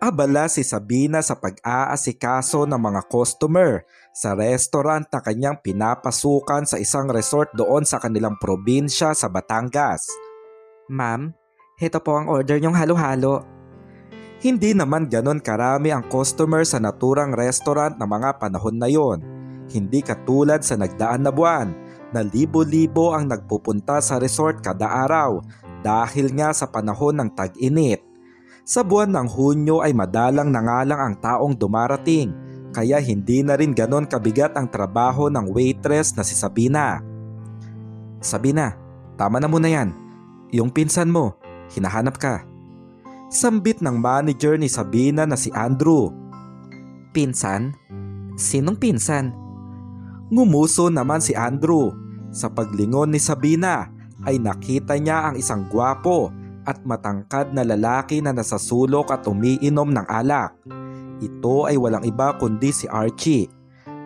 Abala si Sabina sa pag-aasikaso ng mga customer sa restaurant na kanyang pinapasukan sa isang resort doon sa kanilang probinsya sa Batangas. Ma'am, heto po ang order niyong halo-halo. Hindi naman ganon karami ang customer sa naturang restaurant na mga panahon na yon. Hindi katulad sa nagdaan na buwan na libo-libo ang nagpupunta sa resort kada araw dahil nga sa panahon ng tag-init. Sa buwan ng Hunyo ay madalang na nga lang ang taong dumarating kaya hindi na rin ganon kabigat ang trabaho ng waitress na si Sabina. Sabina, tama na muna yan. Yung pinsan mo, hinahanap ka. Sambit ng manager ni Sabina na si Andrew. Pinsan? Sinong pinsan? Ngumuso naman si Andrew. Sa paglingon ni Sabina ay nakita niya ang isang gwapo at matangkad na lalaki na nasa sulok at umiinom ng alak. Ito ay walang iba kundi si Archie.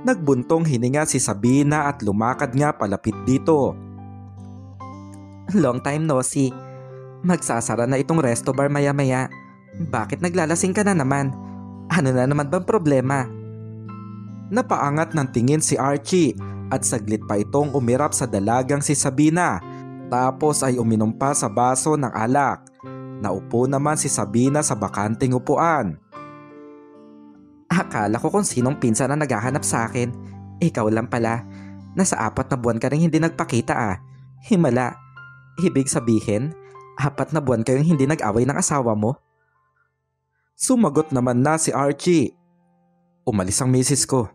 Nagbuntong hininga si Sabina at lumakad nga palapit dito. Long time no see. Magsasara na itong resto bar maya-maya. Bakit naglalasing ka na naman? Ano na naman bang problema? Napaangat ng tingin si Archie at saglit pa itong umirap sa dalagang si Sabina. Tapos ay uminom pa sa baso ng alak. Naupo naman si Sabina sa bakanting upuan. Akala ko kung sinong pinsan na naghahanap sa akin. Ikaw lang pala. Nasa 4 na buwan ka rin hindi nagpakita ah. Himala. Ibig sabihin, 4 na buwan kayong hindi nag-away ng asawa mo? Sumagot naman na si Archie. Umalis ang misis ko.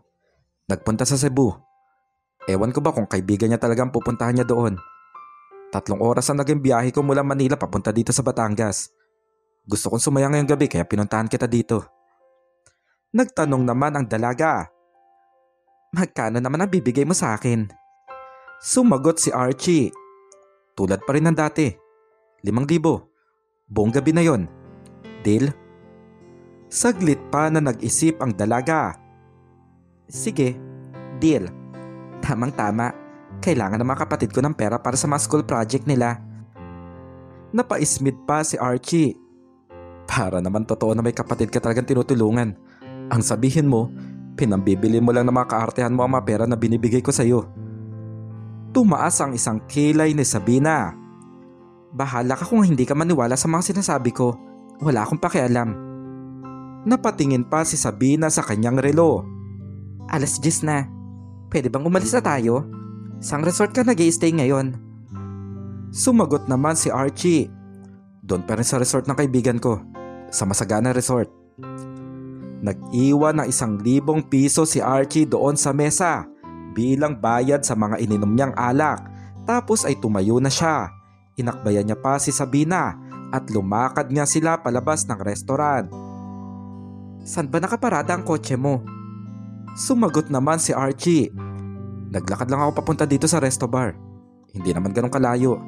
Nagpunta sa Cebu. Ewan ko ba kung kaibigan niya talagang pupuntahan niya doon. 3 oras ang naging biyahe ko mula Manila papunta dito sa Batangas. Gusto kong sumaya ngayong gabi kaya pinuntahan kita dito. Nagtanong naman ang dalaga. Magkano naman ang bibigay mo sa akin? Sumagot si Archie. Tulad pa rin ng dati. 5,000. Buong gabi na yon. Deal? Saglit pa na nag-isip ang dalaga. Sige, deal. Tamang-tama. Kailangan ng mga kapatid ko ng pera para sa mga school project nila. Napaismid pa si Archie. Para naman totoo na may kapatid ka talagang tinutulungan. Ang sabihin mo, pinambibili mo lang ng mga kaartehan mo ang mga pera na binibigay ko sa iyo. Tumaas ang isang kilay ni Sabina. Bahala ka kung hindi ka maniwala sa mga sinasabi ko. Wala akong pakialam. Napatingin pa si Sabina sa kanyang relo. 10:00 na. Pwede bang umalis na tayo? Sang resort ka nag-i-stay ngayon? Sumagot naman si Archie. Doon pa rin sa resort ng kaibigan ko. Sa Masagana Resort. Nag-iwan ng 1,000 piso si Archie doon sa mesa bilang bayad sa mga ininom niyang alak. Tapos ay tumayo na siya. Inakbayan niya pa si Sabina at lumakad nga sila palabas ng restaurant. Saan ba nakaparada ang kotse mo? Sumagot naman si Archie. Naglakad lang ako papunta dito sa resto bar. Hindi naman ganun kalayo.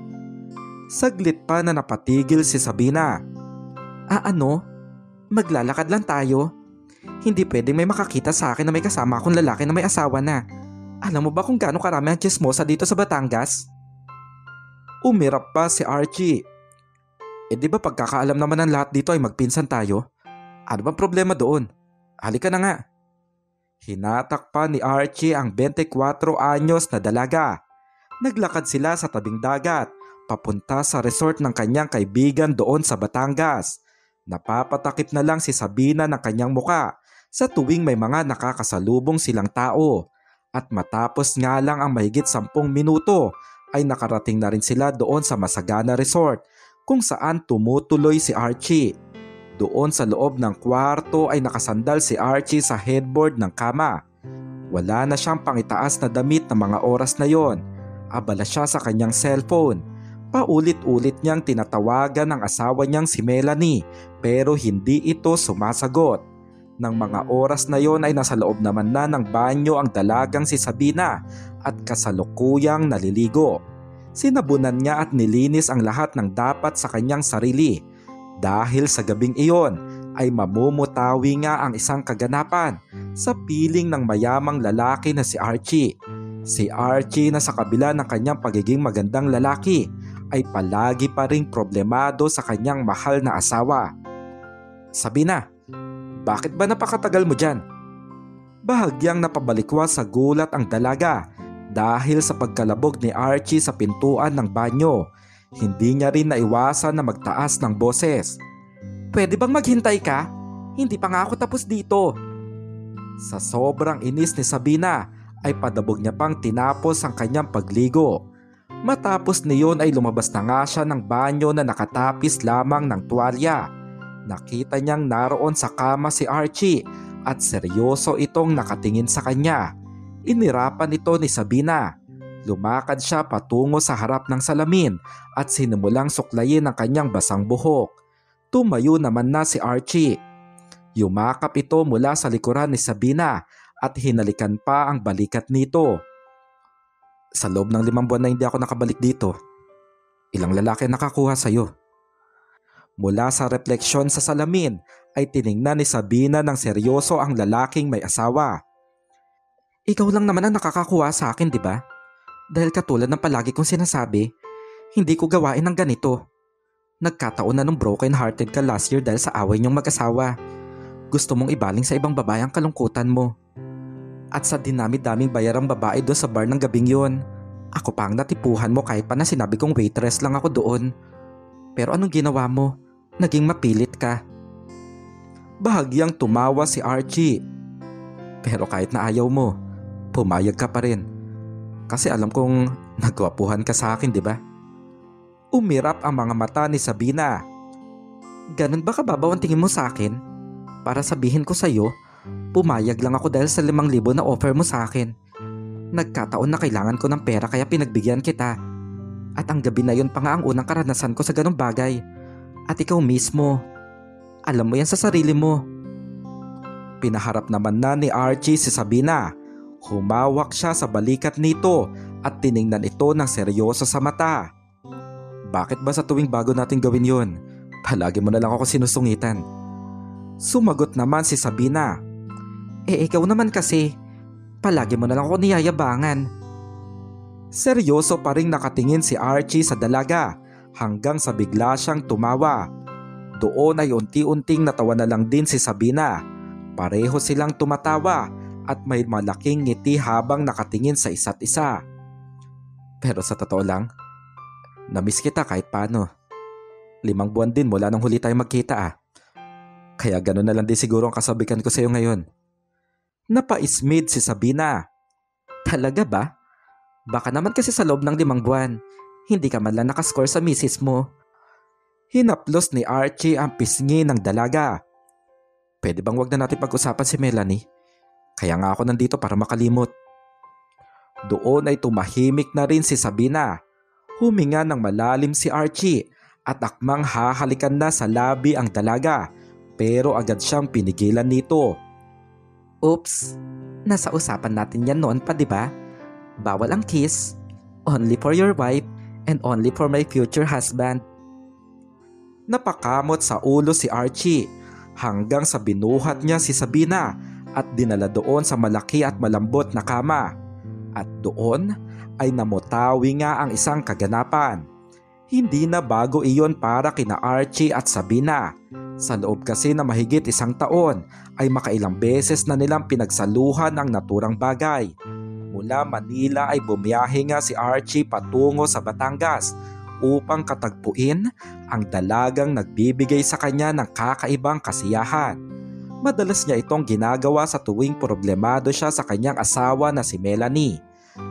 Saglit pa na napatigil si Sabina. Ano? Maglalakad lang tayo? Hindi pwedeng may makakita sa akin na may kasama akong lalaki na may asawa na. Alam mo ba kung gaano karami ang chismosa dito sa Batangas? Umirap pa si Archie. Di ba pagkakaalam naman ng lahat dito ay magpinsan tayo? Ano bang problema doon? Halika na nga. Hinatak pa ni Archie ang 24 anyos na dalaga. Naglakad sila sa tabing dagat, papunta sa resort ng kanyang kaibigan doon sa Batangas. Napapatakip na lang si Sabina ng kanyang muka sa tuwing may mga nakakasalubong silang tao. At matapos nga lang ang mahigit 10 minuto ay nakarating na rin sila doon sa Masagana Resort kung saan tumutuloy si Archie. Doon sa loob ng kwarto ay nakasandal si Archie sa headboard ng kama. Wala na siyang pangitaas na damit na mga oras na yon. Abala siya sa kanyang cellphone. Paulit-ulit niyang tinatawagan ang asawa niyang si Melanie pero hindi ito sumasagot. Nang mga oras na yon ay nasa loob naman na ng banyo ang dalagang si Sabina at kasalukuyang naliligo. Sinabunan niya at nilinis ang lahat ng dapat sa kanyang sarili. Dahil sa gabing iyon ay mamumutawi nga ang isang kaganapan sa piling ng mayamang lalaki na si Archie. Si Archie na sa kabila ng kanyang pagiging magandang lalaki ay palagi pa ring problemado sa kanyang mahal na asawa. Sabina, Bakit ba napakatagal mo dyan? Bahagyang napabalikwas sa gulat ang dalaga dahil sa pagkalabog ni Archie sa pintuan ng banyo. Hindi niya rin naiwasan na magtaas ng boses. Pwede bang maghintay ka? Hindi pa nga ako tapos dito. Sa sobrang inis ni Sabina ay padabog niya pang tinapos ang kanyang pagligo. Matapos niyon ay lumabas na nga siya ng banyo na nakatapis lamang ng tuwalya. Nakita niyang naroon sa kama si Archie at seryoso itong nakatingin sa kanya. Inirapan ito ni Sabina. Lumakad siya patungo sa harap ng salamin at sinimulang suklayin ang kanyang basang buhok. Tumayo naman na si Archie. Yumakap ito mula sa likuran ni Sabina at hinalikan pa ang balikat nito. Sa loob ng 5 buwan na hindi ako nakabalik dito, ilang lalaki nakakuha sa'yo? Mula sa refleksyon sa salamin ay tiningnan ni Sabina ng seryoso ang lalaking may asawa. Ikaw lang naman ang nakakakuha sa akin, di ba? Dahil katulad ng palagi kong sinasabi, hindi ko gawain ng ganito. Nagkataon na nung broken hearted ka last year dahil sa away niyong mag-asawa. Gusto mong ibaling sa ibang babae ang kalungkutan mo. At sa dinami-daming bayarang babae doon sa bar ng gabing yon, ako pa ang natipuhan mo kahit pa na sinabi kong waitress lang ako doon. Pero anong ginawa mo? Naging mapilit ka. Bahagyang tumawa si Archie. Pero kahit na ayaw mo, pumayag ka pa rin. Kasi alam kong nagwapuhan ka sa akin, di ba? Umirap ang mga mata ni Sabina. Ganun ba kababaw ang tingin mo sa akin? Para sabihin ko sa'yo, pumayag lang ako dahil sa 5,000 na offer mo sa akin. Nagkataon na kailangan ko ng pera kaya pinagbigyan kita. At ang gabi na yun pa nga ang unang karanasan ko sa ganung bagay. At ikaw mismo, alam mo yan sa sarili mo. Pinaharap naman na ni Archie si Sabina. Humawak siya sa balikat nito at tiningnan ito ng seryoso sa mata. Bakit ba sa tuwing bago natin gawin yun, palagi mo na lang ako sinusungitan? Sumagot naman si Sabina. Ikaw naman kasi, palagi mo na lang ako niyayabangan. Seryoso pa ring nakatingin si Archie sa dalaga hanggang sa bigla siyang tumawa. Doon ay unti-unting natawa na lang din si Sabina. Pareho silang tumatawa at may malaking ngiti habang nakatingin sa isa't isa. Pero sa totoo lang, namiss kita kahit paano. 5 buwan din mula nang huli tayo magkita . Kaya gano'n na lang din siguro ang kasabikan ko sa iyo ngayon. Napaismid si Sabina. Talaga ba? Baka naman kasi sa loob ng 5 buwan, hindi ka man lang nakascore sa misis mo. Hinaplos ni Archie ang pisngi ng dalaga. Pwede bang wag na natin pag-usapan si Melanie? Kaya nga ako nandito para makalimot. Doon ay tumahimik na rin si Sabina. Huminga ng malalim si Archie at akmang hahalikan na sa labi ang dalaga. Pero agad siyang pinigilan nito. Oops, nasa usapan natin yan noon pa, di ba? Bawal ang kiss. Only for your wife and only for my future husband. Napakamot sa ulo si Archie hanggang sa binuhat niya si Sabina at dinala doon sa malaki at malambot na kama. At doon ay namutawi nga ang isang kaganapan. Hindi na bago iyon para kina Archie at Sabina. Sa loob kasi na mahigit 1 taon ay makailang beses na nilang pinagsaluhan ang naturang bagay. Mula Manila ay bumiyahe nga si Archie patungo sa Batangas upang katagpuin ang dalagang nagbibigay sa kanya ng kakaibang kasiyahan. Madalas niya itong ginagawa sa tuwing problemado siya sa kanyang asawa na si Melanie.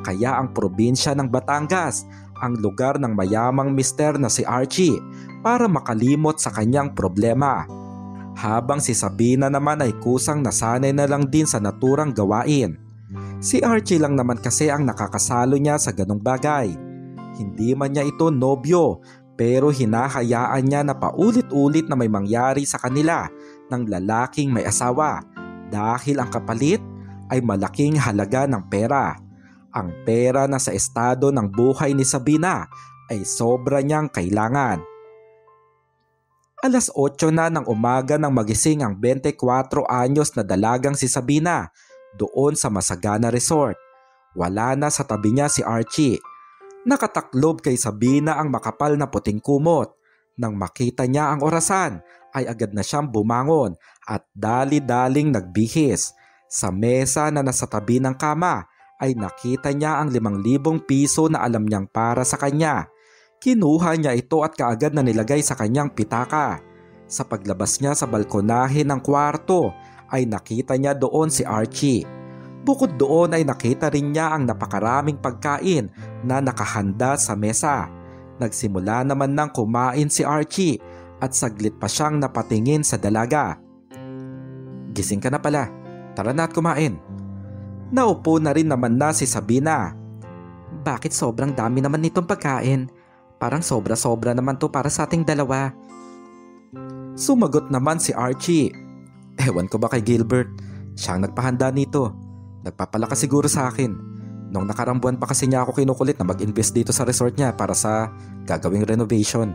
Kaya ang probinsya ng Batangas ang lugar ng mayamang mister na si Archie para makalimot sa kanyang problema. Habang si Sabina naman ay kusang nasanay na lang din sa naturang gawain. Si Archie lang naman kasi ang nakakasalo niya sa ganong bagay. Hindi man niya ito nobyo pero hinahayaan niya na paulit-ulit na may mangyari sa kanila ng lalaking may asawa dahil ang kapalit ay malaking halaga ng pera. Ang pera na sa estado ng buhay ni Sabina ay sobra niyang kailangan. 8:00 na ng umaga nang magising ang 24 anyos na dalagang si Sabina doon sa Masagana Resort. Wala na sa tabi niya si Archie. Nakataklob kay Sabina ang makapal na puting kumot. Nang makita niya ang orasan, ay agad na siyang bumangon at dali-daling nagbihis. Sa mesa na nasa tabi ng kama ay nakita niya ang 5,000 piso na alam niyang para sa kanya. Kinuha niya ito at kaagad na nilagay sa kanyang pitaka. Sa paglabas niya sa balkonahe ng kwarto ay nakita niya doon si Archie. Bukod doon ay nakita rin niya ang napakaraming pagkain na nakahanda sa mesa. Nagsimula naman ng kumain si Archie at saglit pa siyang napatingin sa dalaga. Gising ka na pala. Tara na at kumain. Naupo na rin naman na si Sabina. Bakit sobrang dami naman nitong pagkain? Parang sobra-sobra naman to para sa ating dalawa. Sumagot naman si Archie. Ewan ko ba kay Gilbert? Siya ang nagpahanda nito. Nagpapalakas siguro sa akin. Nung nakarang buwan pa kasi niya ako kinukulit na mag-invest dito sa resort niya para sa gagawing renovation.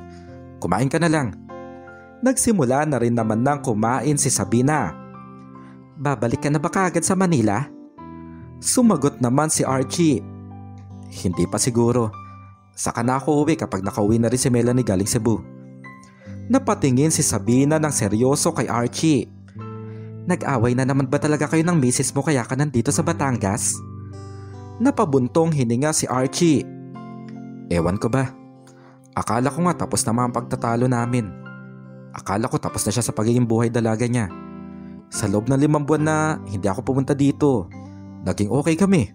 Kumain ka na lang. Nagsimula na rin naman ng kumain si Sabina. Babalik ka na ba kaagad sa Manila? Sumagot naman si Archie. Hindi pa siguro. Saka na ako uwi kapag nakauwi na rin si Melanie galing Cebu. Napatingin si Sabina ng seryoso kay Archie. Nag-away na naman ba talaga kayo ng misis mo kaya ka nandito sa Batangas? Napabuntong hininga si Archie. Ewan ko ba? Akala ko nga tapos na mga pagtatalo namin. Akala ko tapos na siya sa pagiging buhay dalaga niya. Sa loob ng 5 buwan na hindi ako pumunta dito, naging okay kami.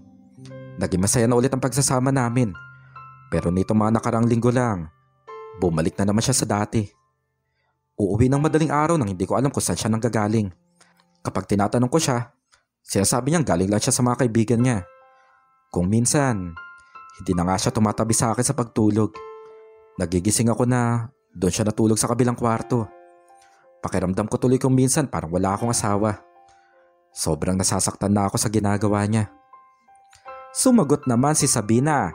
Naging masaya na ulit ang pagsasama namin. Pero nito mga nakarang linggo lang, bumalik na naman siya sa dati. Uuwi ng madaling araw nang hindi ko alam kung saan siya nanggagaling. Kapag tinatanong ko siya, sinasabi niyang galing lang siya sa mga kaibigan niya. Kung minsan, hindi na nga siya tumatabi sa akin sa pagtulog. Nagigising ako na doon siya natulog sa kabilang kwarto. Pakiramdam ko tuloy kung minsan parang wala akong asawa. Sobrang nasasaktan na ako sa ginagawa niya. Sumagot naman si Sabina.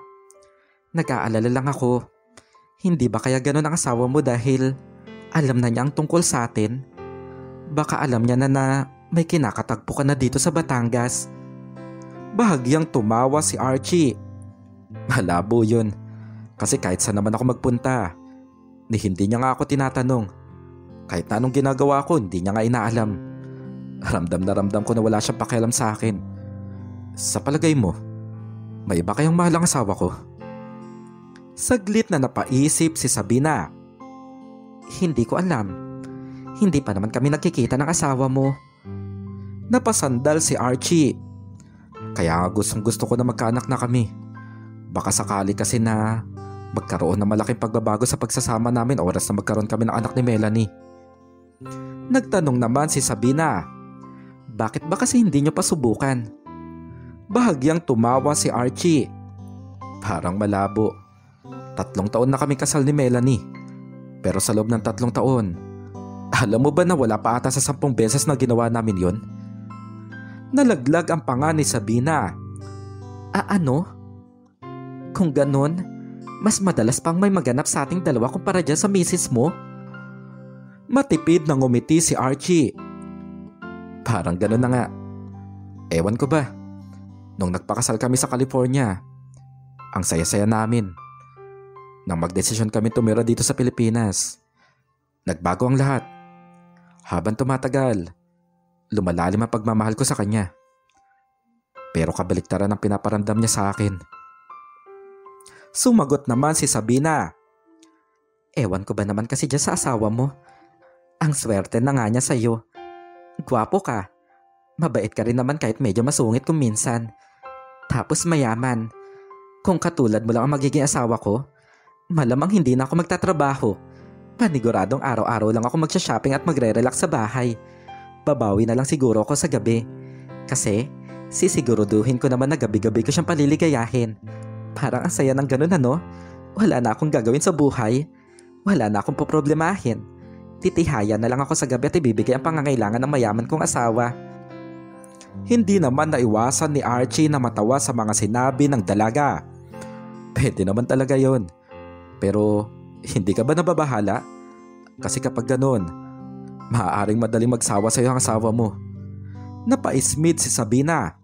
Nag-aalala lang ako. Hindi ba kaya ganun ang asawa mo dahil alam na niya ang tungkol sa atin? Baka alam niya na may kinakatagpo ka na dito sa Batangas. Bahagyang tumawa si Archie. Malabo yun. Kasi kahit saan naman ako magpunta, hindi niya nga ako tinatanong. Kahit na anong ginagawa ko, hindi niya nga inaalam. Ramdam na ramdam ko na wala siyang pakialam sa akin. Sa palagay mo, may iba kayang mahal ang asawa ko? Saglit na napaisip si Sabina. Hindi ko alam. Hindi pa naman kami nagkikita ng asawa mo. Napasandal si Archie. Kaya nga gustong gusto ko na magkaanak na kami. Baka sakali kasi na magkaroon ng malaking pagbabago sa pagsasama namin oras na magkaroon kami ng anak ni Melanie. Nagtanong naman si Sabina. Bakit ba kasi hindi nyo pa subukan? Bahagyang tumawa si Archie. Parang malabo. 3 taon na kami kasal ni Melanie. Pero sa loob ng 3 taon, alam mo ba na wala pa ata sa 10 beses na ginawa namin yon? Nalaglag ang panga ni Sabina. Ano? Kung ganun, mas madalas pang may maganap sa ating dalawa kumpara dyan sa misis mo? Matipid na ngumiti si Archie. Parang ganun na nga. Ewan ko ba, nung nagpakasal kami sa California, ang saya-saya namin. Nang magdesisyon kami tumira dito sa Pilipinas, nagbago ang lahat. Habang tumatagal, lumalalim ang pagmamahal ko sa kanya. Pero kabaliktaran ang pinaparamdam niya sa akin. Sumagot naman si Sabina. Ewan ko ba naman kasi dyan sa asawa mo. Ang swerte na nga niya sa'yo. Gwapo ka. Mabait ka rin naman kahit medyo masungit kung minsan. Tapos mayaman. Kung katulad mo lang ang magiging asawa ko, malamang hindi na ako magtatrabaho. Paniguradong araw-araw lang ako magsha-shopping at magre-relax sa bahay. Babawi na lang siguro ako sa gabi. Kasi sisiguruduhin ko naman na gabi-gabi ko siyang paliligayahin. Parang ang saya ng ganun ano. Wala na akong gagawin sa buhay. Wala na akong poproblemahin. Titihayan na lang ako sa gabi at ibibigay ang pangangailangan ng mayaman kong asawa. Hindi naman naiwasan ni Archie na matawa sa mga sinabi ng dalaga. Pwede naman talaga yon. Pero hindi ka ba nababahala? Kasi kapag ganun, maaaring madaling magsawa sa iyo ang asawa mo. Napaismid si Sabina.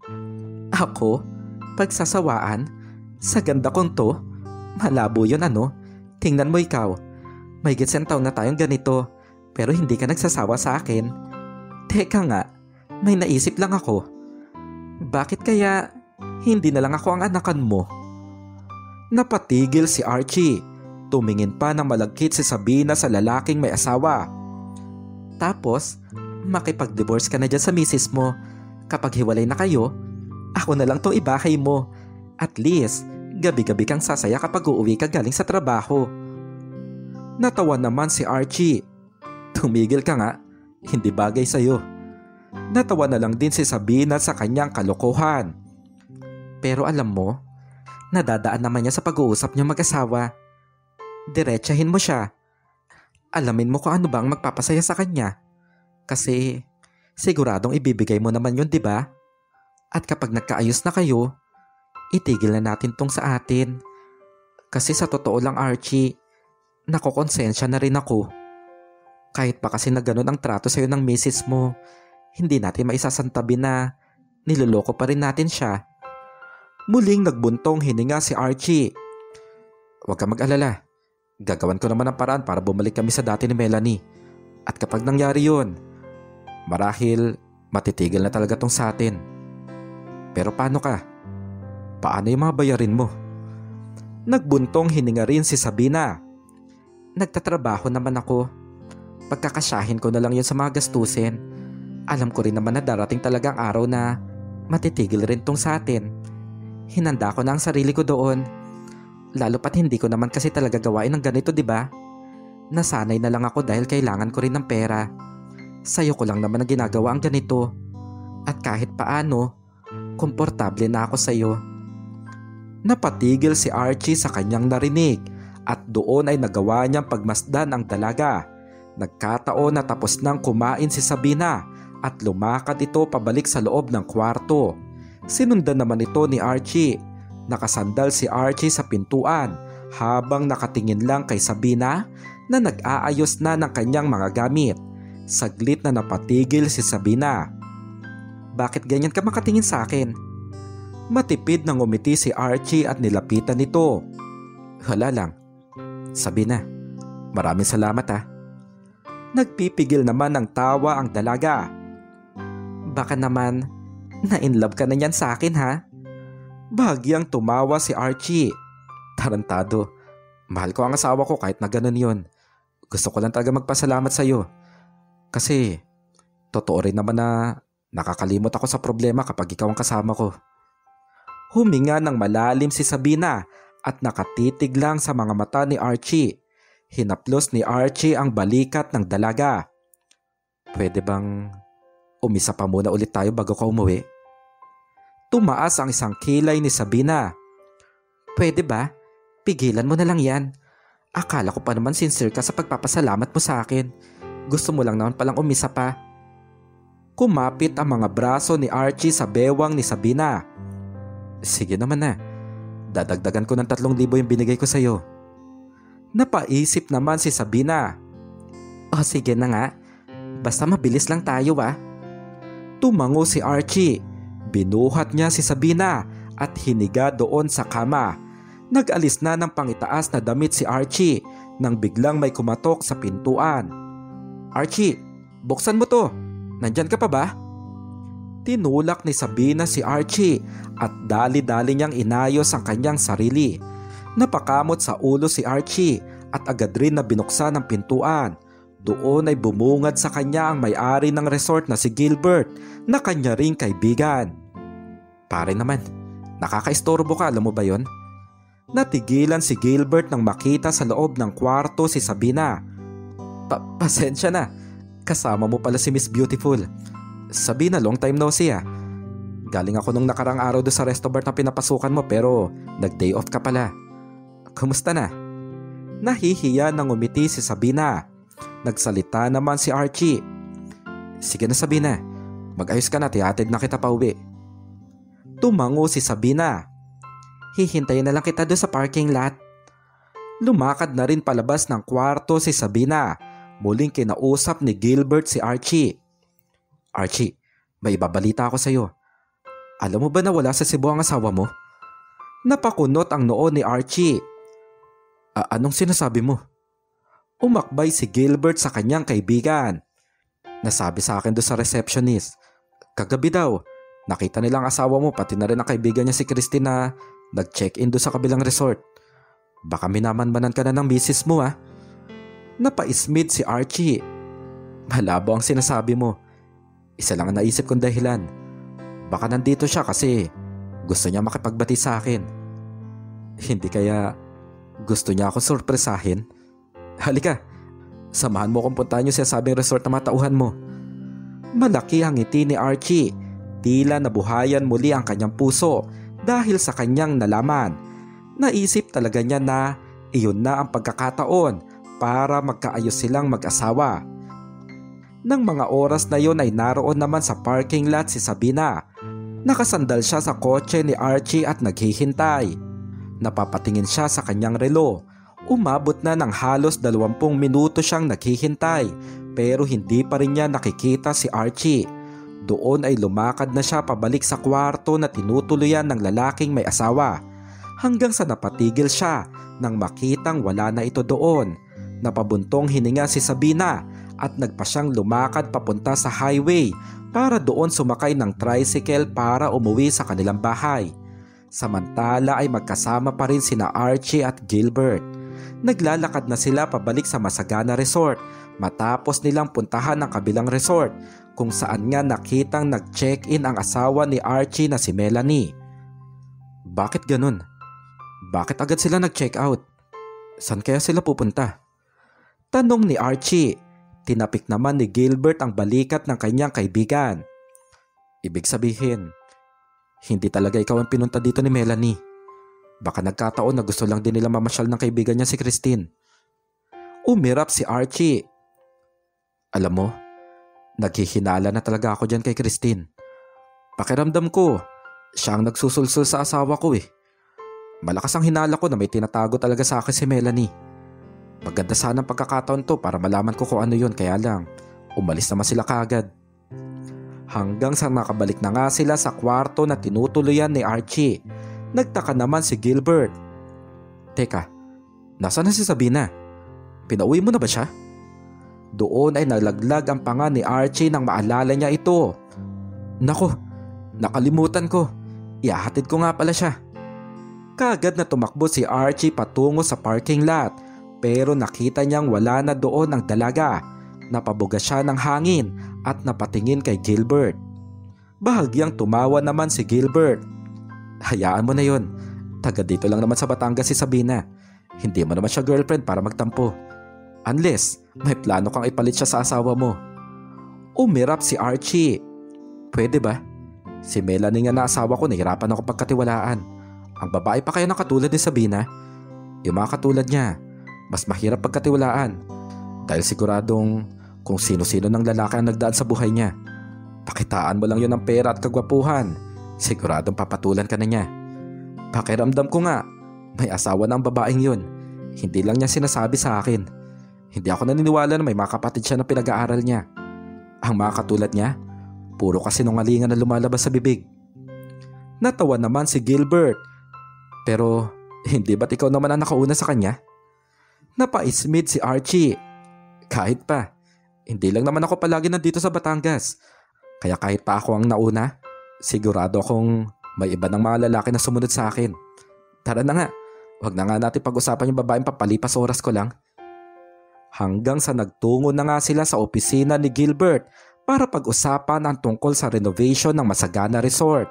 Ako? Pagsasawaan? Sa ganda kong to? Malabo yun ano? Tingnan mo ikaw. May isang taon na tayong ganito, pero hindi ka nagsasawa sa akin. Teka nga, may naisip lang ako. Bakit kaya hindi na lang ako ang anakan mo? Napatigil si Archie. Tumingin pa ng malagkit si Sabina sa lalaking may asawa. Tapos, makipag-divorce ka na dyan sa misis mo. Kapag hiwalay na kayo, ako na lang tong ibahay mo. At least, gabi-gabi kang sasaya kapag uuwi ka galing sa trabaho. Natawa naman si Archie. Tumigil ka nga, hindi bagay sa'yo. Natawa na lang din si Sabina sa kanyang kalokohan. Pero alam mo, nadadaan naman niya sa pag-uusap niyo mag-asawa. Diretsahin mo siya. Alamin mo kung ano ba ang magpapasaya sa kanya. Kasi siguradong ibibigay mo naman yun, di ba? At kapag nagkaayos na kayo, itigil na natin tong sa atin. Kasi sa totoo lang, Archie, nakokonsensya na rin ako. Kahit pa kasi na ganun ang trato sa'yo ng misis mo, hindi natin maisasantabi na niloloko pa rin natin siya. Muling nagbuntong hininga si Archie. Huwag ka mag-alala. Gagawan ko naman ang paraan para bumalik kami sa dati ni Melanie. At kapag nangyari yun, marahil matitigil na talaga tong sa atin. Pero paano ka? Paano yung mga bayarin mo? Nagbuntong hininga rin si Sabina. Nagtatrabaho naman ako. Pagkakasyahin ko na lang yun sa mga gastusin. Alam ko rin naman na darating talagang araw na matitigil rin tong sa atin. Hinanda ko na ang sarili ko doon. Lalo pat hindi ko naman kasi talaga gawain ng ganito, di ba? Nasanay na lang ako dahil kailangan ko rin ng pera. Sa'yo ko lang naman na ginagawa ang ganito. At kahit paano, komportable na ako sa'yo. Napatigil si Archie sa kanyang narinig at doon ay nagawa niyang pagmasdan ang dalaga. Nagkataon na tapos nang kumain si Sabina at lumakad ito pabalik sa loob ng kwarto. Sinundan naman ito ni Archie. Nakasandal si Archie sa pintuan habang nakatingin lang kay Sabina na nag-aayos na ng kanyang mga gamit. Saglit na napatigil si Sabina. Bakit ganyan ka makatingin sa akin? Matipid na ngumiti si Archie at nilapitan nito. Wala lang. Sabina, maraming salamat ha. Nagpipigil naman ng tawa ang dalaga. Baka naman, na-inlove ka na niyan sa akin ha? Bahagyang tumawa si Archie. Tarantado. Mahal ko ang asawa ko kahit na ganun yun. Gusto ko lang talaga magpasalamat sa'yo. Kasi, totoo rin naman na nakakalimot ako sa problema kapag ikaw ang kasama ko. Huminga ng malalim si Sabina at nakatitig lang sa mga mata ni Archie. Hinaplos ni Archie ang balikat ng dalaga. Pwede bang umisa pa muna ulit tayo bago ka umuwi? Tumaas ang isang kilay ni Sabina. Pwede ba? Pigilan mo na lang yan. Akala ko pa naman sincere ka sa pagpapasalamat mo sa akin. Gusto mo lang naman palang umisa pa. Kumapit ang mga braso ni Archie sa bewang ni Sabina. Sige naman na. Dadagdagan ko ng 3,000 yung binigay ko sa'yo. Napaisip naman si Sabina. O sige na nga. Basta mabilis lang tayo ah. Tumango si Archie. Binuhat niya si Sabina at hiniga doon sa kama. Nag-alis na ng pangitaas na damit si Archie nang biglang may kumatok sa pintuan. Archie, buksan mo to. Nandyan ka pa ba? Tinulak ni Sabina si Archie at dali-dali niyang inayos ang kanyang sarili. Napakamot sa ulo si Archie at agad rin na binuksan ang pintuan. Doon ay bumungad sa kanya ang may-ari ng resort na si Gilbert na kanya ring kaibigan. Pare naman, nakakaistorbo ka, alam mo ba yon? Natigilan si Gilbert nang makita sa loob ng kwarto si Sabina. Pasensya na, kasama mo pala si Miss Beautiful. Sabina, long time no see ah. Galing ako nung nakarang araw do sa resto bar na pinapasukan mo pero nag-day off ka pala. Kumusta na? Nahihiya nang umiti si Sabina. Nagsalita naman si Archie. Sige na Sabina, mag-ayos ka na, tihatid na kita pa uwi. Tumango si Sabina. Hihintayin na lang kita doon sa parking lot. Lumakad na rin palabas ng kwarto si Sabina. Muling kinausap ni Gilbert si Archie. Archie, may ibabalita ako sa'yo. Alam mo ba na wala sa Cebu ang asawa mo? Napakunot ang noo ni Archie. Anong sinasabi mo? Umakbay si Gilbert sa kanyang kaibigan. Nasabi sa akin doon sa receptionist, kagabi daw, nakita nilang asawa mo pati na rin ang kaibigan niya si Christine na nag-check-in doon sa kabilang resort. Baka minamanmanan ka na ng misis mo ah. Napaismid si Archie. Malabo ang sinasabi mo. Isa lang ang naisip kong dahilan. Baka nandito siya kasi gusto niya makipagbati sa akin. Hindi kaya gusto niya ako sorpresahin? Halika, samahan mo kung puntahan yung sinasabing resort na matauhan mo. Malaki ang ngiti ni Archie. Tila nabuhayan muli ang kanyang puso dahil sa kanyang nalaman. Naisip talaga niya na iyon na ang pagkakataon para magkaayos silang mag-asawa. Nang mga oras na yon ay naroon naman sa parking lot si Sabina. Nakasandal siya sa kotse ni Archie at naghihintay. Napapatingin siya sa kanyang relo. Umabot na ng halos 20 minuto siyang naghihintay pero hindi pa rin niya nakikita si Archie. Doon ay lumakad na siya pabalik sa kwarto na tinutuluyan ng lalaking may asawa. Hanggang sa napatigil siya nang makitang wala na ito doon. Napabuntong hininga si Sabina at nagpa siyang lumakad papunta sa highway para doon sumakay ng tricycle para umuwi sa kanilang bahay. Samantala ay magkasama pa rin sina Archie at Gilbert. Naglalakad na sila pabalik sa Masagana Resort matapos nilang puntahan ang kabilang resort kung saan nga nakitang nag-check-in ang asawa ni Archie na si Melanie. Bakit ganun? Bakit agad sila nag-check out? Saan kaya sila pupunta? Tanong ni Archie. Tinapik naman ni Gilbert ang balikat ng kanyang kaibigan. Ibig sabihin, hindi talaga ikaw ang pinunta dito ni Melanie. Baka nagkataon na gusto lang din nila mamasyal ng kaibigan niya si Christine. Umirap si Archie. Alam mo, naghihinala na talaga ako dyan kay Christine. Pakiramdam ko, siya ang nagsusulsul sa asawa ko eh. Malakas ang hinala ko na may tinatago talaga sa akin si Melanie. Maganda sana ang pagkakataon to para malaman ko kung ano yun, kaya lang umalis naman sila kaagad. Hanggang sa nakabalik na nga sila sa kwarto na tinutuluyan ni Archie. Nagtaka naman si Gilbert. Teka, nasaan na si Sabina? Pinauwi mo na ba siya? Doon ay nalaglag ang panga ni Archie nang maalala niya ito. Nako, nakalimutan ko. Ihahatid ko nga pala siya. Kaagad na tumakbo si Archie patungo sa parking lot pero nakita niyang wala na doon ang dalaga. Napabuga siya ng hangin at napatingin kay Gilbert. Bahagyang tumawa naman si Gilbert. Hayaan mo na yon. Taga dito lang naman sa Batangas si Sabina. Hindi mo naman siya girlfriend para magtampo. Unless may plano kang ipalit siya sa asawa mo. Umirap si Archie. Pwede ba? Si Melanie nga na asawa ko, nahirapan ako pagkatiwalaan. Ang babae pa kaya na katulad ni Sabina? Yung mga katulad niya, mas mahirap pagkatiwalaan. Dahil siguradong kung sino-sino ng lalaki ang nagdaan sa buhay niya. Pakitaan mo lang yun ng pera at kagwapuhan. Siguradong papatulan ka na niya. Pakiramdam ko nga, may asawa na ang babaeng yun. Hindi lang niya sinasabi sa akin. Hindi ako naniniwala na may mga kapatid siya na pinag-aaral niya. Ang mga katulad niya, puro kasinungalingan na lumalabas sa bibig. Natawa naman si Gilbert. Pero hindi ba't ikaw naman ang nakauna sa kanya? Napaismid si Archie. Kahit pa, hindi lang naman ako palagi nandito sa Batangas. Kaya kahit pa ako ang nauna, sigurado akong may iba ng mga lalaki na sumunod sa akin. Tara na nga, wag na nga natin pag-usapan yung babaeng papalipas oras ko lang. Hanggang sa nagtungo na nga sila sa opisina ni Gilbert para pag-usapan ang tungkol sa renovation ng Masagana Resort.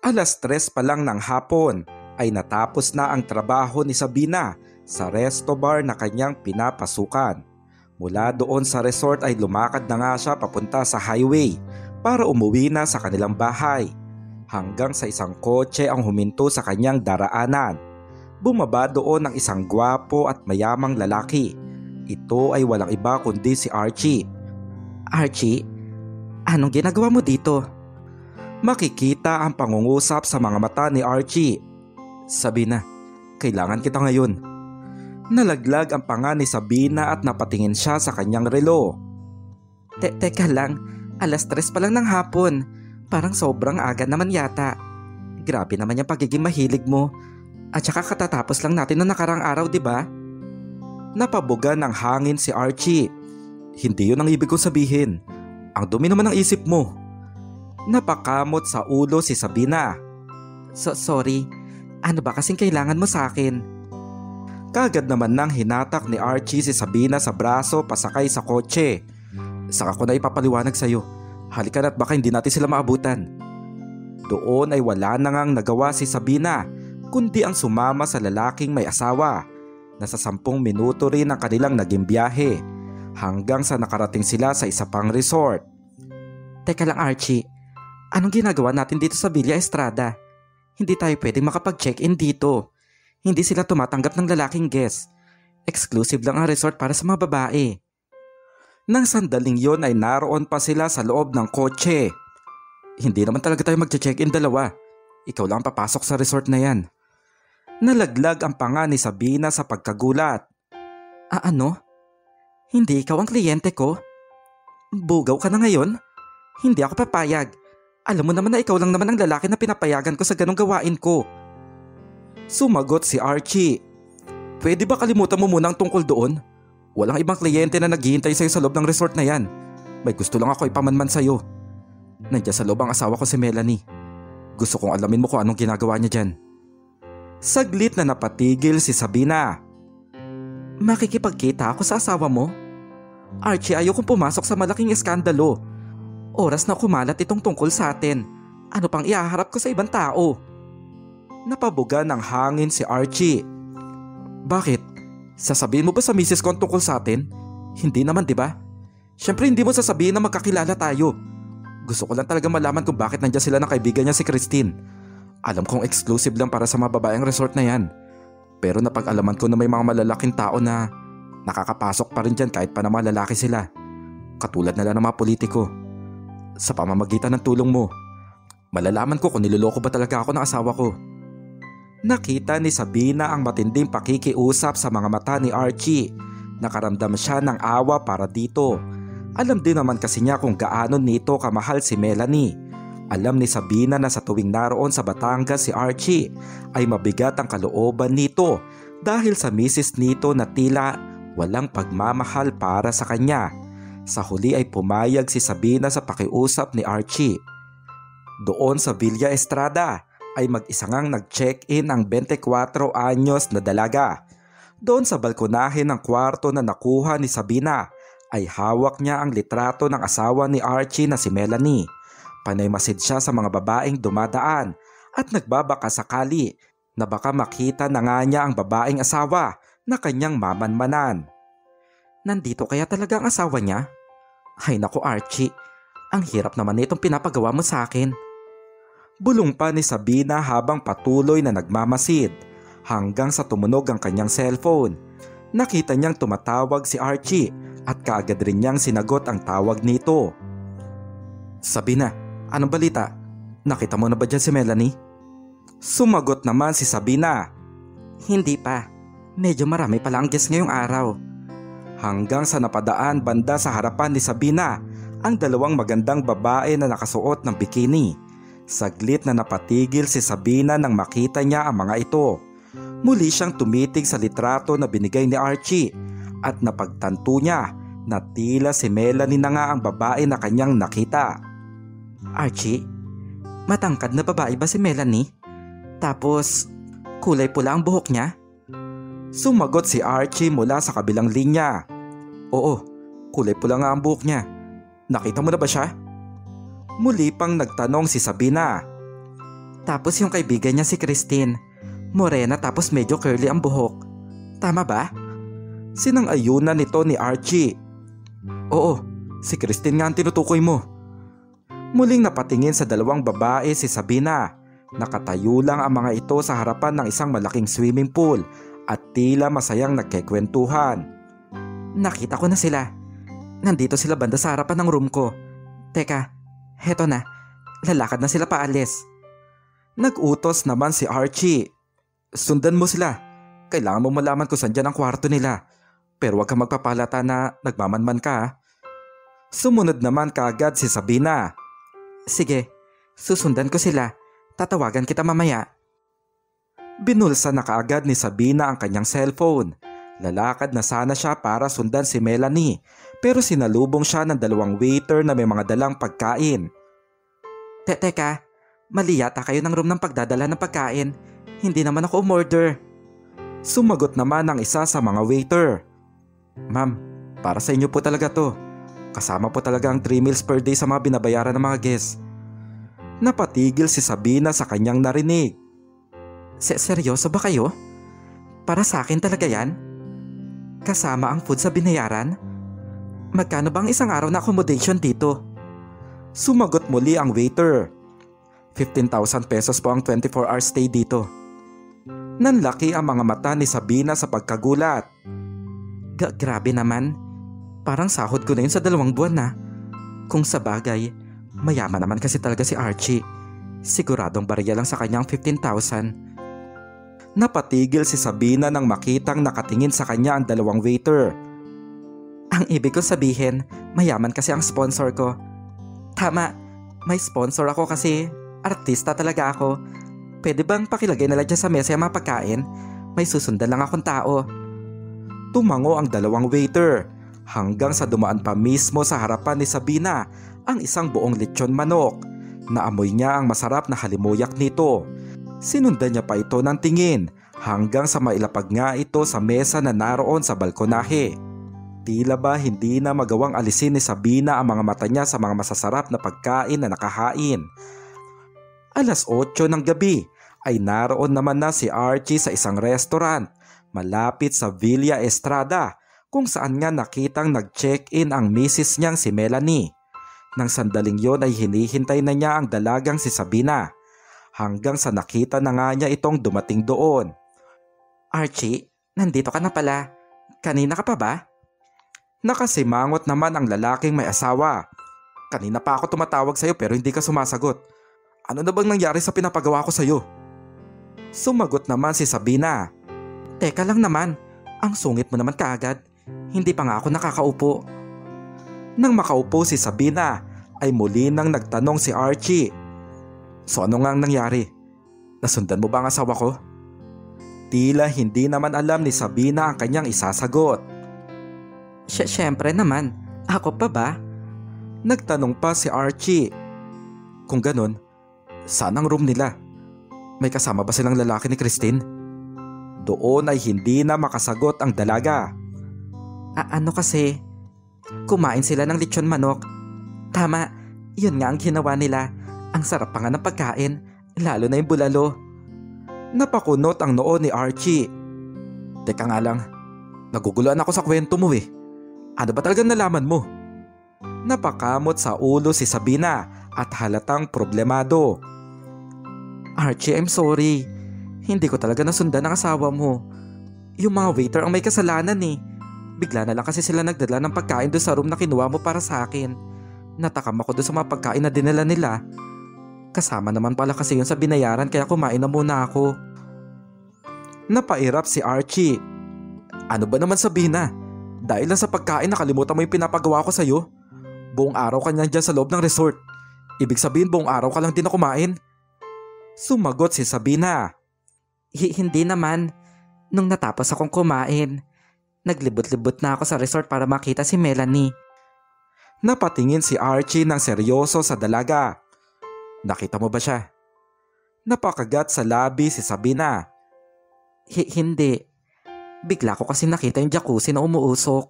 Alas 3 pa lang ng hapon ay natapos na ang trabaho ni Sabina sa resto bar na kanyang pinapasukan. Mula doon sa resort ay lumakad na nga siya papunta sa highway para umuwi na sa kanilang bahay. Hanggang sa isang kotse ang huminto sa kanyang daraanan. Bumaba doon ang isang gwapo at mayamang lalaki. Ito ay walang iba kundi si Archie. Archie, anong ginagawa mo dito? Makikita ang pangungusap sa mga mata ni Archie. Sabina, kailangan kita ngayon. Nalaglag ang panga ni Sabina at napatingin siya sa kanyang relo. Teka lang, alas 3 pa lang ng hapon. Parang sobrang aga naman yata. Grabe naman yung pagiging mahilig mo. At saka katatapos lang natin na nakarang araw, di ba? Napabuga ng hangin si Archie. Hindi yun ang ibig kong sabihin. Ang dumi naman ng isip mo. Napakamot sa ulo si Sabina. Sorry, ano ba kasing kailangan mo sa akin? Kagad naman nang hinatak ni Archie si Sabina sa braso pasakay sa kotse. Saka ko na ipapaliwanag sa'yo. Halika na't baka hindi natin sila maabutan. Doon ay wala na ngang nagawa si Sabina kundi ang sumama sa lalaking may asawa. Nasa 10 minuto rin ang kanilang naging biyahe hanggang sa nakarating sila sa isa pang resort. Teka lang Archie, anong ginagawa natin dito sa Villa Estrada? Hindi tayo pwedeng makapag-check-in dito. Hindi sila tumatanggap ng lalaking guest. Exclusive lang ang resort para sa mga babae. Nang sandaling yon ay naroon pa sila sa loob ng kotse. Hindi naman talaga tayo mag-check-in dalawa. Ikaw lang papasok sa resort na yan. Nalaglag ang panga ni Sabina sa pagkagulat. Ano? Hindi ikaw ang kliyente ko? Bugaw ka na ngayon? Hindi ako papayag. Alam mo naman na ikaw lang naman ang lalaki na pinapayagan ko sa ganong gawain ko. Sumagot si Archie. Pwede ba kalimutan mo muna ang tungkol doon? Walang ibang kliyente na naghihintay sa'yo sa loob ng resort na yan. May gusto lang ako ipamanman sa'yo. Nandiyan sa loob ang asawa ko si Melanie. Gusto kong alamin mo kung anong ginagawa niya dyan. Saglit na napatigil si Sabina. Makikipagkita ako sa asawa mo? Archie, ayokong pumasok sa malaking eskandalo. Oras na kumalat itong tungkol sa atin. Ano pang iaharap ko sa ibang tao? Napabuga ng hangin si Archie. Bakit? Sasabihin mo ba sa misis ko ang tungkol sa atin? Hindi naman, di ba? Siyempre hindi mo sasabihin na magkakilala tayo. Gusto ko lang talaga malaman kung bakit nandiyan sila ng kaibigan niya si Christine. Alam kong exclusive lang para sa mga babaeng resort na yan. Pero napag-alaman ko na may mga malalaking tao na nakakapasok pa rin dyan kahit pa na mga lalaki sila. Katulad na lang ng mga politiko. Sa pamamagitan ng tulong mo, malalaman ko kung niloloko ba talaga ako ng asawa ko. Nakita ni Sabina ang matinding pakikiusap sa mga mata ni Archie. Nakaramdam siya ng awa para dito. Alam din naman kasi niya kung gaano nito kamahal si Melanie. Alam ni Sabina na sa tuwing naroon sa Batangas si Archie ay mabigat ang kalooban nito dahil sa misis nito na tila walang pagmamahal para sa kanya. Sa huli ay pumayag si Sabina sa pakiusap ni Archie. Doon sa Villa Estrada ay mag-isa ngang nag-check-in ang 24 anyos na dalaga. Doon sa balkonahe ng kwarto na nakuha ni Sabina ay hawak niya ang litrato ng asawa ni Archie na si Melanie. Panaymasid siya sa mga babaeng dumadaan at nagbabaka sakali na baka makita na nga niya ang babaeng asawa na kanyang mamanmanan. Nandito kaya talaga ang asawa niya? Ay naku Archie, ang hirap naman itong pinapagawa mo sa akin. Bulong pa ni Sabina habang patuloy na nagmamasid hanggang sa tumunog ang kanyang cellphone. Nakita niyang tumatawag si Archie at kaagad rin niyang sinagot ang tawag nito. Sabina, anong balita? Nakita mo na ba dyan si Melanie? Sumagot naman si Sabina. Hindi pa. Medyo marami pala ang guest ngayong araw. Hanggang sa napadaan banda sa harapan ni Sabina ang dalawang magandang babae na nakasuot ng bikini. Saglit na napatigil si Sabina nang makita niya ang mga ito. Muli siyang tumitig sa litrato na binigay ni Archie at napagtanto niya na tila si Melanie na nga ang babae na kanyang nakita. Archie, matangkad na babae ba si Melanie? Tapos, kulay pula ang buhok niya? Sumagot si Archie mula sa kabilang linya. Oo, kulay pula nga ang buhok niya. Nakita mo na ba siya? Muli pang nagtanong si Sabina. Tapos yung kaibigan niya si Christine, morena tapos medyo curly ang buhok. Tama ba? Sinang-ayunan nito ni Archie. Oo, si Christine nga ang tinutukoy mo. Muling napatingin sa dalawang babae si Sabina. Nakatayo lang ang mga ito sa harapan ng isang malaking swimming pool at tila masayang nagkikwentuhan. Nakita ko na sila. Nandito sila banda sa harapan ng room ko. Teka, heto na. Lalakad na sila paalis. Nag-utos naman si Archie. Sundan mo sila. Kailangan mo malaman kung saan dyan ang kwarto nila. Pero huwag kang magpapalata na nagmamanman ka. Sumunod naman kaagad si Sabina. Sige, susundan ko sila. Tatawagan kita mamaya. Binulsa na kaagad ni Sabina ang kanyang cellphone. Lalakad na sana siya para sundan si Melanie, pero sinalubong siya ng 2 waiter na may mga dalang pagkain. Teka, mali yata kayo ng room ng pagdadala ng pagkain. Hindi naman ako umorder. Sumagot naman ang isa sa mga waiter. Ma'am, para sa inyo po talaga to. Kasama po talaga ang 3 meals per day sa mga binabayaran ng mga guests. Napatigil si Sabina sa kanyang narinig. Seryoso ba kayo? Para sa akin talaga yan? Kasama ang food sa binayaran? Magkano bang isang araw na accommodation dito? Sumagot muli ang waiter. 15,000 pesos po ang 24-hour stay dito. Nanlaki ang mga mata ni Sabina sa pagkagulat. Grabe naman. Parang sahod ko na yun sa 2 buwan na. Kung sa bagay, mayaman naman kasi talaga si Archie. Siguradong barya lang sa kanyang 15,000. Napatigil si Sabina nang makitang nakatingin sa kanya ang 2 waiter. Ang ibig ko sabihin, mayaman kasi ang sponsor ko. Tama, may sponsor ako kasi artista talaga ako. Pwede bang pakilagay nila dyan sa mesa yung mga pagkain? May susundan lang akong tao. Tumango ang 2 waiter hanggang sa dumaan pa mismo sa harapan ni Sabina ang isang buong lechon manok. Naamoy niya ang masarap na halimuyak nito. Sinundan niya pa ito ng tingin hanggang sa mailapag nga ito sa mesa na naroon sa balkonahe. Tila ba hindi na magawang alisin ni Sabina ang mga mata niya sa mga masasarap na pagkain na nakahain. 8:00 ng gabi ay naroon naman na si Archie sa isang restaurant malapit sa Villa Estrada kung saan nga nakitang nag-check-in ang misis niyang si Melanie. Nang sandaling yon ay hinihintay na niya ang dalagang si Sabina. Hanggang sa nakita na nga niya itong dumating doon. Archie, nandito ka na pala. Kanina ka pa ba? Nakasimangot naman ang lalaking may asawa. Kanina pa ako tumatawag sa'yo pero hindi ka sumasagot. Ano na bang nangyari sa pinapagawa ko sa'yo? Sumagot naman si Sabina. Teka lang naman, ang sungit mo naman kaagad. Hindi pa nga ako nakakaupo. Nang makaupo si Sabina ay muli nang nagtanong si Archie. So ano nga ang nangyari? Nasundan mo ba ang asawa ko? Tila hindi naman alam ni Sabina ang kanyang isasagot. Siyempre naman, ako pa ba? Nagtanong pa si Archie. Kung ganun, saan ang room nila? May kasama ba silang lalaki ni Christine? Doon ay hindi na makasagot ang dalaga. Ano kasi, kumain sila ng lechon manok. Tama, yun nga ang ginawa nila. Ang sarap pa nga ng pagkain, lalo na yung bulalo. Napakunot ang noo ni Archie. Teka nga lang, naguguluhan ako sa kwento mo eh. Ano ba talagang nalaman mo? Napakamot sa ulo si Sabina at halatang problemado. Archie, I'm sorry. Hindi ko talaga nasundan ang asawa mo. Yung mga waiter ang may kasalanan eh. Bigla na lang kasi sila nagdala ng pagkain doon sa room na kinuha mo para sa akin. Natakam ako doon sa mga pagkain na dinala nila. Kasama naman pala kasi yun sa binayaran kaya kumain na muna ako. Napairap si Archie. Ano ba naman Sabina? Dahil lang sa pagkain nakalimutan mo yung pinapagawa ko sa'yo? Buong araw ka niyan dyan sa loob ng resort. Ibig sabihin buong araw ka lang din na kumain? Sumagot si Sabina. Hindi naman. Nung natapos akong kumain, naglibot-libot na ako sa resort para makita si Melanie. Napatingin si Archie ng seryoso sa dalaga. Nakita mo ba siya? Napakagat sa labi si Sabina. Hindi. Bigla ko kasi nakita yung jacuzzi na umuusok.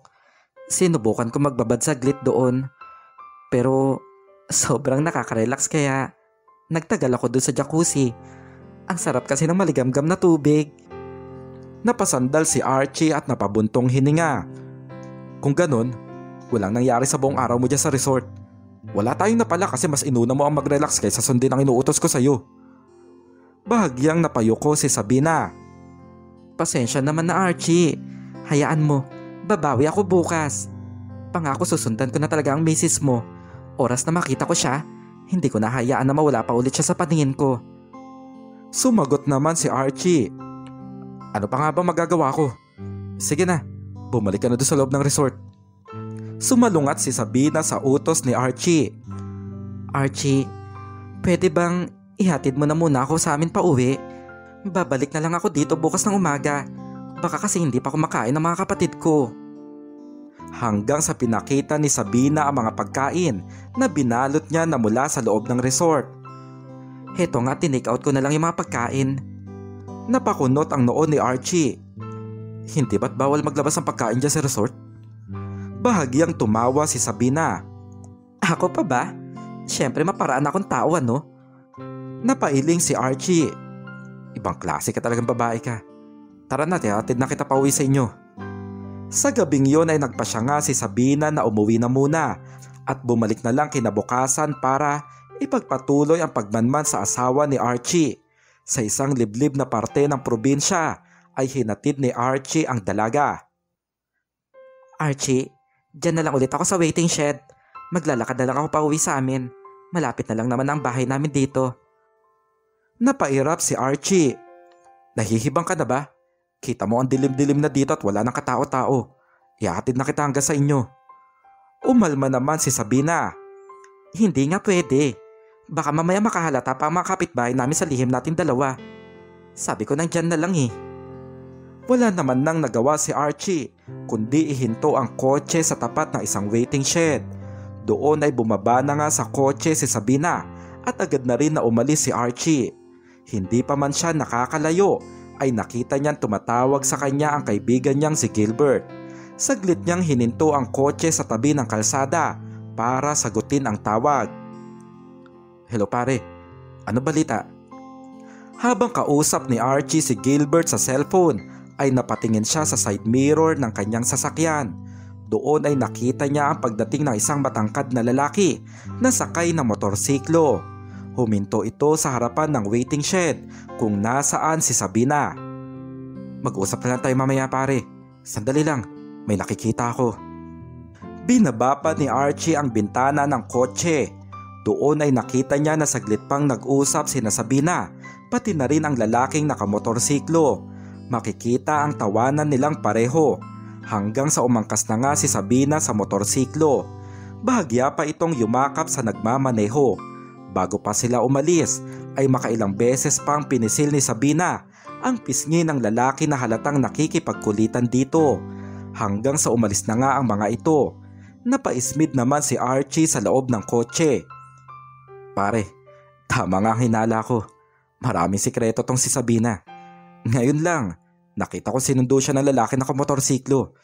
Sinubukan ko magbabad saglit doon. Pero sobrang nakaka-relax kaya nagtagal ako doon sa jacuzzi. Ang sarap kasi ng maligamgam na tubig. Napasandal si Archie at napabuntong hininga. Kung ganun, walang nangyari sa buong araw mo dyan sa resort. Wala tayong napala kasi mas inuna mo ang mag-relax kaysa sundin ang inuutos ko sa'yo. Bahagyang napayuko si Sabina. Pasensya naman na Archie. Hayaan mo, babawi ako bukas. Pangako susundan ko na talaga ang misis mo. Oras na makita ko siya, hindi ko na hayaan na mawala pa ulit siya sa paningin ko. Sumagot naman si Archie. Ano pa nga ba magagawa ko? Sige na, bumalik ka na doon sa loob ng resort. Sumalungat si Sabina sa utos ni Archie. Archie, pwede bang ihatid mo na muna ako sa amin pa uwi? Babalik na lang ako dito bukas ng umaga. Baka kasi hindi pa kumakain ng mga kapatid ko. Hanggang sa pinakita ni Sabina ang mga pagkain na binalot niya na mula sa loob ng resort. Heto nga, tinake out ko na lang yung mga pagkain. Napakunot ang noo ni Archie. Hindi ba't bawal maglabas ng pagkain dyan sa resort? Bahagyang tumawa si Sabina. Ako pa ba? Siyempre maparaan akong tao, ano? Napailing si Archie. Ibang klase ka talagang babae ka. Tara na, tihatid na kita pauwi sa inyo. Sa gabing yon ay nagpasya nga si Sabina na umuwi na muna at bumalik na lang kinabukasan para ipagpatuloy ang pagmanman sa asawa ni Archie. Sa isang liblib na parte ng probinsya ay hinatid ni Archie ang dalaga. Archie, dyan na lang ulit ako sa waiting shed. Maglalakad na lang ako pauwi sa amin. Malapit na lang naman ang bahay namin dito. Napairap si Archie. Nahihibang ka na ba? Kita mo ang dilim-dilim na dito at wala nang katao-tao. Ihatid na kita hanggang sa inyo. Umalma naman si Sabina. Hindi nga pwede. Baka mamaya makahalata pa ang mga kapitbahay namin sa lihim natin dalawa. Sabi ko nang dyan na lang eh. Wala naman nang nagawa si Archie kundi ihinto ang kotse sa tapat ng isang waiting shed. Doon ay bumaba na nga sa kotse si Sabina at agad na rin na umalis si Archie. Hindi pa man siya nakakalayo ay nakita niyang tumatawag sa kanya ang kaibigan niyang si Gilbert. Saglit niyang hininto ang kotse sa tabi ng kalsada para sagutin ang tawag. Hello pare, ano balita? Habang kausap ni Archie si Gilbert sa cellphone ay napatingin siya sa side mirror ng kanyang sasakyan. Doon ay nakita niya ang pagdating ng isang matangkad na lalaki na sakay ng motorsiklo. Huminto ito sa harapan ng waiting shed kung nasaan si Sabina. Mag-usap na lang tayo mamaya pare. Sandali lang, may nakikita ako. Binaba pa ni Archie ang bintana ng kotse. Doon ay nakita niya na saglit pang nag-usap sina Sabina, pati na rin ang lalaking nakamotorsiklo. Makikita ang tawanan nilang pareho hanggang sa umangkas na nga si Sabina sa motorsiklo. Bahagya pa itong yumakap sa nagmamaneho. Bago pa sila umalis ay makailang beses pang pinisil ni Sabina ang pisngi ng lalaki na halatang nakikipagkulitan dito. Hanggang sa umalis na nga ang mga ito. Napaismid naman si Archie sa loob ng kotse. Pare, tama nga ang hinala ko. Maraming sikreto tong si Sabina. Ngayon lang, nakita ko sinundo siya ng lalaki na kamotorsiklo.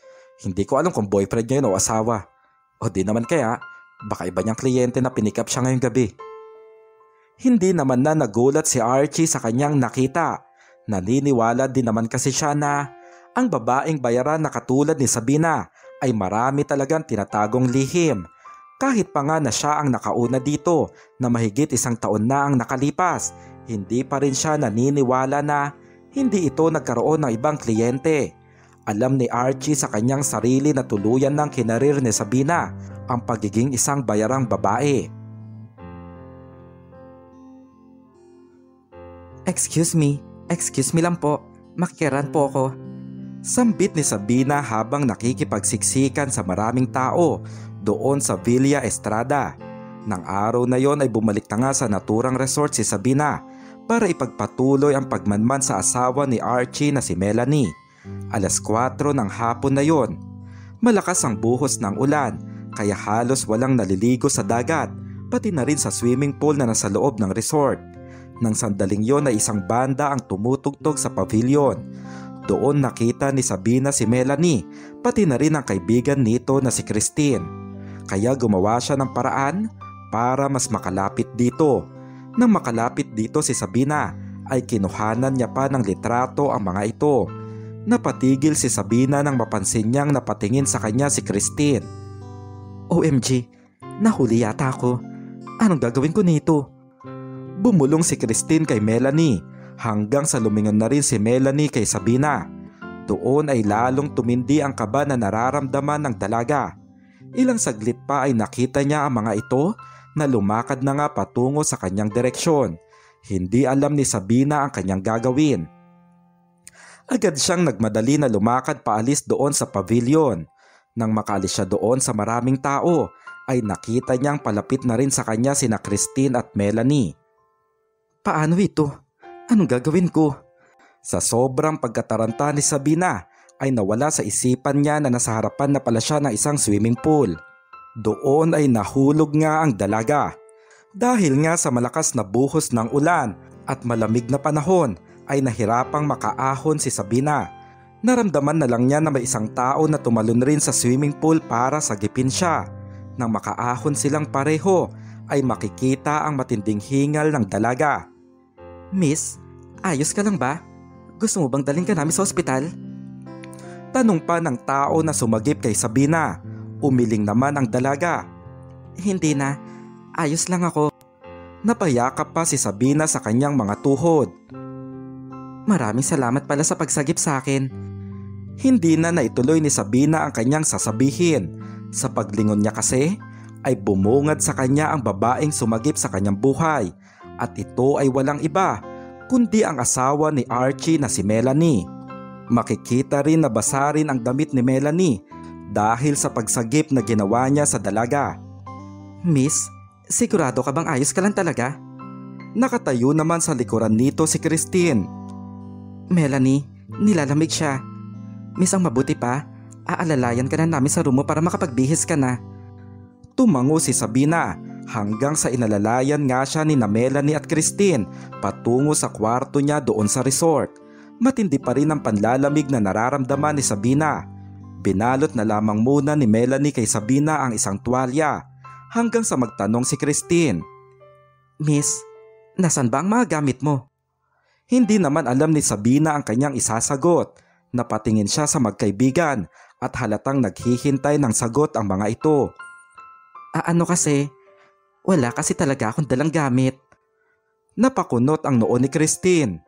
Hindi ko alam kung boyfriend niya yun o asawa. O di naman kaya, baka iba niyang kliyente na pinik up siya ngayong gabi. Hindi naman na nagulat si Archie sa kanyang nakita. Naniniwala din naman kasi siya na ang babaeng bayaran na katulad ni Sabina ay marami talagang tinatagong lihim. Kahit pa nga na siya ang nakauna dito na mahigit 1 taon na ang nakalipas, hindi pa rin siya naniniwala na hindi ito nagkaroon ng ibang kliyente. Alam ni Archie sa kanyang sarili na tuluyan ng kinarir ni Sabina ang pagiging isang bayarang babae. Excuse me lang po. Makikiran po ako. Sambit ni Sabina habang nakikipagsiksikan sa maraming tao doon sa Villa Estrada. Nang araw na yon ay bumalik na nga sa naturang resort si Sabina para ipagpatuloy ang pagmanman sa asawa ni Archie na si Melanie. 4:00 ng hapon na yon. Malakas ang buhos ng ulan kaya halos walang naliligo sa dagat pati na rin sa swimming pool na nasa loob ng resort. Nang sandaling yon ay isang banda ang tumutugtog sa pavilion. Doon nakita ni Sabina si Melanie pati na rin ang kaibigan nito na si Christine. Kaya gumawa siya ng paraan para mas makalapit dito. Nang makalapit dito si Sabina ay kinuhanan niya pa ng litrato ang mga ito. Napatigil si Sabina nang mapansin niyang napatingin sa kanya si Christine. OMG, nahuli yata ako. Anong gagawin ko nito? Bumulong si Christine kay Melanie hanggang sa lumingon na rin si Melanie kay Sabina. Doon ay lalong tumindi ang kaba na nararamdaman ng dalaga. Ilang saglit pa ay nakita niya ang mga ito na lumakad na nga patungo sa kanyang direksyon. Hindi alam ni Sabina ang kanyang gagawin. Agad siyang nagmadali na lumakad paalis doon sa pavilion. Nang makaalis siya doon sa maraming tao ay nakita niyang palapit na rin sa kanya sina Christine at Melanie. Paano ito? Anong gagawin ko? Sa sobrang pagkataranta ni Sabina ay nawala sa isipan niya na nasa harapan na pala siya ng isang swimming pool. Doon ay nahulog nga ang dalaga. Dahil nga sa malakas na buhos ng ulan at malamig na panahon ay nahirapang makaahon si Sabina. Naramdaman na lang niya na may isang tao na tumalon rin sa swimming pool para sagipin siya. Nang makaahon silang pareho ay makikita ang matinding hingal ng dalaga. Miss, ayos ka lang ba? Gusto mo bang dalhin ka namin sa ospital? Tanong pa ng tao na sumagip kay Sabina. Umiling naman ang dalaga. Hindi na, ayos lang ako. Napayakap pa si Sabina sa kanyang mga tuhod. Maraming salamat pala sa pagsagip sa akin. Hindi na naituloy ni Sabina ang kanyang sasabihin. Sa paglingon niya kasi ay bumungad sa kanya ang babaeng sumagip sa kanyang buhay. At ito ay walang iba kundi ang asawa ni Archie na si Melanie. Makikita rin na basa rin ang damit ni Melanie dahil sa pagsagip na ginawa niya sa dalaga. Miss, sigurado ka bang ayos ka lang talaga? Nakatayo naman sa likuran nito si Christine. Melanie, nilalamig siya. Miss, ang mabuti pa, aalalayan ka na namin sa room mo para makapagbihis ka na. Tumango si Sabina hanggang sa inalalayan nga siya ni Melanie at Christine patungo sa kwarto niya doon sa resort. Matindi pa rin ang panlalamig na nararamdaman ni Sabina. Binalot na lamang muna ni Melanie kay Sabina ang isang tuwalya hanggang sa magtanong si Christine. Miss, nasan ba ang mga gamit mo? Hindi naman alam ni Sabina ang kanyang isasagot. Napatingin siya sa magkaibigan at halatang naghihintay ng sagot ang mga ito. Ano kasi? Wala kasi talaga akong dalang gamit. Napakunot ang noo ni Christine.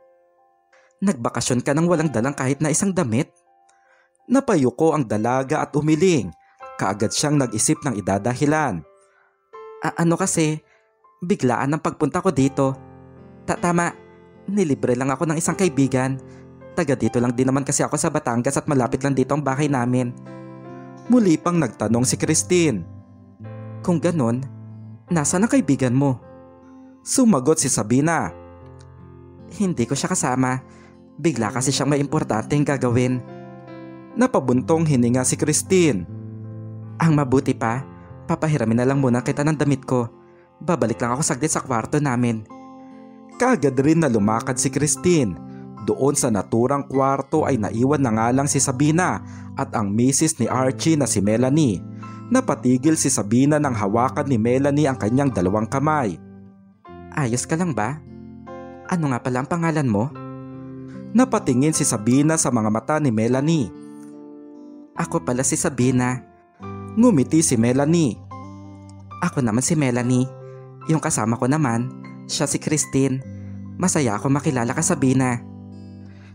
Nagbakasyon ka nang walang dalang kahit na isang damit? Napayuko ang dalaga at umiling. Kaagad siyang nag-isip ng idadahilan. Ano kasi, biglaan ang pagpunta ko dito. Tama, nilibre lang ako ng isang kaibigan. Taga dito lang din naman kasi ako sa Batangas at malapit lang dito ang bahay namin. Muli pang nagtanong si Christine. Kung ganon, nasaan ang kaibigan mo? Sumagot si Sabina. Hindi ko siya kasama. Bigla kasi siyang may importanteng gagawin. Napabuntong hininga si Christine. Ang mabuti pa, papahiramin na lang muna kita ng damit ko. Babalik lang ako saglit sa kwarto namin. Kaagad rin na lumakad si Christine. Doon sa naturang kwarto ay naiwan na nga lang si Sabina at ang misis ni Archie na si Melanie. Napatigil si Sabina nang hawakan ni Melanie ang kanyang dalawang kamay. Ayos ka lang ba? Ano nga pala ang pangalan mo? Napatingin si Sabina sa mga mata ni Melanie. Ako pala si Sabina. Ngumiti si Melanie. Ako naman si Melanie. Yung kasama ko naman, siya si Christine. Masaya ako makilala ka, Sabina.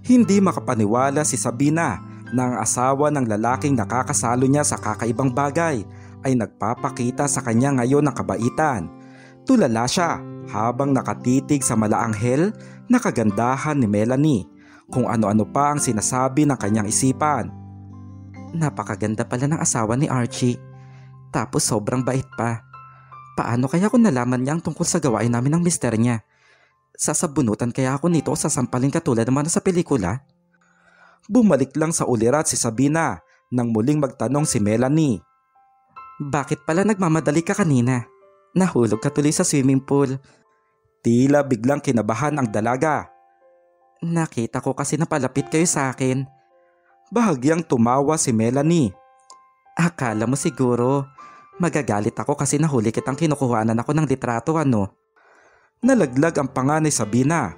Hindi makapaniwala si Sabina na ang asawa ng lalaking nakakasalo niya sa kakaibang bagay ay nagpapakita sa kanya ngayon ng kabaitan. Tulala siya habang nakatitig sa malaanghel na kagandahan ni Melanie. Kung ano-ano pa ang sinasabi ng kanyang isipan. Napakaganda pala ng asawa ni Archie. Tapos sobrang bait pa. Paano kaya kung nalaman niya ang tungkol sa gawain namin ng mister niya? Sasabunutan kaya ako nito o sasampalin katulad naman sa pelikula? Bumalik lang sa ulirat si Sabina nang muling magtanong si Melanie. Bakit pala nagmamadali ka kanina? Nahulog ka tuloy sa swimming pool. Tila biglang kinabahan ang dalaga. Nakita ko kasi napalapit kayo sa akin. Bahagyang tumawa si Melanie. Akala mo siguro, magagalit ako kasi nahuli kitang kinukuhanan ako ng litrato ano? Nalaglag ang panga ni Sabina.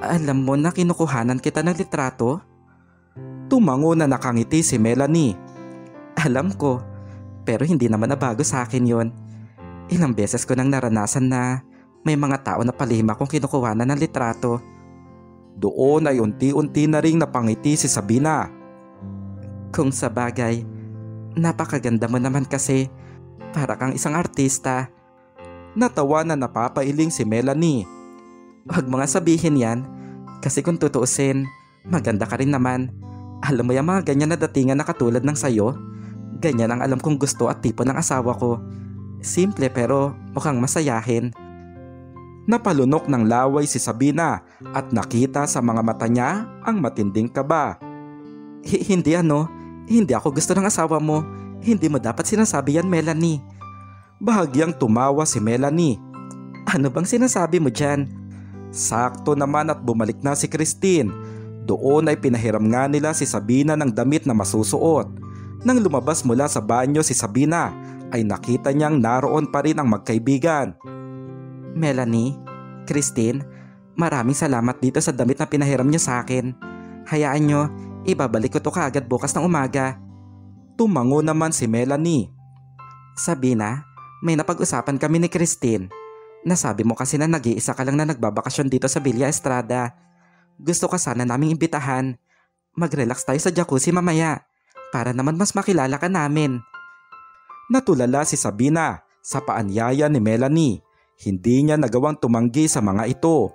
Alam mo na kinukuhanan kita ng litrato? Tumango na nakangiti si Melanie. Alam ko, pero hindi naman nabago sa akin yon. Ilang beses ko nang naranasan na may mga tao na palihim akong kinukuhanan ng litrato. Doon ay unti-unti na ring napangiti si Sabina. Kung sa bagay, napakaganda mo naman kasi, para kang isang artista. Natawa na napapailing si Melanie. Huwag mo nga sabihin yan, kasi kung tutuusin, maganda ka rin naman. Alam mo yung mga ganyan na datingan na katulad ng sayo? Ganyan ang alam kong gusto at tipo ng asawa ko. Simple pero mukhang masayahin. Napalunok ng laway si Sabina at nakita sa mga mata niya ang matinding kaba. Hindi ako gusto ng asawa mo. Hindi mo dapat sinasabi yan, Melanie. Bahagyang tumawa si Melanie. Ano bang sinasabi mo dyan? Sakto naman at bumalik na si Christine. Doon ay pinahiram nga nila si Sabina ng damit na masusuot. Nang lumabas mula sa banyo si Sabina, ay nakita niyang naroon pa rin ang magkaibigan. Melanie, Christine, maraming salamat dito sa damit na pinahiram niyo sa akin. Hayaan niyo, ibabalik ko to kaagad bukas ng umaga. Tumango naman si Melanie. Sabina, may napag-usapan kami ni Christine. Nasabi mo kasi na nag-iisa ka lang na nagbabakasyon dito sa Villa Estrada. Gusto ka sana naming imbitahan. Mag-relax tayo sa jacuzzi mamaya para naman mas makilala ka namin. Natulala si Sabina sa paanyaya ni Melanie. Hindi niya nagawang tumanggi sa mga ito.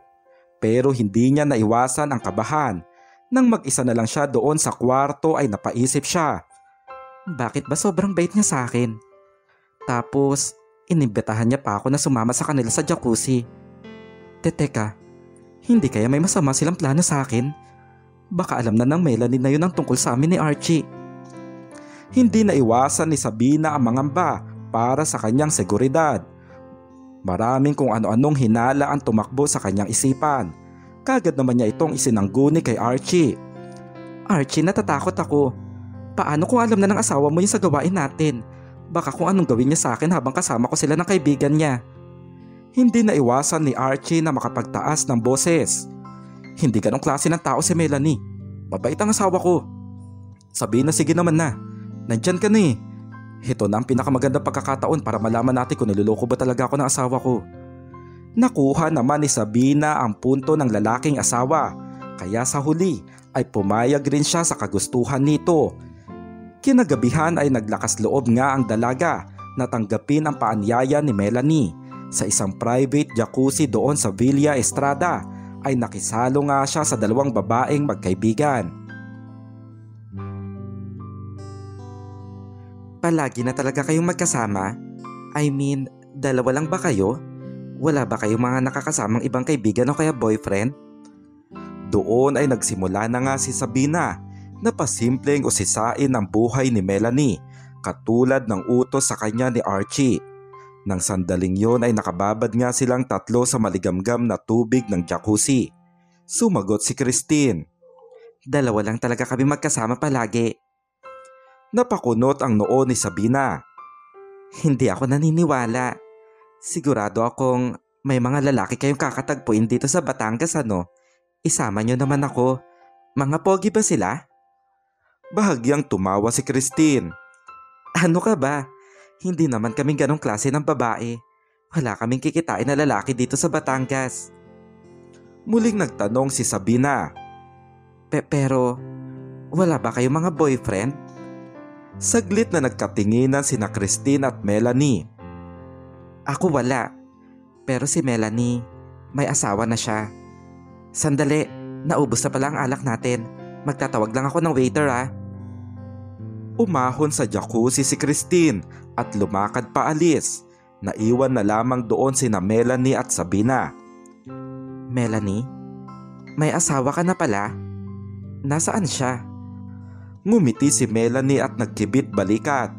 Pero hindi niya naiwasan ang kabahan. Nang mag-isa na lang siya doon sa kwarto ay napaisip siya. Bakit ba sobrang bait niya sa akin? Tapos, inimbitahan niya pa ako na sumama sa kanila sa jacuzzi. Teka, hindi kaya may masama silang plano sa akin? Baka alam na ng Melanie na yun ang tungkol sa amin ni Archie. Hindi naiwasan ni Sabina ang mangamba para sa kanyang seguridad. Maraming kung ano-anong hinala ang tumakbo sa kanyang isipan. Kagad naman niya itong isinangguni kay Archie. Archie, natatakot ako. Paano kung alam na ng asawa mo yung sa gawain natin? Baka kung anong gawin niya sa akin habang kasama ko sila ng kaibigan niya. Hindi naiwasan ni Archie na makapagtaas ng boses. Hindi ganong klase ng tao si Melanie. Mabait ang asawa ko. Sabi na sige naman na. Nandyan ka na eh. Ito na ang pinakamagandang pagkakataon para malaman natin kung niloloko ba talaga ako ng asawa ko. Nakuha naman ni Sabina ang punto ng lalaking asawa. Kaya sa huli ay pumayag rin siya sa kagustuhan nito. Kinagabihan ay naglakas loob nga ang dalaga na tanggapin ang paanyaya ni Melanie. Sa isang private jacuzzi doon sa Villa Estrada ay nakisalo nga siya sa dalawang babaeng magkaibigan. Palagi na talaga kayong magkasama? I mean, dalawa lang ba kayo? Wala ba kayong mga nakakasamang ibang kaibigan o kaya boyfriend? Doon ay nagsimula na nga si Sabina na pasimpleng usisain ang buhay ni Melanie katulad ng utos sa kanya ni Archie. Nang sandaling yon ay nakababad nga silang tatlo sa maligamgam na tubig ng jacuzzi. Sumagot si Christine. Dalawa lang talaga kami magkasama palagi. Napakunot ang noo ni Sabina. Hindi ako naniniwala. Sigurado akong may mga lalaki kayong kakatagpuin dito sa Batangas ano. Isama nyo naman ako. Mga pogi ba sila? Bahagyang tumawa si Christine. Ano ka ba? Hindi naman kaming ganong klase ng babae. Wala kaming kikitain na lalaki dito sa Batangas. Muling nagtanong si Sabina. Pero, wala ba kayong mga boyfriend? Saglit na nagkatinginan sina Christine at Melanie. Ako wala. Pero si Melanie, may asawa na siya. Sandali, naubos na pala ang alak natin. Magtatawag lang ako ng waiter ah. Umahon sa jacuzzi si Christine at lumakad paalis. Naiwan na lamang doon sina Melanie at Sabina. Melanie, may asawa ka na pala? Nasaan siya? Ngumiti si Melanie at nagkibit balikat.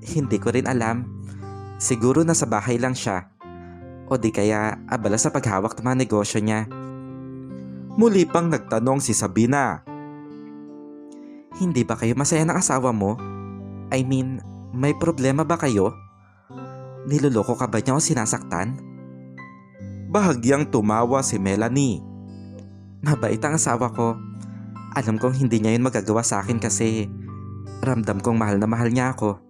Hindi ko rin alam. Siguro nasa bahay lang siya. O di kaya abala sa paghawak ng mga negosyo niya. Muli pang nagtanong si Sabina. Hindi ba kayo masaya ng asawa mo? I mean, may problema ba kayo? Niloloko ka ba niya o sinasaktan? Bahagyang tumawa si Melanie. Mabait ang asawa ko. Alam kong hindi niya yun magagawa sa akin kasi ramdam kong mahal na mahal niya ako.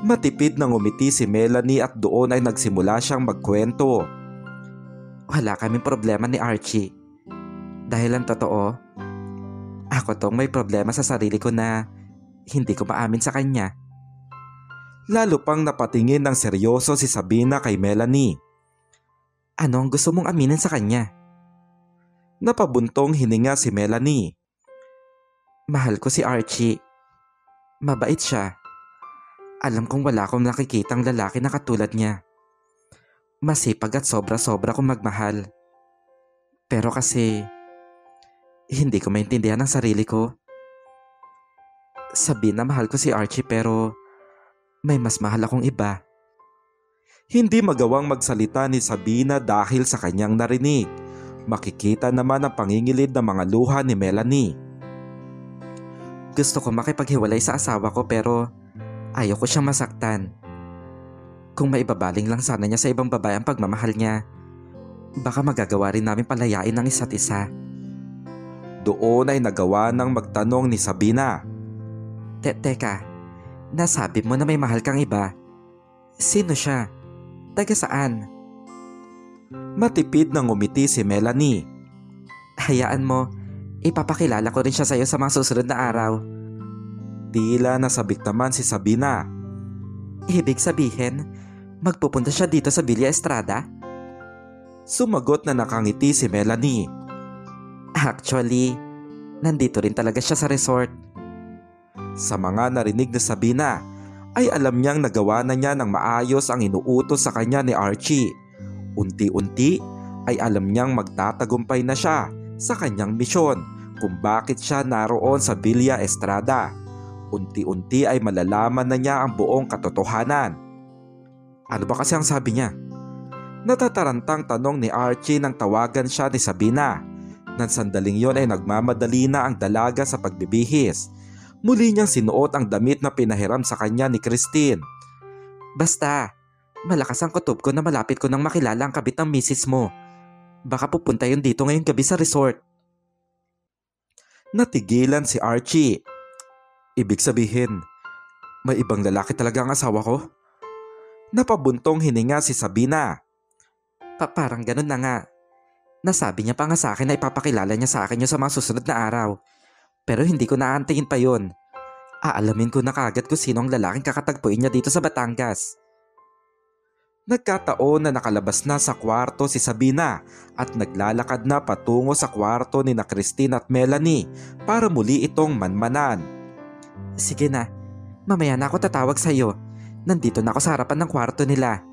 Matipid na ngumiti si Melanie at doon ay nagsimula siyang magkwento. Wala kaming problema ni Archie. Dahil ang totoo, ako tong may problema sa sarili ko na hindi ko maamin sa kanya. Lalo pang napatingin ng seryoso si Sabina kay Melanie. Ano ang gusto mong aminin sa kanya? Napabuntong hininga si Melanie. Mahal ko si Archie. Mabait siya. Alam kong wala akong nakikitang lalaki na katulad niya. Masipag at sobra-sobra kong magmahal. Pero kasi, hindi ko maintindihan ang sarili ko. Sabihin na mahal ko si Archie pero may mas mahal akong iba. Hindi magawang magsalita ni Sabina dahil sa kanyang narinig. Makikita naman ang pangingilid ng mga luha ni Melanie. Gusto ko makipaghiwalay sa asawa ko pero ayaw ko siyang masaktan. Kung maibabaling lang sana niya sa ibang babae ang pagmamahal niya, baka magagawa rin namin palayain ang isa't isa. Doon ay nagawa ng magtanong ni Sabina. Teka, nasabi mo na may mahal kang iba. Sino siya? Taga saan? Matipid nang ngumiti si Melanie. Hayaan mo, ipapakilala ko rin siya sa'yo sa mga susunod na araw. Tila nasabik naman si Sabina. Ibig sabihin, magpupunta siya dito sa Villa Estrada? Sumagot na nakangiti si Melanie. Actually, nandito rin talaga siya sa resort. Sa mga narinig na Sabina, ay alam niyang nagawa na niya ng maayos ang inuutos sa kanya ni Archie. Unti-unti ay alam niyang magtatagumpay na siya sa kanyang misyon kung bakit siya naroon sa Villa Estrada. Unti-unti ay malalaman na niya ang buong katotohanan. Ano ba kasi ang sabi niya? Natatarantang tanong ni Archie nang tawagan siya ni Sabina. Nang sandaling yon ay nagmamadali na ang dalaga sa pagbibihis. Muli niyang sinuot ang damit na pinahiram sa kanya ni Christine. Basta, malakas ang kutob ko na malapit ko nang makilala ang kabit ng misis mo. Baka pupunta yun dito ngayong gabi sa resort. Natigilan si Archie. Ibig sabihin, may ibang lalaki talaga ang asawa ko? Napabuntong hininga si Sabina. Parang ganun na nga. Nasabi niya pa nga sa akin na ipapakilala niya sa akin yun sa mga susunod na araw. Pero hindi ko naantingin pa yun. Aalamin ko na kagad kung sino ang lalaking kakatagpuin niya dito sa Batangas. Nagkataon na nakalabas na sa kwarto si Sabina at naglalakad na patungo sa kwarto ni na Christine at Melanie para muli itong manmanan. Sige na, mamaya na ako tatawag sa iyo. Nandito na ako sa harapan ng kwarto nila.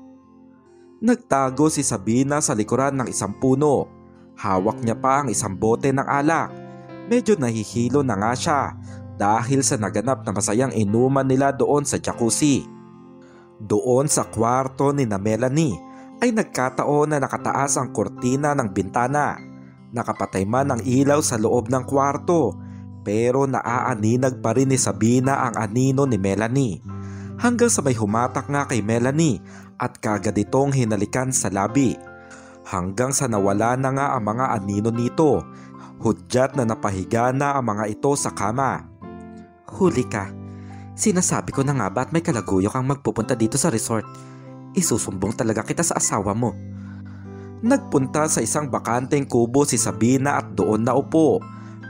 Nagtago si Sabina sa likuran ng isang puno. Hawak niya pa ang isang bote ng alak. Medyo nahihilo na nga siya dahil sa naganap na masayang inuman nila doon sa jacuzzi. Doon sa kwarto ni na Melanie ay nagkataon na nakataas ang kortina ng bintana. Nakapatay man ang ilaw sa loob ng kwarto pero naaaninag pa rin ni Sabina ang anino ni Melanie. Hanggang sa may humatak nga kay Melanie at kagad itong hinalikan sa labi. Hanggang sa nawala na nga ang mga anino nito. Hudyat na napahiga na ang mga ito sa kama. Huli ka. Sinasabi ko na nga ba at may kalaguyo kang magpupunta dito sa resort. Isusumbong talaga kita sa asawa mo. Nagpunta sa isang bakanteng kubo si Sabina at doon naupo.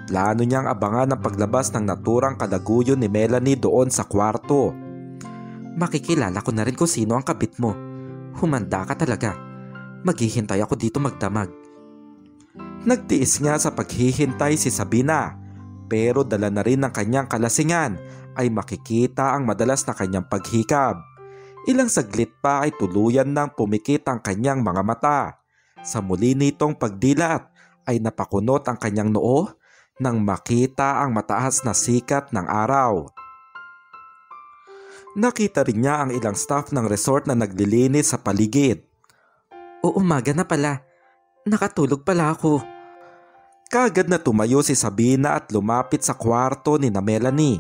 Plano niyang abangan ang paglabas ng naturang kalaguyo ni Melanie doon sa kwarto. Makikilala ko na rin kung sino ang kabit mo. Humanda ka talaga. Maghihintay ako dito magdamag. Nagtiis nga sa paghihintay si Sabina pero dala na rin ng kanyang kalasingan ay makikita ang madalas na kanyang paghikab. Ilang saglit pa ay tuluyan nang pumikit ang kanyang mga mata. Sa muli nitong pagdilat ay napakunot ang kanyang noo nang makita ang mataas na sikat ng araw. Nakita rin niya ang ilang staff ng resort na naglilinis sa paligid. Umaga na pala. Nakatulog pala ako. Kagad na tumayo si Sabina at lumapit sa kwarto ni na Melanie.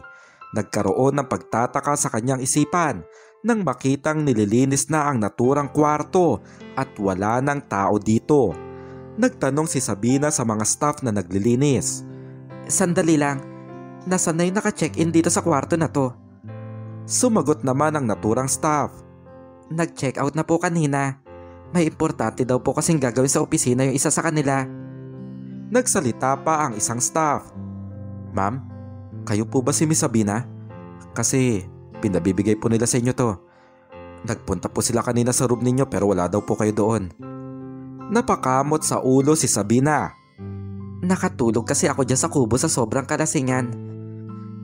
Nagkaroon ng pagtataka sa kanyang isipan nang makitang nililinis na ang naturang kwarto at wala ng tao dito. Nagtanong si Sabina sa mga staff na naglilinis. Sandali lang. Nasaan na yung naka-check-in dito sa kwarto na to? Sumagot naman ang naturang staff. Nag-check out na po kanina. May importante daw po kasing gagawin sa opisina yung isa sa kanila. Nagsalita pa ang isang staff. Ma'am, kayo po ba si Miss Sabina? Kasi pinabibigay po nila sa inyo to. Nagpunta po sila kanina sa room ninyo pero wala daw po kayo doon. Napakamot sa ulo si Sabina. Nakatulog kasi ako dyan sa kubo sa sobrang kalasingan.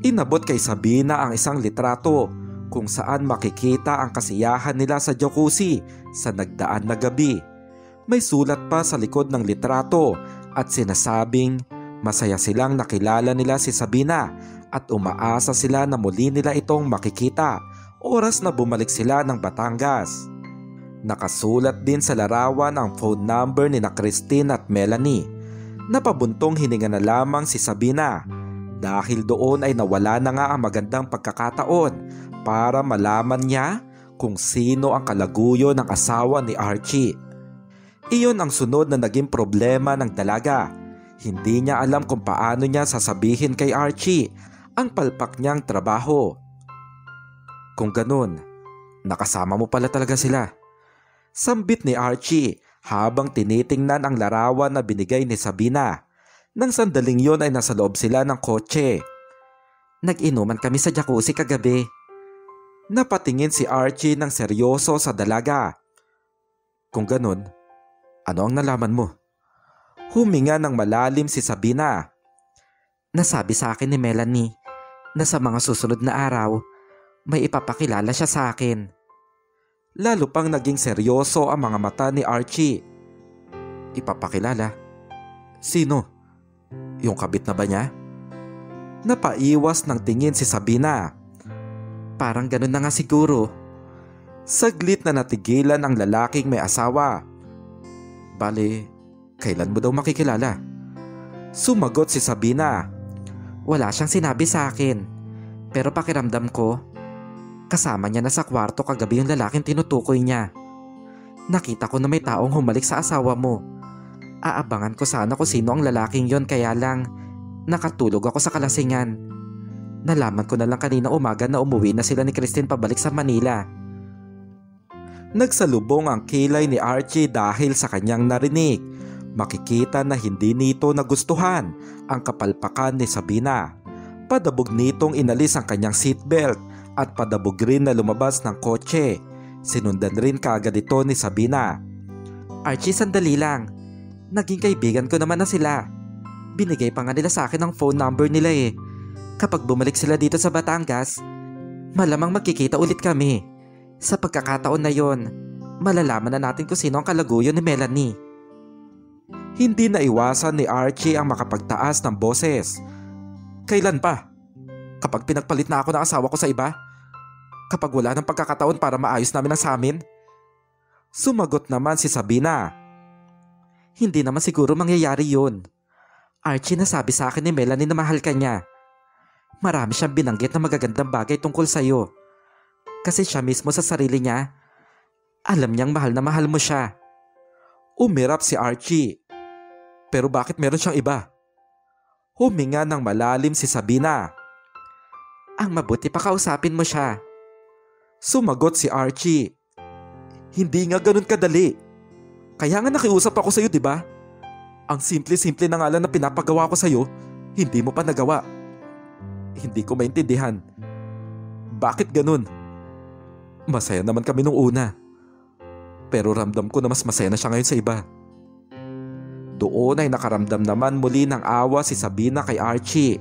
Inabot kay Sabina ang isang litrato kung saan makikita ang kasiyahan nila sa jacuzzi sa nagdaan na gabi. May sulat pa sa likod ng litrato at sinasabing masaya silang nakilala nila si Sabina at umaasa sila na muli nila itong makikita oras na bumalik sila ng Batangas. Nakasulat din sa larawan ang phone number ni na Christine at Melanie. Napabuntong hininga na lamang si Sabina dahil doon ay nawala na nga ang magandang pagkakataon para malaman niya kung sino ang kalaguyo ng asawa ni Archie. Iyon ang sunod na naging problema ng dalaga. Hindi niya alam kung paano niya sasabihin kay Archie ang palpak niyang trabaho. Kung ganun, nakasama mo pala talaga sila. Sambit ni Archie habang tinitingnan ang larawan na binigay ni Sabina. Nang sandaling yon ay nasa loob sila ng kotse. Nag-inuman kami sa jacuzzi kagabi. Napatingin si Archie ng seryoso sa dalaga. Kung ganun, ano ang nalaman mo? Huminga ng malalim si Sabina. Nasabi sa akin ni Melanie na sa mga susunod na araw, may ipapakilala siya sa akin. Lalo pang naging seryoso ang mga mata ni Archie. Ipapakilala? Sino? Yung kabit na ba niya? Napaiwas ng tingin si Sabina. Parang ganun na nga siguro. Saglit na natigilan ang lalaking may asawa. Bale, kailan mo daw makikilala? Sumagot si Sabina. Wala siyang sinabi sa akin. Pero pakiramdam ko, kasama niya na sa kwarto kagabi yung lalaking tinutukoy niya. Nakita ko na may taong humalik sa asawa mo. Aabangan ko sana kung sino ang lalaking yon, kaya lang nakatulog ako sa kalasingan. Nalaman ko na lang kanina umaga na umuwi na sila ni Christine pabalik sa Manila. Nagsalubong ang kilay ni Archie dahil sa kanyang narinig. Makikita na hindi nito nagustuhan ang kapalpakan ni Sabina. Padabog nitong inalis ang kanyang seatbelt at padabog rin na lumabas ng kotse. Sinundan rin kaagad ito ni Sabina. Archie, sandali lang. Naging kaibigan ko naman na sila. Binigay pa nga nila sa akin ang phone number nila eh. Kapag bumalik sila dito sa Batangas, malamang magkikita ulit kami. Sa pagkakataon na yon, malalaman na natin kung sino ang kalaguyo ni Melanie. Hindi na iwasan ni Archie ang makapagtaas ng boses. Kailan pa? Kapag pinagpalit na ako ng asawa ko sa iba? Kapag wala ng pagkakataon para maayos namin ang sa amin? Sumagot naman si Sabina. Hindi naman siguro mangyayari yun. Archie, nasabi sa akin ni Melanie na mahal ka niya. Marami siyang binanggit na magagandang bagay tungkol sa'yo. Kasi siya mismo sa sarili niya, alam niyang mahal na mahal mo siya. Umirap si Archie. Pero bakit meron siyang iba? Huminga ng malalim si Sabina. Ang mabuti pa kausapin mo siya. Sumagot si Archie. Hindi nga ganun kadali. Kaya nga nakiusap ako sa'yo, di ba? Ang simple-simple na nga lang na pinapagawa ko sa'yo, hindi mo pa nagawa. Hindi ko maintindihan. Bakit ganun? Masaya naman kami nung una. Pero ramdam ko na mas masaya na siya ngayon sa iba. Doon ay nakaramdam naman muli ng awa si Sabina kay Archie.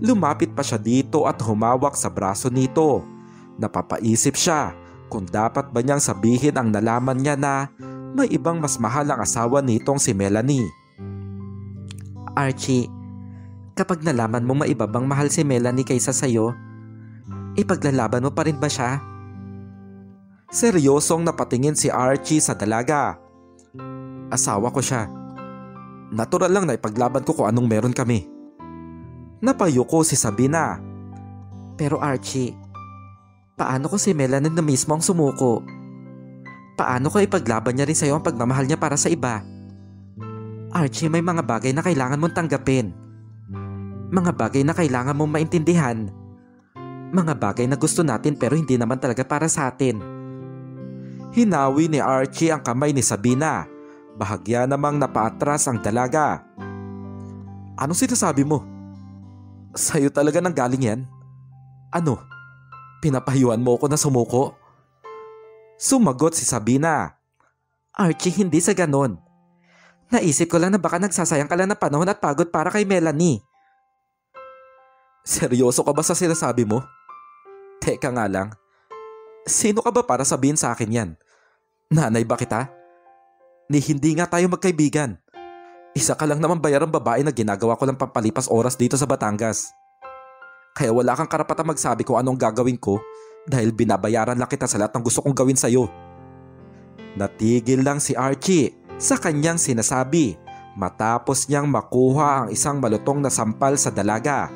Lumapit pa siya dito at humawak sa braso nito. Napapaisip siya kung dapat ba niyang sabihin ang nalaman niya na may ibang mas mahal ang asawa nitong si Melanie. Archie, kapag nalaman mo may iba bang mahal si Melanie kaysa sayo, ipaglalaban mo pa rin ba siya? Seryosong napatingin si Archie sa dalaga. Asawa ko siya. Natural lang na ipaglaban ko kung anong meron kami. Napayuko si Sabina. Pero Archie, paano kung si Melanie na mismo ang sumuko? Paano kung ipaglaban niya rin sa'yo ang pagmamahal niya para sa iba? Archie, may mga bagay na kailangan mong tanggapin. Mga bagay na kailangan mong maintindihan. Mga bagay na gusto natin pero hindi naman talaga para sa atin. Hinawi ni Archie ang kamay ni Sabina. Bahagya namang napaatras ang dalaga. Ano sinasabi mo? Sa'yo talaga nang galing yan? Ano? Pinapahiyuan mo ko na sumuko? Sumagot si Sabina. Archie, hindi sa ganon. Naisip ko lang na baka nagsasayang ka lang ng panahon at pagod para kay Melanie. Seryoso ka ba sa sinasabi mo? Teka nga lang, Sino ka ba para sabihin sa akin yan? Nanay ba kita? Ni hindi nga tayo magkaibigan. Isa ka lang naman bayarang babae na ginagawa ko lang pampalipas oras dito sa Batangas. Kaya wala kang karapatang magsabi kung anong gagawin ko dahil binabayaran lang kita sa lahat ng gusto kong gawin sa'yo. Natigil lang si Archie sa kanyang sinasabi matapos niyang makuha ang isang malutong na sampal sa dalaga.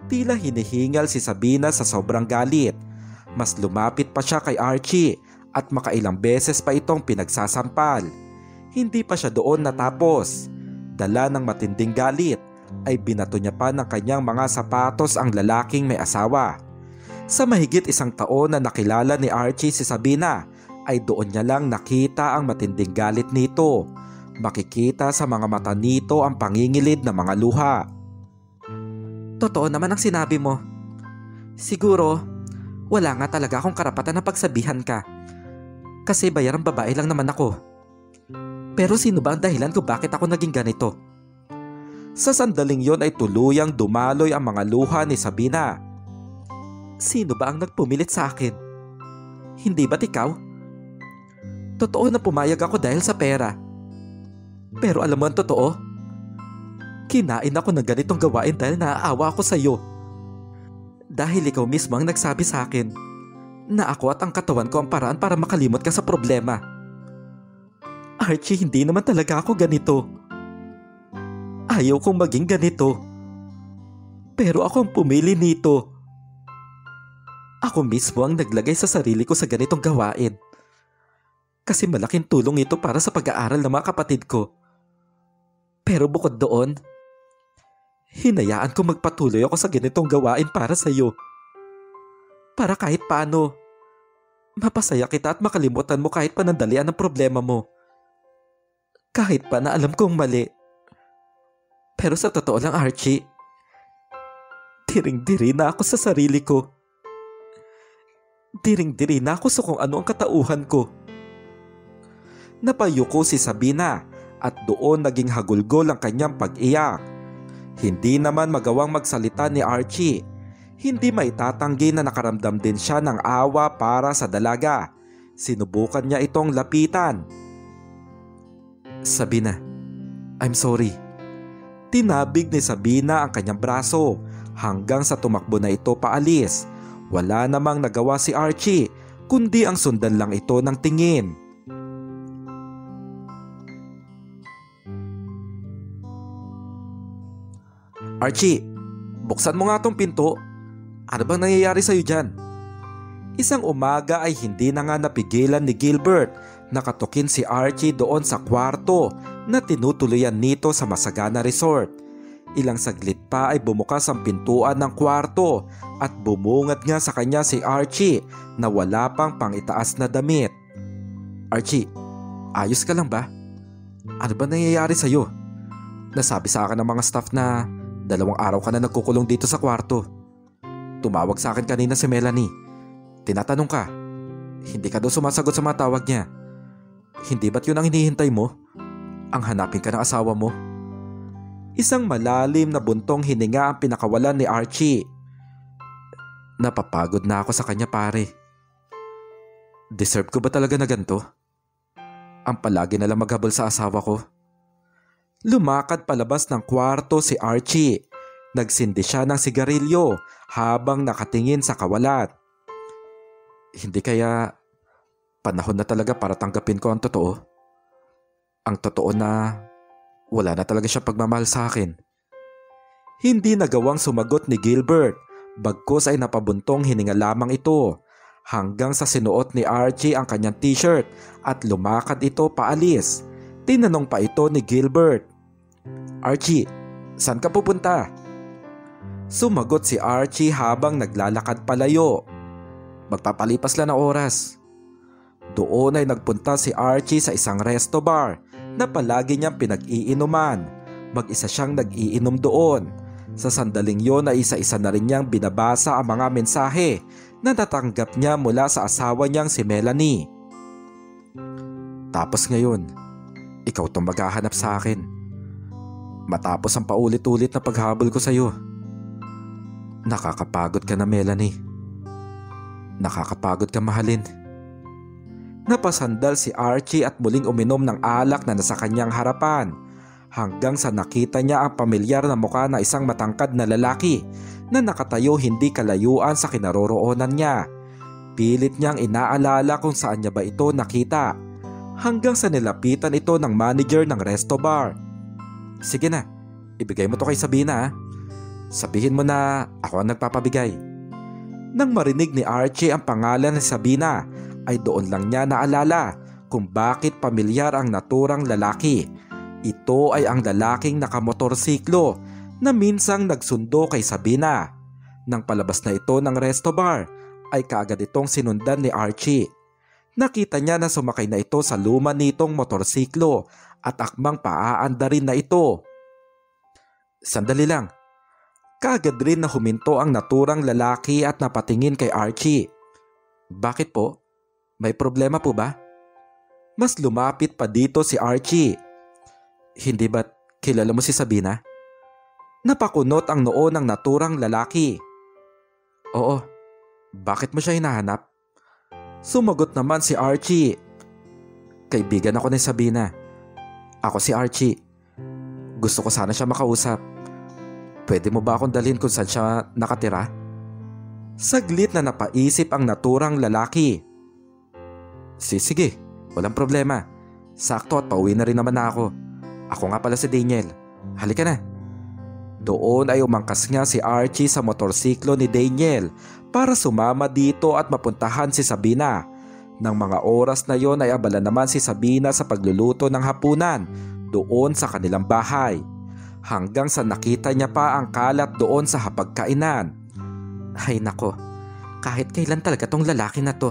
Tila hinihingal si Sabina sa sobrang galit. Mas lumapit pa siya kay Archie at makailang beses pa itong pinagsasampal. Hindi pa siya doon natapos. Dala ng matinding galit ay binato niya pa ng kanyang mga sapatos ang lalaking may asawa. Sa mahigit 1 taon na nakilala ni Archie si Sabina ay doon niya lang nakita ang matinding galit nito. Makikita sa mga mata nito ang pangingilid na mga luha. Totoo naman ang sinabi mo. Siguro, wala nga talaga akong karapatan na pagsabihan ka. Kasi bayarang babae lang naman ako. Pero sino ba ang dahilan kung bakit ako naging ganito? Sa sandaling yon ay tuluyang dumaloy ang mga luha ni Sabina. Sino ba ang nagpumilit sa akin? Hindi ba't ikaw? Totoo na pumayag ako dahil sa pera. Pero alam mo ang totoo? Kinain ako ng ganitong gawain dahil naaawa ako sa iyo. Dahil ikaw mismo ang nagsabi sa akin na ako at ang katawan ko ang paraan para makalimot ka sa problema. Archie, hindi naman talaga ako ganito. Ayaw kong maging ganito. Pero ako ang pumili nito. Ako mismo ang naglagay sa sarili ko sa ganitong gawain. Kasi malaking tulong ito para sa pag-aaral ng mga kapatid ko. Pero bukod doon, hinayaan ko magpatuloy ako sa ganitong gawain para sa iyo. Para kahit paano, mapasaya kita at makalimutan mo kahit panandalian ang problema mo. Kahit pa na alam kong mali. Pero sa totoo lang, Archie, diring-diri na ako sa sarili ko. Diring-diri na ako sa kung ano ang katauhan ko. Napayuko si Sabina at doon naging hagulgol ang kanyang pag-iyak. Hindi naman magawang magsalita ni Archie. Hindi maitatanggi na nakaramdam din siya ng awa para sa dalaga. Sinubukan niya itong lapitan. Sabina, I'm sorry. Tinabig ni Sabina ang kanyang braso hanggang sa tumakbo na ito paalis. Wala namang nagawa si Archie kundi ang sundan lang ito ng tingin. Archie, buksan mo nga tong pinto. Ano bang nangyayari sa'yo dyan? Isang umaga ay hindi na nga napigilan ni Gilbert na katukin si Archie doon sa kwarto na tinutuluyan nito sa Masagana Resort. Ilang saglit pa ay bumukas ang pintuan ng kwarto at bumungad nga sa kanya si Archie na wala pang pangitaas na damit. Archie, ayos ka lang ba? Ano ba nangyayari sa'yo? Nasabi sa akin ng mga staff na 2 araw ka na nagkukulong dito sa kwarto. Tumawag sa akin kanina si Melanie. Tinatanong ka. Hindi ka daw sumasagot sa mga tawag niya. Hindi ba't yun ang hinihintay mo? Ang hanapin ka ng asawa mo? Isang malalim na buntong hininga ang pinakawalan ni Archie. Napapagod na ako sa kanya, pare. Deserve ko ba talaga na ganito? Ang palagi na lang maghabol sa asawa ko. Lumakad palabas ng kwarto si Archie. Nagsindi siya ng sigarilyo habang nakatingin sa kawalat. Hindi kaya panahon na talaga para tanggapin ko ang totoo? Ang totoo na wala na talaga siya pagmamahal sa akin. Hindi nagawang sumagot ni Gilbert, bagkus ay napabuntong hininga lamang ito hanggang sa sinuot ni Archie ang kanyang t-shirt at lumakad ito paalis. Tinanong pa ito ni Gilbert, Archie, saan ka pupunta? Sumagot si Archie habang naglalakad palayo. Magpapalipas lang ng oras. Doon ay nagpunta si Archie sa isang resto bar na palagi niyang pinag-iinuman. Mag-isa siyang nag-iinom doon. Sa sandaling yon ay isa-isa na rin niyang binabasa ang mga mensahe na natanggap niya mula sa asawa niyang si Melanie. Tapos ngayon, ikaw tong maghahanap sa akin. Matapos ang paulit-ulit na paghabol ko sa iyo. Nakakapagod ka na, Melanie. Nakakapagod ka mahalin. Napasandal si Archie at muling uminom ng alak na nasa kanyang harapan hanggang sa nakita niya ang pamilyar na mukha ng isang matangkad na lalaki na nakatayo hindi kalayuan sa kinaroroonan niya. Pilit niyang inaalala kung saan niya ba ito nakita hanggang sa nilapitan ito ng manager ng resto bar. Sige na, ibigay mo to kay Sabina. Sabihin mo na ako ang nagpapabigay. Nang marinig ni Archie ang pangalan ni Sabina ay doon lang niya naalala kung bakit pamilyar ang naturang lalaki. Ito ay ang lalaking nakamotorsiklo na minsang nagsundo kay Sabina. Nang palabas na ito ng resto bar ay kaagad itong sinundan ni Archie. Nakita niya na sumakay na ito sa luma nitong motorsiklo at akmang paaandarin na ito. Sandali lang. Kaagad rin na huminto ang naturang lalaki at napatingin kay Archie. Bakit po? May problema po ba? Mas lumapit pa dito si Archie. Hindi ba't kilala mo si Sabina? Napakunot ang noo ng naturang lalaki. Oo. Bakit mo siya hinahanap? Sumagot naman si Archie. Kaibigan ako ni Sabina. Ako si Archie. Gusto ko sana siya makausap. Pwede mo ba akong dalhin kung saan siya nakatira? Saglit na napaisip ang naturang lalaki. Sige, walang problema. Sakto at pauwi na rin naman ako. Ako nga pala si Daniel. Halika na. Doon ay umangkas nga si Archie sa motorsiklo ni Daniel para sumama dito at mapuntahan si Sabina. Nang mga oras na yon ay abala naman si Sabina sa pagluluto ng hapunan doon sa kanilang bahay. Hanggang sa nakita niya pa ang kalat doon sa hapagkainan. Ay nako, kahit kailan talaga tong lalaki na to.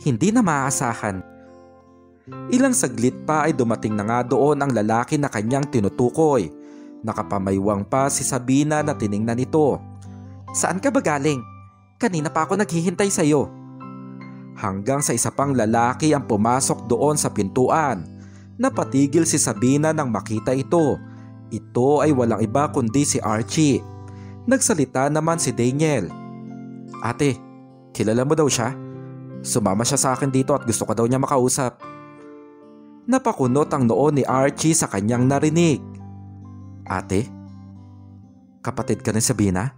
Hindi na maaasahan. Ilang saglit pa ay dumating na nga doon ang lalaki na kanyang tinutukoy. Nakapamaywang pa si Sabina na tiningnan ito. Saan ka ba galing? Kanina pa ako naghihintay sa iyo. Hanggang sa isa pang lalaki ang pumasok doon sa pintuan. Napatigil si Sabina nang makita ito. Ito ay walang iba kundi si Archie. Nagsalita naman si Daniel. Ate, kilala mo daw siya? Sumama siya sa akin dito at gusto ko daw niya makausap. Napakunot ang noo ni Archie sa kanyang narinig. Ate? Kapatid ka ni Sabina?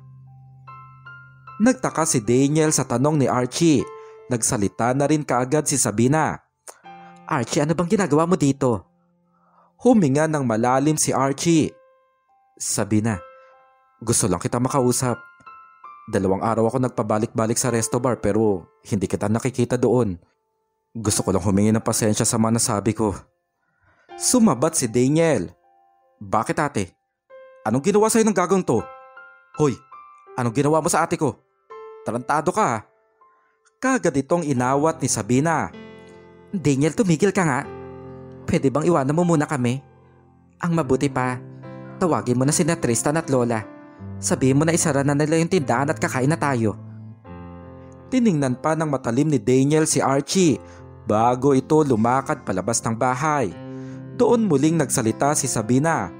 Nagtaka si Daniel sa tanong ni Archie. Nagsalita na rin kaagad si Sabina. Archie, ano bang ginagawa mo dito? Huminga ng malalim si Archie. Sabina, gusto lang kita makausap. 2 araw ako nagpabalik-balik sa resto bar pero hindi kita nakikita doon. Gusto ko lang humingi ng pasensya sa mga nasabi ko. Sumabat si Daniel. Bakit ate? Anong ginawa sa'yo ng gagawin to? Hoy, anong ginawa mo sa ate ko? Tarantado ka ha? Kagad itong inawat ni Sabina. Daniel, tumigil ka nga. Pwede bang iwanan mo muna kami? Ang mabuti pa, tawagin mo na sina Tristan at Lola. Sabihin mo na isara na nila yung tindahan at kakain na tayo. Tiningnan pa ng matalim ni Daniel si Archie bago ito lumakad palabas ng bahay. Doon muling nagsalita si Sabina.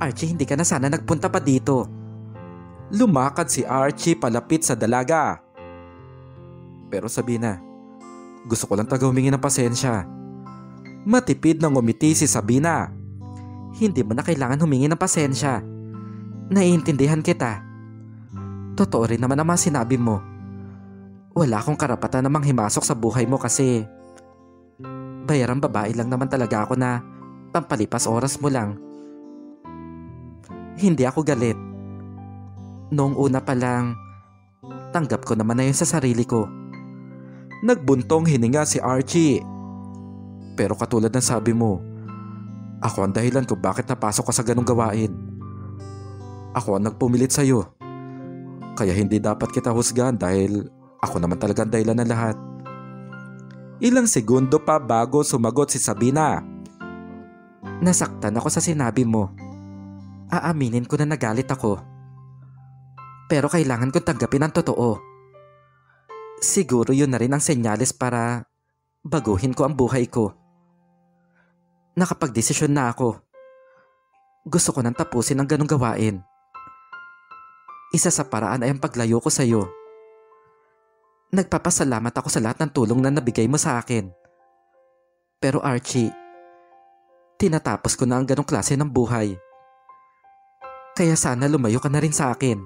Archie, hindi ka na sana nagpunta pa dito. Lumakad si Archie palapit sa dalaga. Pero Sabina, gusto ko lang taga humingi ng pasensya. Matipid nang umiti si Sabina. Hindi mo na kailangan humingi ng pasensya. Naiintindihan kita. Totoo rin naman ang mga sinabi mo. Wala akong karapatan namang himasok sa buhay mo kasi bayarang babae lang naman talaga ako na pampalipas oras mo lang. Hindi ako galit. Noong una pa lang, tanggap ko naman na yun sa sarili ko. Nagbuntong hininga si Archie. Pero katulad ng sabi mo, ako ang dahilan kung bakit napasok ka sa ganong gawain. Ako ang nagpumilit sa'yo. Kaya hindi dapat kita husgahan dahil ako naman talaga ang dahilan ng lahat. Ilang segundo pa bago sumagot si Sabina. Nasaktan ako sa sinabi mo. Aaminin ko na nagalit ako. Pero kailangan kong tanggapin ang totoo. Siguro yun na rin ang senyales para baguhin ko ang buhay ko. Nakapagdesisyon na ako. Gusto ko nang tapusin ang ganong gawain. Isa sa paraan ay ang paglayo ko sa iyo. Nagpapasalamat ako sa lahat ng tulong na nabigay mo sa akin. Pero Archie, tinatapos ko na ang ganong klase ng buhay. Kaya sana lumayo ka na rin sa akin.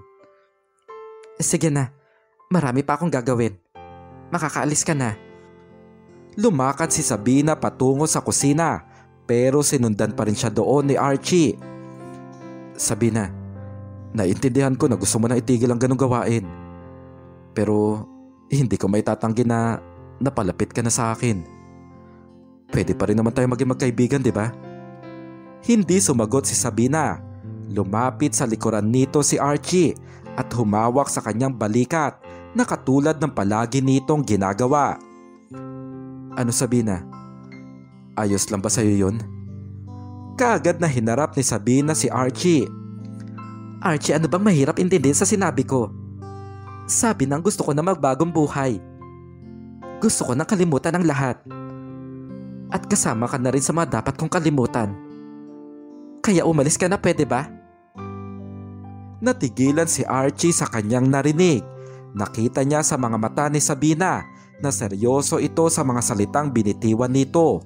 Sige na, marami pa akong gagawin. Makakaalis ka na. Lumakad si Sabina patungo sa kusina pero sinundan pa rin siya doon ni Archie. Sabina, naintindihan ko na gusto mo na itigil ang ganong gawain. Pero hindi ko may tatanggi na napalapit ka na sa akin. Pwede pa rin naman tayo maging magkaibigan, di ba? Hindi sumagot si Sabina. Lumapit sa likuran nito si Archie at humawak sa kanyang balikat na katulad ng palagi nitong ginagawa. Ano, Sabina? Ayos lang ba sa'yo yun? Kaagad na hinarap ni Sabina si Archie. Archie, ano bang mahirap intindihin sa sinabi ko? Sabi nang gusto ko na magbagong buhay. Gusto ko nang kalimutan ang lahat. At kasama ka na rin sa mga dapat kong kalimutan. Kaya umalis ka na, pwede ba? Natigilan si Archie sa kanyang narinig. Nakita niya sa mga mata ni Sabina na seryoso ito sa mga salitang binitiwan nito.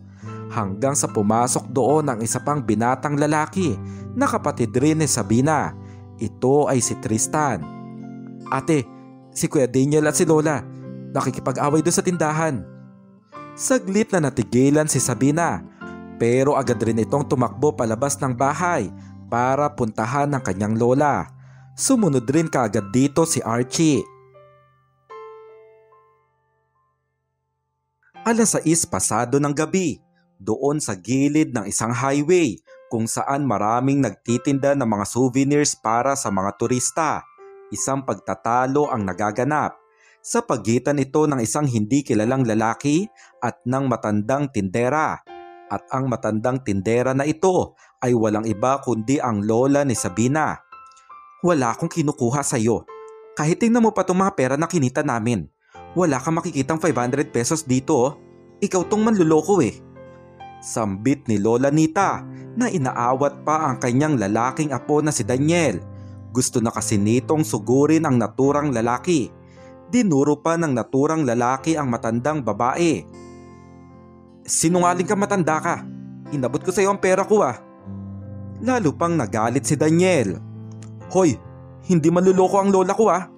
Hanggang sa pumasok doon ang isa pang binatang lalaki na kapatid rin ni Sabina. Ito ay si Tristan. Ate, si Kuya Daniel at si Lola, nakikipag-away doon sa tindahan. Saglit na natigilan si Sabina, pero agad rin itong tumakbo palabas ng bahay para puntahan ang kanyang lola. Sumunod rin kaagad dito si Archie. 6:00 pasado ng gabi, doon sa gilid ng isang highway kung saan maraming nagtitinda ng mga souvenirs para sa mga turista. Isang pagtatalo ang nagaganap sa pagitan ito ng isang hindi kilalang lalaki at ng matandang tindera. At ang matandang tindera na ito ay walang iba kundi ang lola ni Sabina. Wala akong kinukuha sa'yo. Kahit tingnan mo pa itong mga pera na kinita namin. Wala kang makikitang 500 pesos dito. Ikaw tong manluloko eh. Sambit ni Lola Nita na inaawat pa ang kanyang lalaking apo na si Daniel. Gusto na kasi nitong sugurin ang naturang lalaki. Dinuro pa ng naturang lalaki ang matandang babae. Sinungaling ka, matanda ka. Inabot ko sa iyo ang pera ko ah. Lalo pang nagalit si Daniel. Hoy, hindi manluloko ang lola ko ah.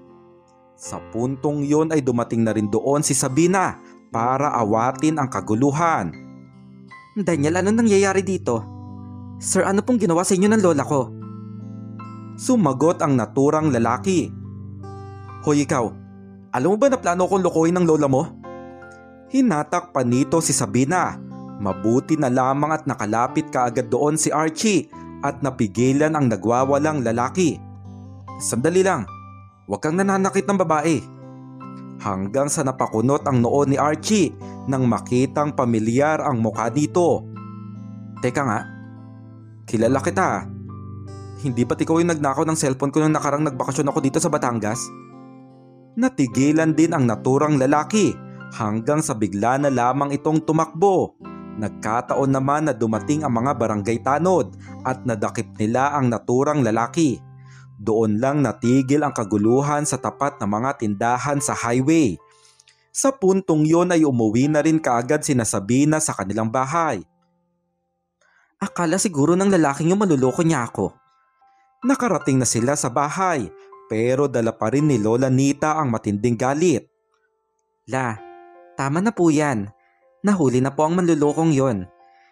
Sa puntong yon ay dumating na rin doon si Sabina para awatin ang kaguluhan. Daniel, ano nangyayari dito? Sir, ano pong ginawa sa inyo ng lola ko? Sumagot ang naturang lalaki. Hoy ikaw, alam mo ba na plano kong lokohin ng lola mo? Hinatak pa nito si Sabina. Mabuti na lamang at nakalapit kaagad doon si Archie at napigilan ang nagwawalang lalaki. Sandali lang, huwag kang nananakit ng babae. Hanggang sa napakunot ang noo ni Archie nang makitang pamilyar ang mukha nito. Teka nga, kilala kita. Hindi ba't ikaw yung nagnakaw ng cellphone ko nung nakarang nagbakasyon ako dito sa Batangas? Natigilan din ang naturang lalaki hanggang sa bigla na lamang itong tumakbo. Nagkataon naman na dumating ang mga barangay tanod at nadakip nila ang naturang lalaki. Doon lang natigil ang kaguluhan sa tapat ng mga tindahan sa highway. Sa puntong yon ay umuwi na rin kaagad sina Sabina sa kanilang bahay. Akala siguro ng lalaking yung maluloko niya ako. Nakarating na sila sa bahay pero dala pa rin ni Lola Nita ang matinding galit. La, tama na po yan. Nahuli na po ang manlulokong yon.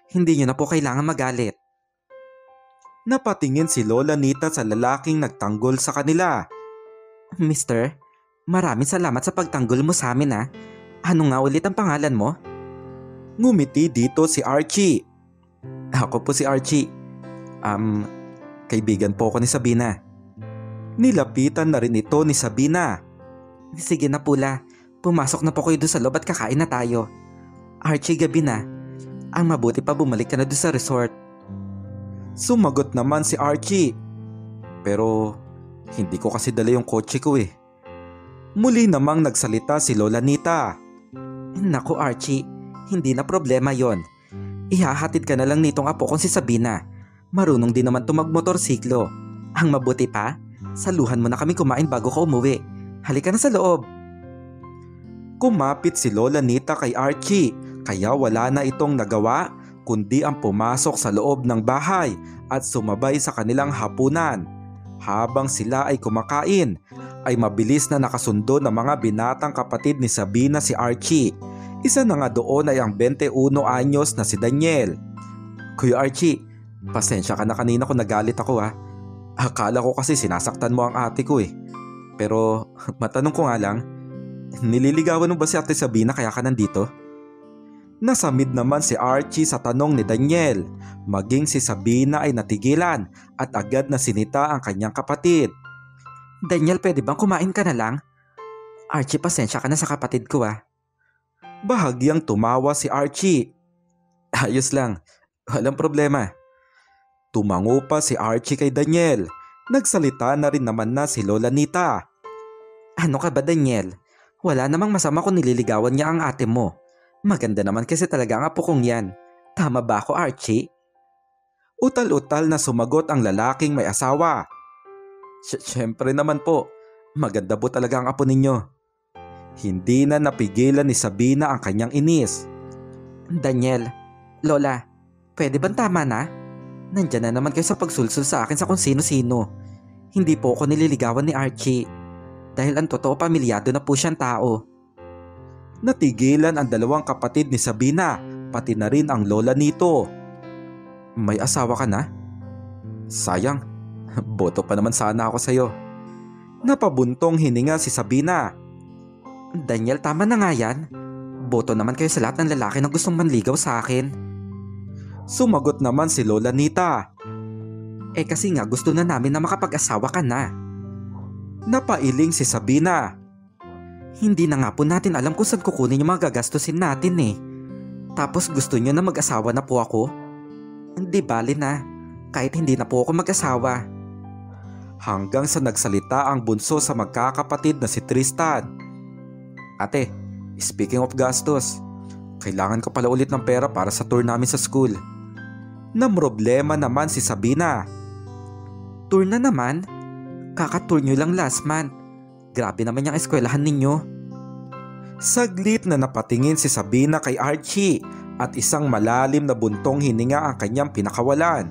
Hindi niyo na po kailangan magalit. Napatingin si Lola Nita sa lalaking nagtanggol sa kanila. Mister, maraming salamat sa pagtanggol mo sa amin ah. Ano nga ulit ang pangalan mo? Ngumiti dito si Archie. Ako po si Archie. Kaibigan po ako ni Sabina. Nilapitan na rin ito ni Sabina. Sige na pula, pumasok na po kayo doon sa loob at kakain na tayo. Archie, gabi na. Ang mabuti pa bumalik ka na doon sa resort. Sumagot naman si Archie. Pero hindi ko kasi dala yung kotse ko eh. Muli namang nagsalita si Lola Nita. Naku Archie, hindi na problema yon. Ihahatid ka na lang nitong apo kong si Sabina. Marunong din naman itong magmotorsiklo. Ang mabuti pa, saluhan mo na kami kumain bago ka umuwi. Halika na sa loob. Kumapit si Lola Nita kay Archie kaya wala na itong nagawa kundi ang pumasok sa loob ng bahay at sumabay sa kanilang hapunan. Habang sila ay kumakain, ay mabilis na nakasundo ng mga binatang kapatid ni Sabina si Archie. Isa na nga doon ay ang 21 anyos na si Daniel. Kuya Archie, pasensya ka na kanina kung nagalit ako ha. Akala ko kasi sinasaktan mo ang ate ko eh. Pero matanong ko nga lang, nililigawan mo ba si Ate Sabina kaya ka nandito? Nasamid naman si Archie sa tanong ni Daniel. Maging si Sabina ay natigilan at agad na sinita ang kanyang kapatid. Daniel, pwede bang kumain ka na lang? Archie, pasensya ka na sa kapatid ko ah. Bahagyang tumawa si Archie. Ayos lang, walang problema. Tumango pa si Archie kay Daniel. Nagsalita na rin naman na si Lola Nita. Ano ka ba, Daniel? Wala namang masama kung nililigawan niya ang ate mo. Maganda naman kasi talaga ang apo kong yan. Tama ba ako, Archie? Utal-utal na sumagot ang lalaking may asawa. Siyempre naman po, maganda po talaga ang apo ninyo. Hindi na napigilan ni Sabina ang kanyang inis. Daniel, Lola, pwede bang tama na? Nandyan na naman kayo sa pagsulsul sa akin sa kung sino-sino. Hindi po ako nililigawan ni Archie. Dahil ang totoo, pamilyado na po siyang tao. Natigilan ang dalawang kapatid ni Sabina, pati na rin ang lola nito. May asawa ka na? Sayang, boto pa naman sana ako sa'yo. Napabuntong hininga si Sabina. Daniel, tama na nga yan. Boto naman kayo sa lahat ng lalaki na gustong manligaw sa akin. Sumagot naman si Lola Nita. Kasi nga gusto na namin na makapag-asawa ka na. Napailing si Sabina. Hindi na nga po natin alam kung saan kukunin yung mga gagastusin natin eh. Tapos gusto nyo na mag-asawa na po ako? Hindi bali na, kahit hindi na po ako mag-asawa. Hanggang sa nagsalita ang bunso sa magkakapatid na si Tristan. Ate, speaking of gastos, kailangan ko pala ulit ng pera para sa tour namin sa school. Namroblema naman si Sabina. Tour na naman? Kakatour nyo lang last month. Grabe naman yung eskwelahan ninyo. Saglit na napatingin si Sabina kay Archie at isang malalim na buntong hininga ang kanyang pinakawalan.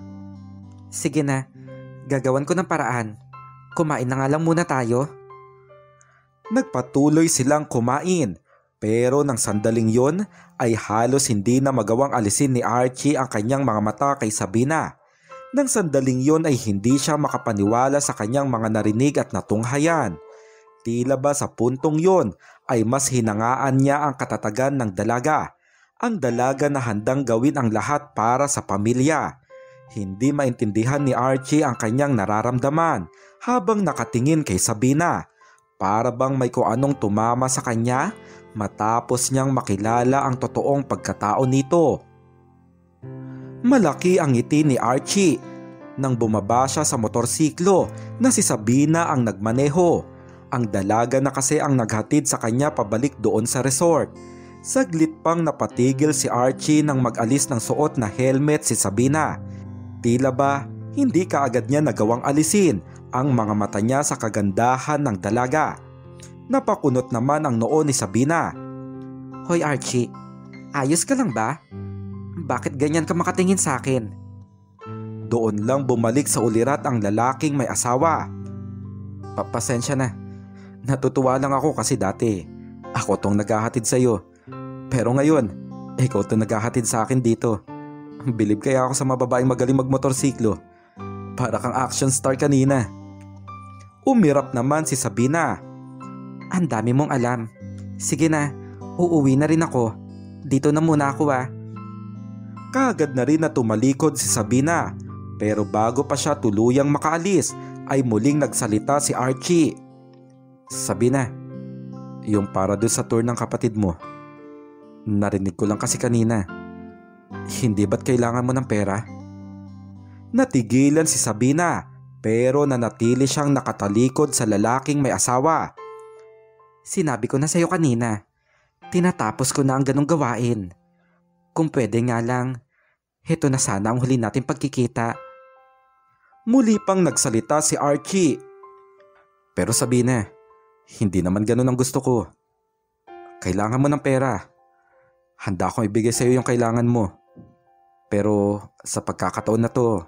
Sige na, gagawan ko ng paraan. Kumain na nga lang muna tayo. Nagpatuloy silang kumain. Pero nang sandaling yon ay halos hindi na magawang alisin ni Archie ang kanyang mga mata kay Sabina. Nang sandaling yon ay hindi siya makapaniwala sa kanyang mga narinig at natunghayan. Tila ba sa puntong yon ay mas hinangaan niya ang katatagan ng dalaga. Ang dalaga na handang gawin ang lahat para sa pamilya. Hindi maintindihan ni Archie ang kanyang nararamdaman habang nakatingin kay Sabina. Para bang may kung anong tumama sa kanya matapos niyang makilala ang totoong pagkatao nito. Malaki ang ngiti ni Archie nang bumaba siya sa motorsiklo na si Sabina ang nagmaneho. Ang dalaga na kasi ang naghatid sa kanya pabalik doon sa resort. Saglit pang napatigil si Archie nang mag-alis ng suot na helmet si Sabina. Tila ba hindi kaagad niya nagawang alisin ang mga mata niya sa kagandahan ng dalaga. Napakunot naman ang noo ni Sabina. Hoy Archie, ayos ka lang ba? Bakit ganyan ka makatingin sa akin? Doon lang bumalik sa ulirat ang lalaking may asawa. Pasensya na. Natutuwa lang ako kasi dati ako tong naghahatid sa iyo. Pero ngayon, ikaw tong naghahatid sa akin dito. Bilib kaya ako sa mababaeng magaling magmotorsiklo. Para kang action star kanina. Umirap naman si Sabina. Ang dami mong alam. Sige na, uuwi na rin ako. Dito na muna ako ah. Kaagad na rin na tumalikod si Sabina. Pero bago pa siya tuluyang makaalis ay muling nagsalita si Archie. Sabina, yung para doon sa tour ng kapatid mo. Narinig ko lang kasi kanina. Hindi ba't kailangan mo ng pera? Natigilan si Sabina pero nanatili siyang nakatalikod sa lalaking may asawa. Sinabi ko na sa'yo kanina, tinatapos ko na ang ganong gawain. Kung pwede nga lang, heto na sana ang huli natin pagkikita. Muli pang nagsalita si Archie. Pero Sabina, hindi naman ganun ang gusto ko. Kailangan mo ng pera. Handa akong ibigay sa iyo yung kailangan mo. Pero sa pagkakataon na to,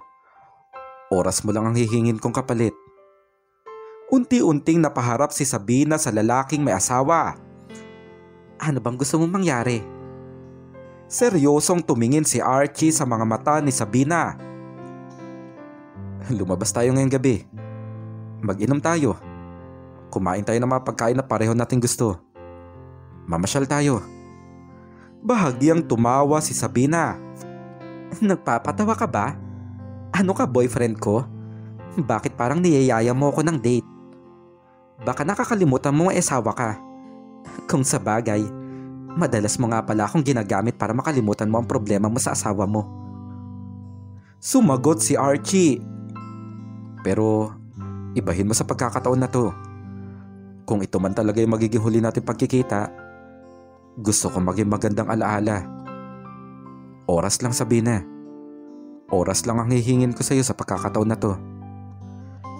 oras mo lang ang hihingin kong kapalit. Unti-unting napaharap si Sabina sa lalaking may asawa. Ano bang gusto mong mangyari? Seryosong tumingin si Archie sa mga mata ni Sabina. Lumabas tayo ngayong gabi. Mag-inom tayo. Kumain tayo ng mga pagkain na pareho nating gusto. Mamasyal tayo. Bahagyang tumawa si Sabina. Nagpapatawa ka ba? Ano ka, boyfriend ko? Bakit parang niyayaya mo ako ng date? Baka nakakalimutan mo ang asawa ka. Kung sa bagay, madalas mo nga pala akong ginagamit para makalimutan mo ang problema mo sa asawa mo. Sumagot si Archie. Pero ibahin mo sa pagkakataon na to. Kung ito man talaga yung magiging huli natin pagkikita, gusto ko maging magandang alaala. Oras lang, Sabina. Oras lang ang hihingin ko sa iyo sa pagkakataon na to.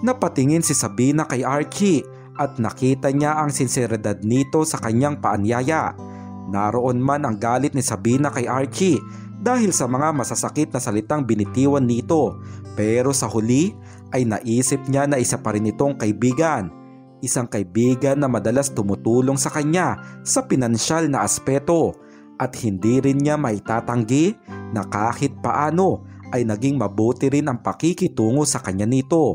Napatingin si Sabina kay Archie at nakita niya ang sinseridad nito sa kanyang paanyaya. Naroon man ang galit ni Sabina kay Archie dahil sa mga masasakit na salitang binitiwan nito, pero sa huli ay naisip niya na isa pa rin itong kaibigan. Isang kaibigan na madalas tumutulong sa kanya sa pinansyal na aspeto at hindi rin niya maitatanggi na kahit paano ay naging mabuti rin ang pakikitungo sa kanya nito.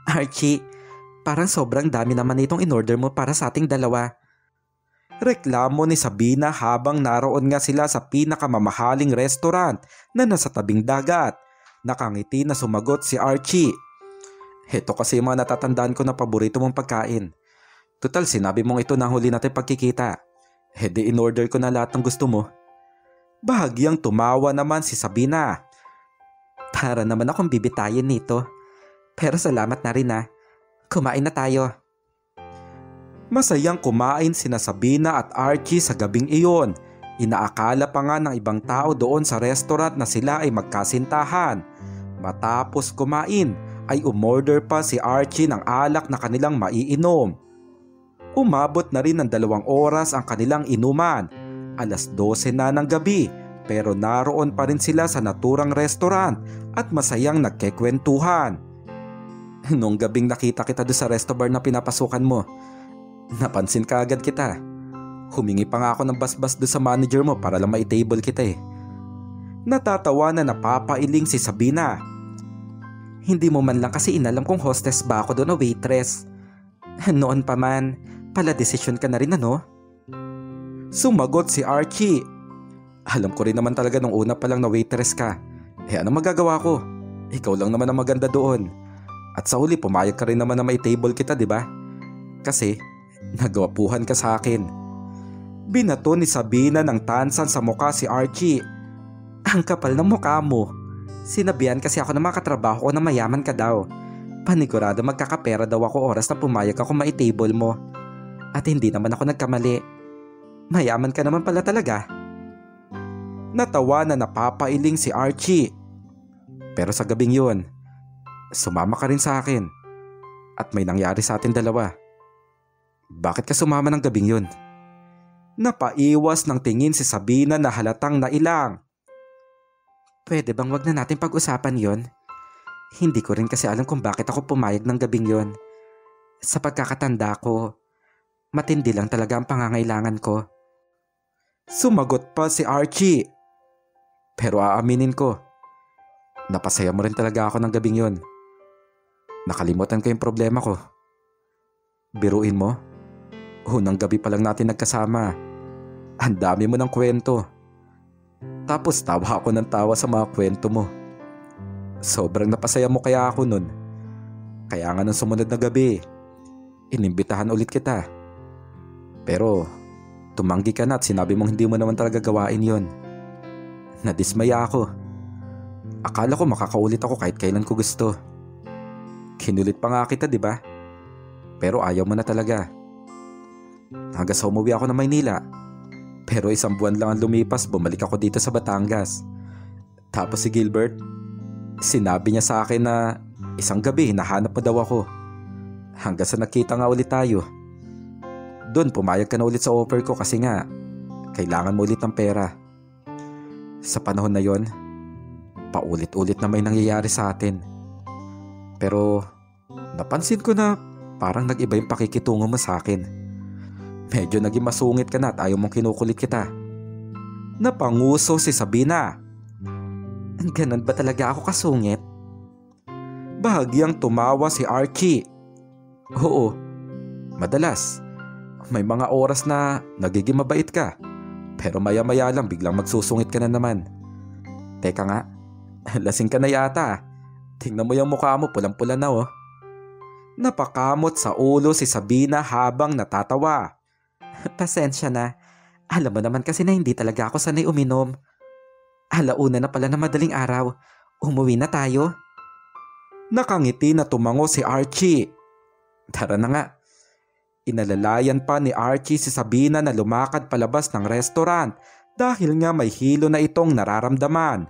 Archie, parang sobrang dami naman itong in-order mo para sa ating dalawa. Reklamo ni Sabina habang naroon nga sila sa pinakamamahaling restaurant na nasa tabing dagat. Nakangiti na sumagot si Archie. Heto kasi yung mga natatandaan ko na paborito mong pagkain. Total, sinabi mong ito na huli natin pagkikita. Di in-order ko na lahat ng gusto mo. Bahagyang tumawa naman si Sabina. Para naman akong bibitayin nito. Pero salamat na rin Kumain na tayo. Masayang kumain sina Sabina at Archie sa gabing iyon. Inaakala pa nga ng ibang tao doon sa restaurant na sila ay magkasintahan. Matapos kumain ay umorder pa si Archie ng alak na kanilang maiinom. Umabot na rin ng 2 oras ang kanilang inuman. 12:00 na ng gabi pero naroon pa rin sila sa naturang restaurant at masayang nagkekwentuhan. Nung gabing nakita kita doon sa resto bar na pinapasukan mo, napansin ka agad kita. Humingi pa nga ako ng basbas doon sa manager mo para lang mai-table kita eh. Natatawa na napapailing si Sabina. Hindi mo man lang kasi inalam kung hostess ba ako doon o waitress. Noon pa man, pala desisyon ka na rin Sumagot si Archie. Alam ko rin naman talaga nung una pa lang na waitress ka. Ano magagawa ko? Ikaw lang naman ang maganda doon. At sa huli pumayag ka rin naman na may table kita, di ba? Kasi nagwapuhan ka sa akin. Binato ni Sabina ng tansan sa mukha si Archie. Ang kapal ng mukha mo. Sinabihan kasi ako ng mga katrabaho ko na mayaman ka daw. Panigurado magkakapera daw ako oras na pumayag ako mai-table mo. At hindi naman ako nagkamali. Mayaman ka naman pala talaga. Natawa na napapailing si Archie. Pero sa gabing yun, sumama ka rin sa akin. At may nangyari sa atin dalawa. Bakit ka sumama ng gabing yun? Napaiwas ng tingin si Sabina na halatang nailang. Pwede bang wag na natin pag-usapan yon? Hindi ko rin kasi alam kung bakit ako pumayag ng gabing yon. Sa pagkakatanda ko, matindi lang talaga ang pangangailangan ko. Sumagot pa si Archie. Pero aaminin ko, napasaya mo rin talaga ako ng gabing yon. Nakalimutan ko yung problema ko. Biruin mo, unang gabi pa lang natin nagkasama. Ang dami mo ng kwento. Tapos tawa ako ng tawa sa mga kwento mo. Sobrang napasaya mo kaya ako nun. Kaya nga nung sumunod na gabi, inimbitahan ulit kita. Pero tumanggi ka na at sinabi mong hindi mo naman talaga gawain yon. Nadismaya ako. Akala ko makakaulit ako kahit kailan ko gusto. Kinulit pa nga kita, di ba? Pero ayaw mo na talaga. Hanggang sa umuwi ako ng Maynila. Pero 1 buwan lang ang lumipas, bumalik ako dito sa Batangas. Tapos si Gilbert, sinabi niya sa akin na isang gabi hinahanap pa daw ako. Hanggang sa nakita nga ulit tayo. Doon pumayag ka na ulit sa offer ko kasi nga kailangan mo ulit ng pera. Sa panahon na yon, paulit-ulit na may nangyayari sa atin. Pero napansin ko na parang nag-iba yung pakikitungo mo sa akin. Medyo naging masungit ka na at ayaw mong kinukulit kita. Napanguso si Sabina. Ganun ba talaga ako kasungit? Bahagyang tumawa si Archie. Oo, madalas. May mga oras na nagiging mabait ka. Pero maya-maya lang biglang magsusungit ka na naman. Teka nga, lasing ka na yata. Tingnan mo yung mukha mo, pulang-pula na oh. Napakamot sa ulo si Sabina habang natatawa. Pasensya na. Alam mo naman kasi na hindi talaga ako sanay uminom. Alauna na pala na madaling araw. Umuwi na tayo. Nakangiti na tumango si Archie. Tara na nga. Inalalayan pa ni Archie si Sabina na lumakad palabas ng restaurant dahil nga may hilo na itong nararamdaman.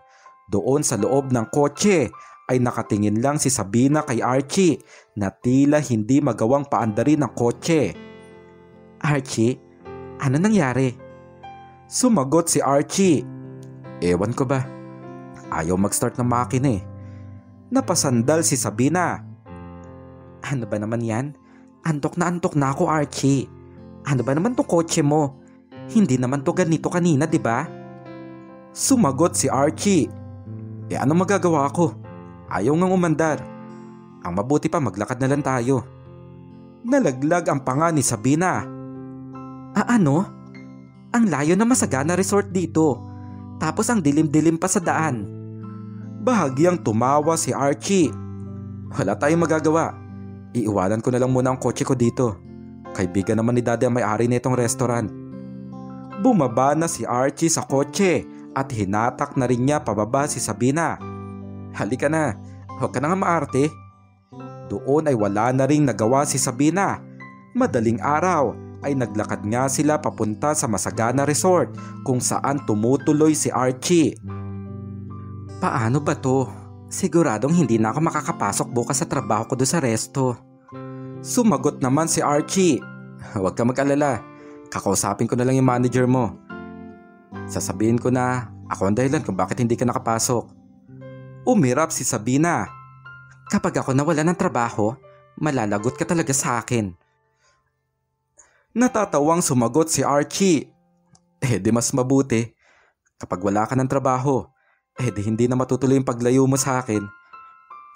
Doon sa loob ng kotse ay nakatingin lang si Sabina kay Archie na tila hindi magawang paandarin ang kotse. Archie, ano nangyari? Sumagot si Archie. Ewan ko ba? Ayaw mag-start ng makina eh. Napasandal si Sabina. Ano ba naman yan? Antok na ako, Archie. Ano ba naman tong kotse mo? Hindi naman to ganito kanina, di ba? Sumagot si Archie. Ano magagawa ko? Ayaw ngang umandar. Ang mabuti pa maglakad na lang tayo. Nalaglag ang panga ni Sabina. Ano? Ang layo na Masagana Resort dito. Tapos ang dilim-dilim pa sa daan. Bahagyang tumawa si Archie. Wala tayong magagawa. Iiwanan ko na lang muna ang kotse ko dito. Kaibigan naman ni Daddy ang may-ari nitong restaurant. Bumaba na si Archie sa kotse at hinatak na rin niya pababa si Sabina. Halika na, huwag ka na nga maarte. Doon ay wala na ring nagawa si Sabina. Madaling araw ay naglakad nga sila papunta sa Masagana Resort kung saan tumutuloy si Archie. Paano ba to? Siguradong hindi na ako makakapasok bukas sa trabaho ko doon sa resto. Sumagot naman si Archie. Huwag ka mag-alala. Kakausapin ko na lang yung manager mo. Sasabihin ko na ako ang dahilan kung bakit hindi ka nakapasok. Umirap si Sabina. Kapag ako nawala ng trabaho, malalagot ka talaga sa akin. Natatawang sumagot si Archie. Di mas mabuti. Kapag wala ka ng trabaho, di hindi na matutuloy yung paglayo mo sa akin.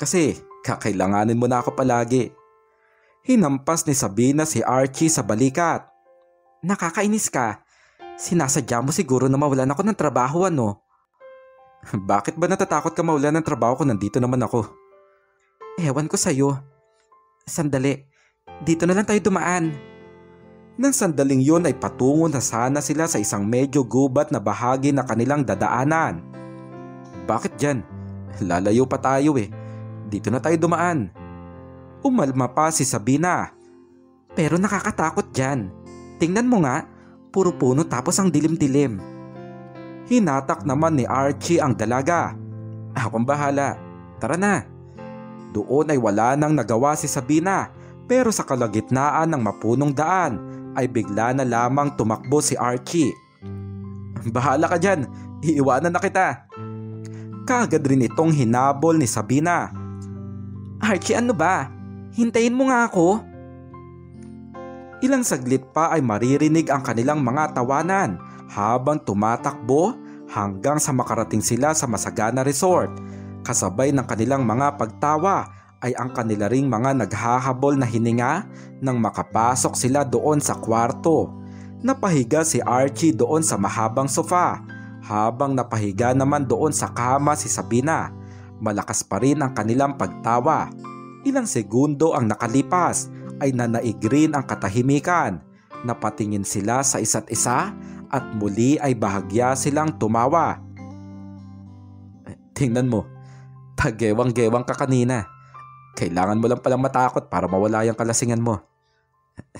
Kasi kakailanganin mo na ako palagi. Hinampas ni Sabina si Archie sa balikat. Nakakainis ka. Sinasadya mo siguro na mawalan ako ng trabaho, ano? Bakit ba natatakot ka mawalan ng trabaho kung nandito naman ako? Ewan ko sa'yo. Sandali, dito na lang tayo dumaan. Nang sandaling yun ay patungo na sana sila sa isang medyo gubat na bahagi na kanilang dadaanan. Bakit dyan? Lalayo pa tayo eh. Dito na tayo dumaan. Umalma pa si Sabina. Pero nakakatakot dyan. Tingnan mo nga, puro puno tapos ang dilim-dilim. Hinatak naman ni Archie ang dalaga. Akong bahala. Tara na. Doon ay wala nang nagawa si Sabina, pero sa kalagitnaan ng mapunong daan ay bigla na lamang tumakbo si Archie. Bahala ka dyan. Iiwanan na kita. Kaagad rin itong hinabol ni Sabina. Archie, ano ba? Hintayin mo nga ako. Ilang saglit pa ay maririnig ang kanilang mga tawanan habang tumatakbo hanggang sa makarating sila sa Masagana Resort. Kasabay ng kanilang mga pagtawa ay ang kanila ring mga naghahabol na hininga nang makapasok sila doon sa kwarto. Napahiga si Archie doon sa mahabang sofa habang napahiga naman doon sa kama si Sabina. Malakas pa rin ang kanilang pagtawa. Ilang segundo ang nakalipas ay nanaigrin ang katahimikan. Napatingin sila sa isa't isa at muli ay bahagya silang tumawa. Tingnan mo, paggewang-gewang ka kanina. Kailangan mo lang palang matakot para mawala yung kalasingan mo.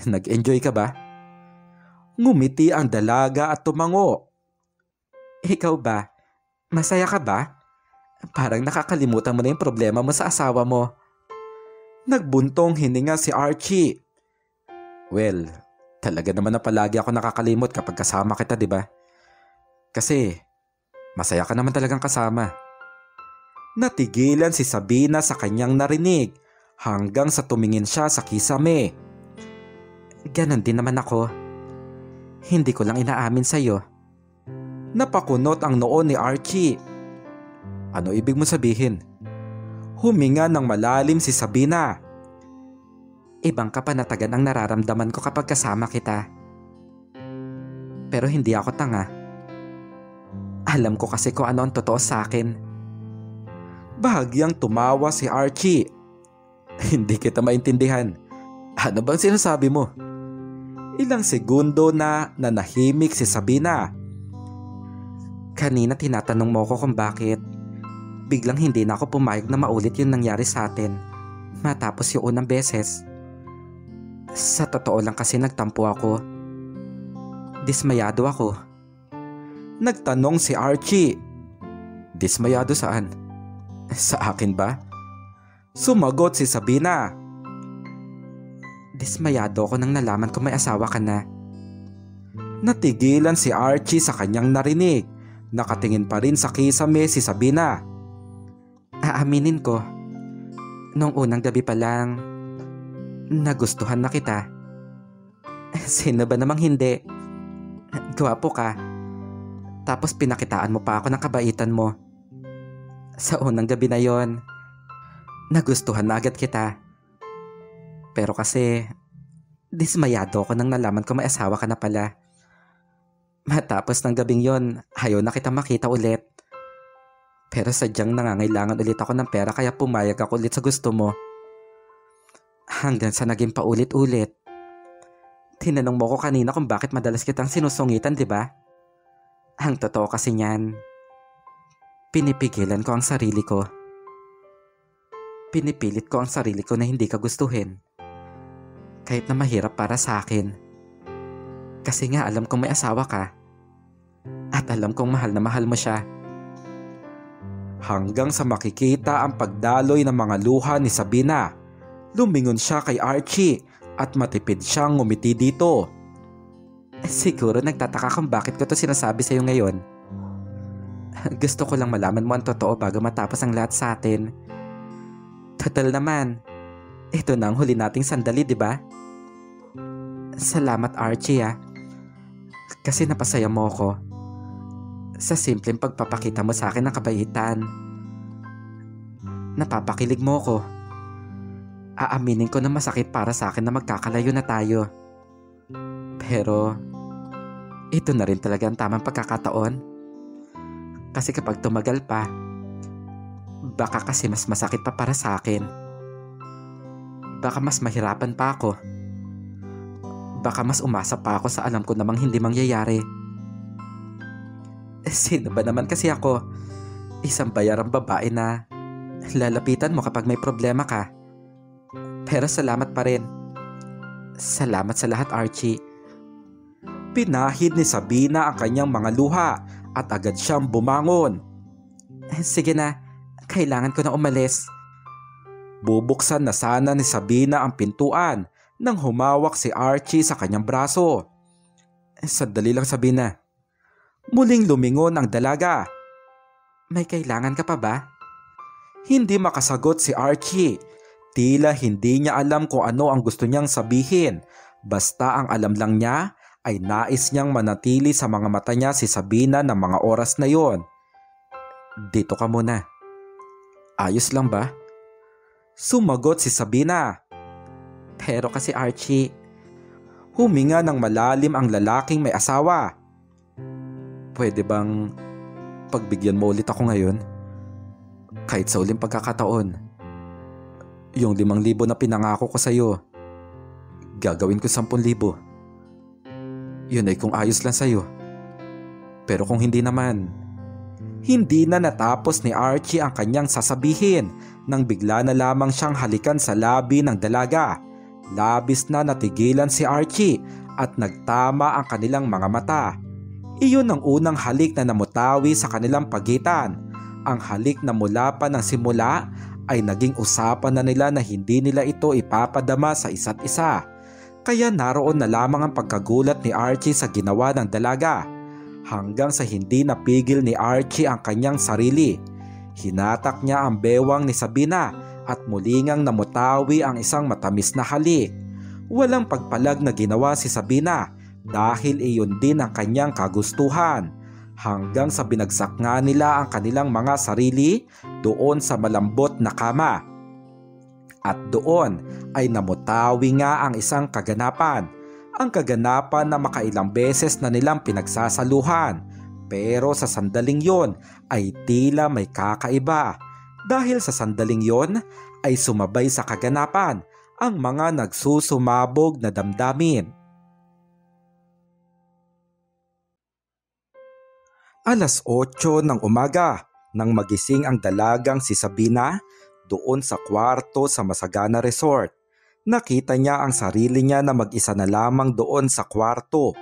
Nag-enjoy ka ba? Ngumiti ang dalaga at tumango. Ikaw ba? Masaya ka ba? Parang nakakalimutan mo na yung problema mo sa asawa mo. Nagbuntong hininga si Archie. Well, Talaga naman na palagi ako nakakalimot kapag kasama kita, di ba? Kasi masaya ka naman talagang kasama. Natigilan si Sabina sa kanyang narinig hanggang sa tumingin siya sa kisame. Ganon din naman ako. Hindi ko lang inaamin sa'yo. Napakunot ang noo ni Archie. Ano ibig mo sabihin? Huminga ng malalim si Sabina. Ibang kapanatagan ang nararamdaman ko kapag kasama kita. Pero hindi ako tanga. Alam ko kasi kung ano ang totoo sa akin. Bahagyang tumawa si Archie. Hindi kita maintindihan. Ano bang sinasabi mo? Ilang segundo na nanahimik si Sabina. Kanina tinatanong mo ko kung bakit. Biglang hindi na ako pumayag na maulit yung nangyari sa atin matapos yung unang beses. Sa totoo lang kasi nagtampo ako. Dismayado ako. Nagtanong si Archie. Dismayado saan? Sa akin ba? Sumagot si Sabina. Dismayado ako nang nalaman ko may asawa ka na. Natigilan si Archie sa kanyang narinig. Nakatingin pa rin sa kisame si Sabina. Aaminin ko, nung unang gabi pa lang, nagustuhan na kita. Sino ba namang hindi? Gwapo ka. Tapos pinakitaan mo pa ako ng kabaitan mo. Sa unang gabi na yon, nagustuhan na agad kita. Pero kasi, dismayado ako nang nalaman ko may asawa ka na pala. Matapos ng gabing yon, ayaw na kita makita ulit. Pero sadyang nangangailangan ulit ako ng pera kaya pumayag ako ulit sa gusto mo. Hanggang sa naging paulit-ulit. Tinanong mo ko kanina kung bakit madalas kitang sinusungitan, di ba? Ang totoo kasi niyan, pinipigilan ko ang sarili ko. Pinipilit ko ang sarili ko na hindi ka gustuhin. Kahit na mahirap para sa akin. Kasi nga alam kong may asawa ka. At alam kong mahal na mahal mo siya. Hanggang sa makikita ang pagdaloy ng mga luha ni Sabina, lumingon siya kay Archie at matipid siyang ngumiti dito. Siguro nagtataka kung bakit ko to sinasabi sa'yo ngayon. Gusto ko lang malaman mo ang totoo bago matapos ang lahat sa atin. Total naman, ito na ang huli nating sandali, di ba? Salamat Archie kasi napasaya mo ako. Sa simpleng pagpapakita mo sa akin ng kabaitan. Napapakilig mo ko. Aaminin ko na masakit para sa akin na magkakalayo na tayo. Pero, ito na rin talaga ang tamang pagkakataon. Kasi kapag tumagal pa, baka kasi mas masakit pa para sa akin. Baka mas mahirapan pa ako. Baka mas umasa pa ako sa alam ko namang hindi mangyayari. Sino ba naman kasi ako? Isang bayarang babae na lalapitan mo kapag may problema ka. Pero salamat pa rin. Salamat sa lahat, Archie. Pinahid ni Sabina ang kanyang mga luha at agad siyang bumangon. Sige na, kailangan ko na umalis. Bubuksan na sana ni Sabina ang pintuan nang humawak si Archie sa kanyang braso. Sandali lang, Sabina. Muling lumingon ang dalaga. May kailangan ka pa ba? Hindi makasagot si Archie. Tila hindi niya alam kung ano ang gusto niyang sabihin. Basta ang alam lang niya ay nais niyang manatili sa mga mata niya si Sabina ng mga oras na yon. Dito ka muna. Ayos lang ba? Sumagot si Sabina. Pero kasi Archie, huminga ng malalim ang lalaking may asawa. Pwede bang pagbigyan mo ulit ako ngayon? Kahit sa uling pagkakataon. Yung 5,000 na pinangako ko sa'yo, gagawin ko 10,000. Yun ay kung ayos lang sa'yo. Pero kung hindi naman... Hindi na natapos ni Archie ang kanyang sasabihin nang bigla na lamang siyang halikan sa labi ng dalaga. Labis na natigilan si Archie at nagtama ang kanilang mga mata. Iyon ang unang halik na namutawi sa kanilang pagitan. Ang halik na mula pa ng simula ay naging usapan na nila na hindi nila ito ipapadama sa isa't isa. Kaya naroon na lamang ang pagkagulat ni Archie sa ginawa ng dalaga, hanggang sa hindi napigil ni Archie ang kanyang sarili. Hinatak niya ang bewang ni Sabina at muli ngang namutawi ang isang matamis na halik. Walang pagpalag na ginawa si Sabina dahil iyon din ang kanyang kagustuhan, hanggang sa binagsak nga nila ang kanilang mga sarili doon sa malambot na kama. At doon ay namutawi nga ang isang kaganapan, ang kaganapan na makailang beses na nilang pinagsasaluhan, pero sa sandaling yon ay tila may kakaiba. Dahil sa sandaling yon ay sumabay sa kaganapan ang mga nagsusumabog na damdamin. 8:00 ng umaga nang magising ang dalagang si Sabina doon sa kwarto sa Masagana Resort. Nakita niya ang sarili niya na mag-isa na lamang doon sa kwarto.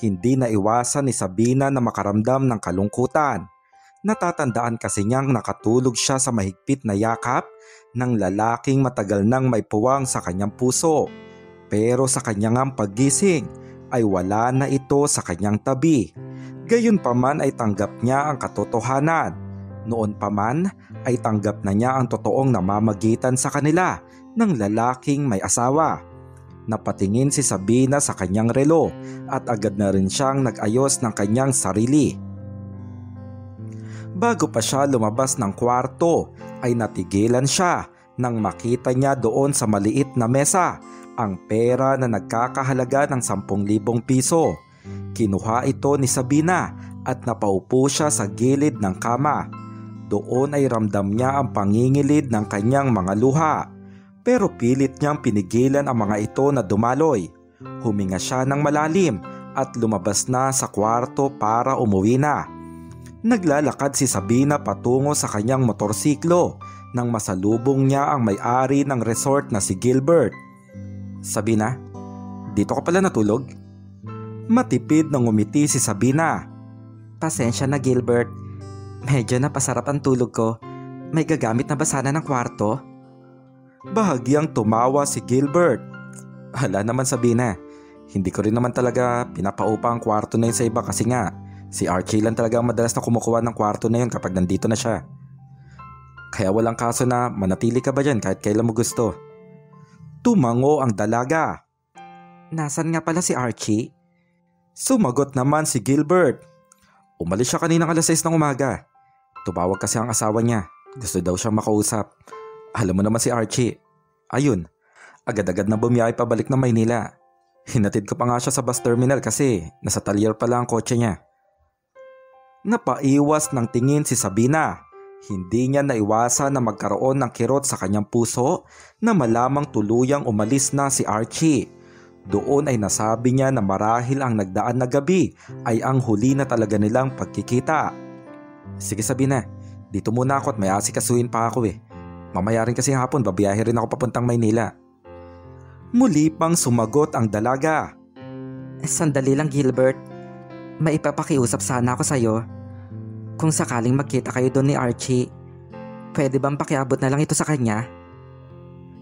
Hindi na iwasan ni Sabina na makaramdam ng kalungkutan. Natatandaan kasi niyang nakatulog siya sa mahigpit na yakap ng lalaking matagal nang may puwang sa kanyang puso. Pero sa kanyang paggising ay wala na ito sa kanyang tabi. Gayunpaman ay tanggap niya ang katotohanan. Noon pa man ay tanggap na niya ang totoong namamagitan sa kanila ng lalaking may asawa. Napatingin si Sabina sa kanyang relo at agad na rin siyang nag-ayos ng kanyang sarili. Bago pa siya lumabas ng kwarto ay natigilan siya nang makita niya doon sa maliit na mesa ang pera na nagkakahalaga ng 10,000 piso. Kinuha ito ni Sabina at napaupo siya sa gilid ng kama. Doon ay ramdam niya ang pangingilid ng kanyang mga luha, pero pilit niyang pinigilan ang mga ito na dumaloy. Huminga siya ng malalim at lumabas na sa kwarto para umuwi na. Naglalakad si Sabina patungo sa kanyang motorsiklo nang masalubong niya ang may-ari ng resort na si Gilbert. "Sabina, dito ka pala natulog?" Matipid nang ngumiti si Sabina. Pasensya na, Gilbert. Medyo napasarap ang tulog ko. May gagamit na ba sana ng kwarto? Bahagyang tumawa si Gilbert. Hala naman, Sabina. Hindi ko rin naman talaga pinapaupa ang kwarto na yun sa iba kasi nga si Archie lang talaga ang madalas na kumukuha ng kwarto na yun kapag nandito na siya. Kaya walang kaso na manatili ka ba dyan kahit kailan mo gusto. Tumango ang dalaga. Nasaan nga pala si Archie? Sumagot naman si Gilbert. Umalis siya kaninang 6:00 ng umaga. Tumawag kasi ang asawa niya. Gusto daw siyang makausap. Alam mo naman si Archie. Ayun, agad-agad na bumiyahe pabalik ng Maynila. Hinatid ko pa nga siya sa bus terminal kasi nasa talyer pala ang kotse niya. Napaiwas ng tingin si Sabina. Hindi niya naiwasan na magkaroon ng kirot sa kanyang puso na malamang tuluyang umalis na si Archie. Doon ay nasabi niya na marahil ang nagdaan na gabi ay ang huli na talaga nilang pagkikita. Sige, Sabina, dito muna ako at may asikasuhin pa ako eh. Mamaya rin kasi hapon babiyahe rin ako papuntang Maynila. Muli pang sumagot ang dalaga. Sandali lang, Gilbert. May ipapakiusap sana ako sa'yo. Kung sakaling magkita kayo doon ni Archie, pwede bang pakiabot na lang ito sa kanya?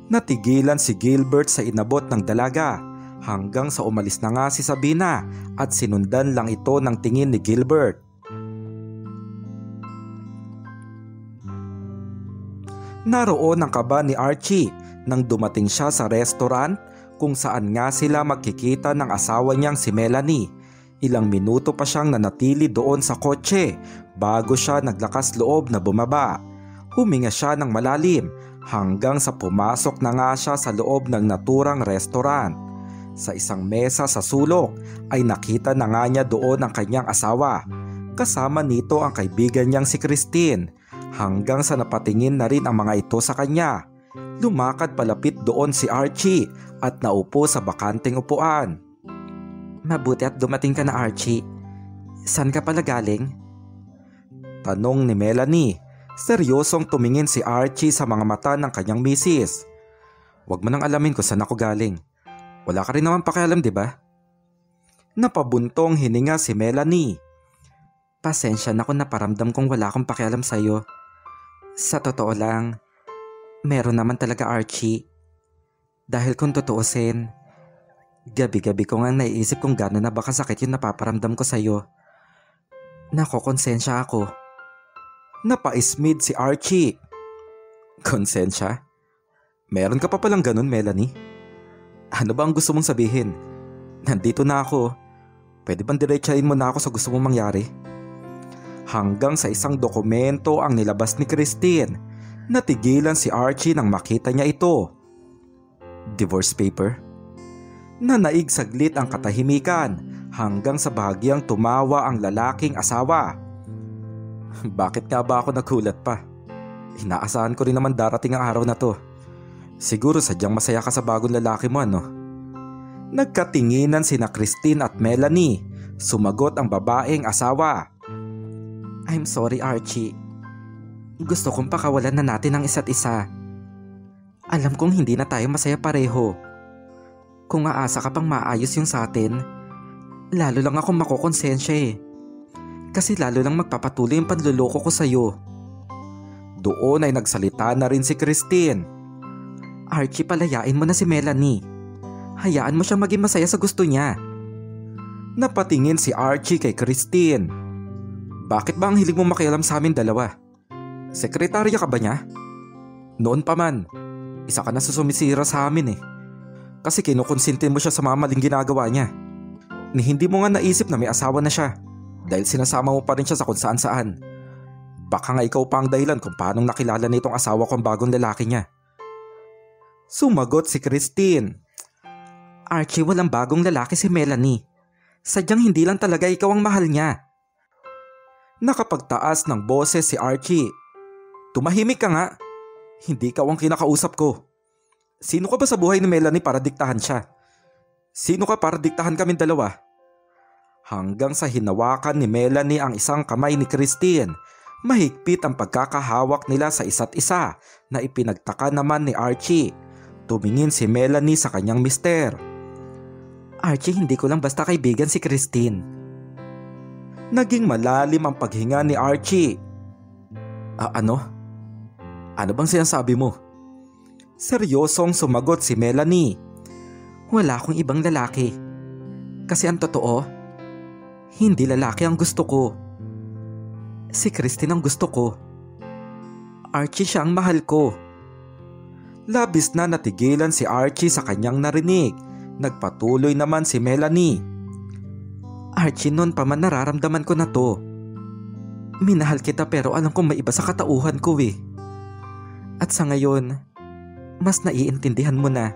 Natigilan si Gilbert sa inabot ng dalaga hanggang sa umalis na nga si Sabina at sinundan lang ito ng tingin ni Gilbert. Naroon ang kaba ni Archie nang dumating siya sa restaurant kung saan nga sila magkikita ng asawa niyang si Melanie. Ilang minuto pa siyang nanatili doon sa kotse bago siya naglakas loob na bumaba. Huminga siya ng malalim hanggang sa pumasok na nga siya sa loob ng naturang restaurant. Sa isang mesa sa sulok ay nakita na nga niya doon ang kanyang asawa. Kasama nito ang kaibigan niyang si Christine hanggang sa napatingin na rin ang mga ito sa kanya. Lumakad palapit doon si Archie at naupo sa bakanteng upuan. Mabuti at dumating ka na, Archie. Saan ka pala galing? Tanong ni Melanie. Seryosong tumingin si Archie sa mga mata ng kanyang misis. Huwag mo nang alamin kung saan ako galing. Wala ka rin naman pakialam, di ba? Napabuntong hininga si Melanie. Pasensya na kung naparamdam kong wala akong pakialam sa'yo. Sa totoo lang, meron naman talaga, Archie. Dahil kung tutuusin, Gabi-gabi ko nga naiisip kung gano'n na ba kasakit yung napaparamdam ko sa'yo. Nakokonsensya ako. Napaismid si Archie. Konsensya? Meron ka pa palang ganun, Melanie? Ano ba ang gusto mong sabihin? Nandito na ako. Pwede bang diretsahin mo na ako sa gusto mong mangyari? Hanggang sa isang dokumento ang nilabas ni Christine. Natigilan si Archie nang makita niya ito. Divorce paper? Nanaig saglit ang katahimikan hanggang sa bahagyang tumawa ang lalaking asawa. Bakit nga ba ako nagulat pa? Inaasahan ko rin naman darating ang araw na to. Siguro sadyang masaya ka sa bagong lalaki mo, ano? Nagkatinginan sina Christine at Melanie. Sumagot ang babaeng asawa. I'm sorry, Archie. Gusto kong pakawalan na natin ang isa't isa. Alam kong hindi na tayo masaya pareho. Kung aasa ka pang maayos yung sa atin, lalo lang ako makokonsensya eh. Kasi lalo lang magpapatuloy yung panluloko ko sa'yo. Doon ay nagsalita na rin si Christine. Archie, palayain mo na si Melanie. Hayaan mo siyang maging masaya sa gusto niya. Napatingin si Archie kay Christine. Bakit ba ang hilig mo makialam sa amin dalawa? Sekretarya ka ba niya? Noon pa man, isa ka na sa sumisira sa amin eh. Kasi kinukonsinti mo siya sa mga maling ginagawa niya. Ni hindi mo nga naisip na may asawa na siya dahil sinasama mo pa rin siya sa kung saan saan. Baka nga ikaw pa ang dahilan kung paanong nakilala nitong asawa ko ang bagong lalaki niya. Sumagot si Christine. Archie, walang bagong lalaki si Melanie. Sadyang hindi lang talaga ikaw ang mahal niya. Nakapagtaas ng boses si Archie. Tumahimik ka nga. Hindi ikaw ang kinakausap ko. Sino ka ba sa buhay ni Melanie para diktahan siya? Sino ka para diktahan kaming dalawa? Hanggang sa hinawakan ni Melanie ang isang kamay ni Christine, mahigpit ang pagkakahawak nila sa isa't isa na ipinagtaka naman ni Archie. Tumingin si Melanie sa kanyang mister. Archie, hindi ko lang basta kaibigan si Christine. Naging malalim ang paghinga ni Archie. Ano? Ano bang sinasabi mo? Seryosong sumagot si Melanie. Wala akong ibang lalaki. Kasi ang totoo, hindi lalaki ang gusto ko. Si Christine ang gusto ko. Archie, siya ang mahal ko. Labis na natigilan si Archie sa kanyang narinig. Nagpatuloy naman si Melanie. Archie, noon pa man nararamdaman ko na to. Minahal kita pero alam kong may iba sa katauhan ko eh. At sa ngayon, mas naiintindihan mo na.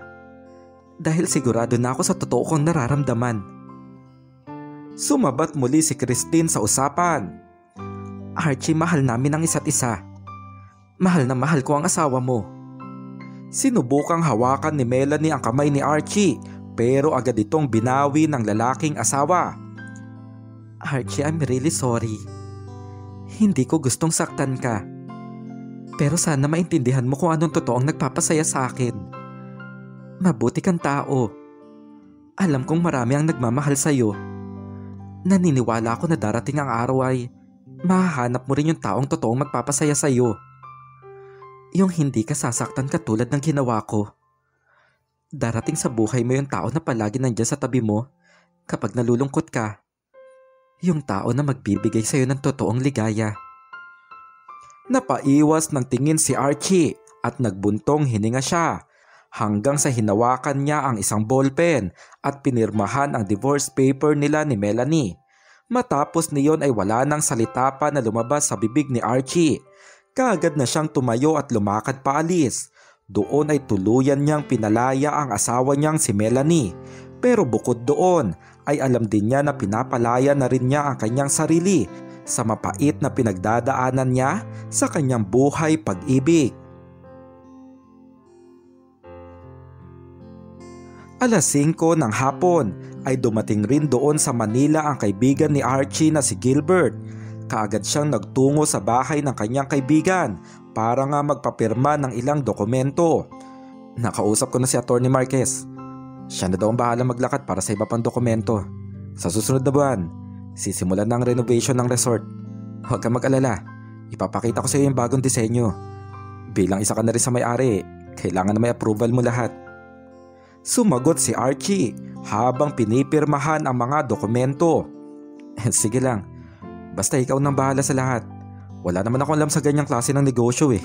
Dahil sigurado na ako sa totoo kong nararamdaman. Sumabat muli si Christine sa usapan. Archie, mahal namin ang isa't isa. Mahal na mahal ko ang asawa mo. Sinubukang hawakan ni Melanie ang kamay ni Archie pero agad itong binawi ng lalaking asawa. Archie, I'm really sorry. Hindi ko gustong saktan ka. Pero sana maintindihan mo kung anong totoong nagpapasaya sa akin. Mabuti kang tao. Alam kong marami ang nagmamahal sa'yo. Naniniwala ako na darating ang araw ay mahahanap mo rin yung taong totoong magpapasaya sa'yo. Yung hindi ka sasaktan katulad ng ginawa ko. Darating sa buhay mo yung tao na palagi nandiyan sa tabi mo kapag nalulungkot ka. Yung tao na magbibigay sa'yo ng totoong ligaya. Napaiwas ng tingin si Archie at nagbuntong hininga siya hanggang sa hinawakan niya ang isang ballpen at pinirmahan ang divorce paper nila ni Melanie. Matapos niyon ay wala nang salita pa na lumabas sa bibig ni Archie. Kaagad na siyang tumayo at lumakad paalis. Doon ay tuluyan niyang pinalaya ang asawa niyang si Melanie. Pero bukod doon ay alam din niya na pinapalaya na rin niya ang kanyang sarili sa mapait na pinagdadaanan niya sa kanyang buhay pag-ibig. Alas 5 ng hapon ay dumating rin doon sa Manila ang kaibigan ni Archie na si Gilbert. Kaagad siyang nagtungo sa bahay ng kanyang kaibigan para nga magpapirma ng ilang dokumento. Nakausap ko na si Atty. Marquez. Siya na daw ang bahala maglakad para sa iba pang dokumento. Sa susunod na buwan, sisimulan na ang renovation ng resort. Huwag kang mag-alala, ipapakita ko sa iyo yung bagong disenyo. Bilang isa ka na rin sa may-ari, kailangan na may approval mo lahat. Sumagot si Archie habang pinipirmahan ang mga dokumento. Sige lang, basta ikaw nang bahala sa lahat. Wala naman ako alam sa ganyang klase ng negosyo eh.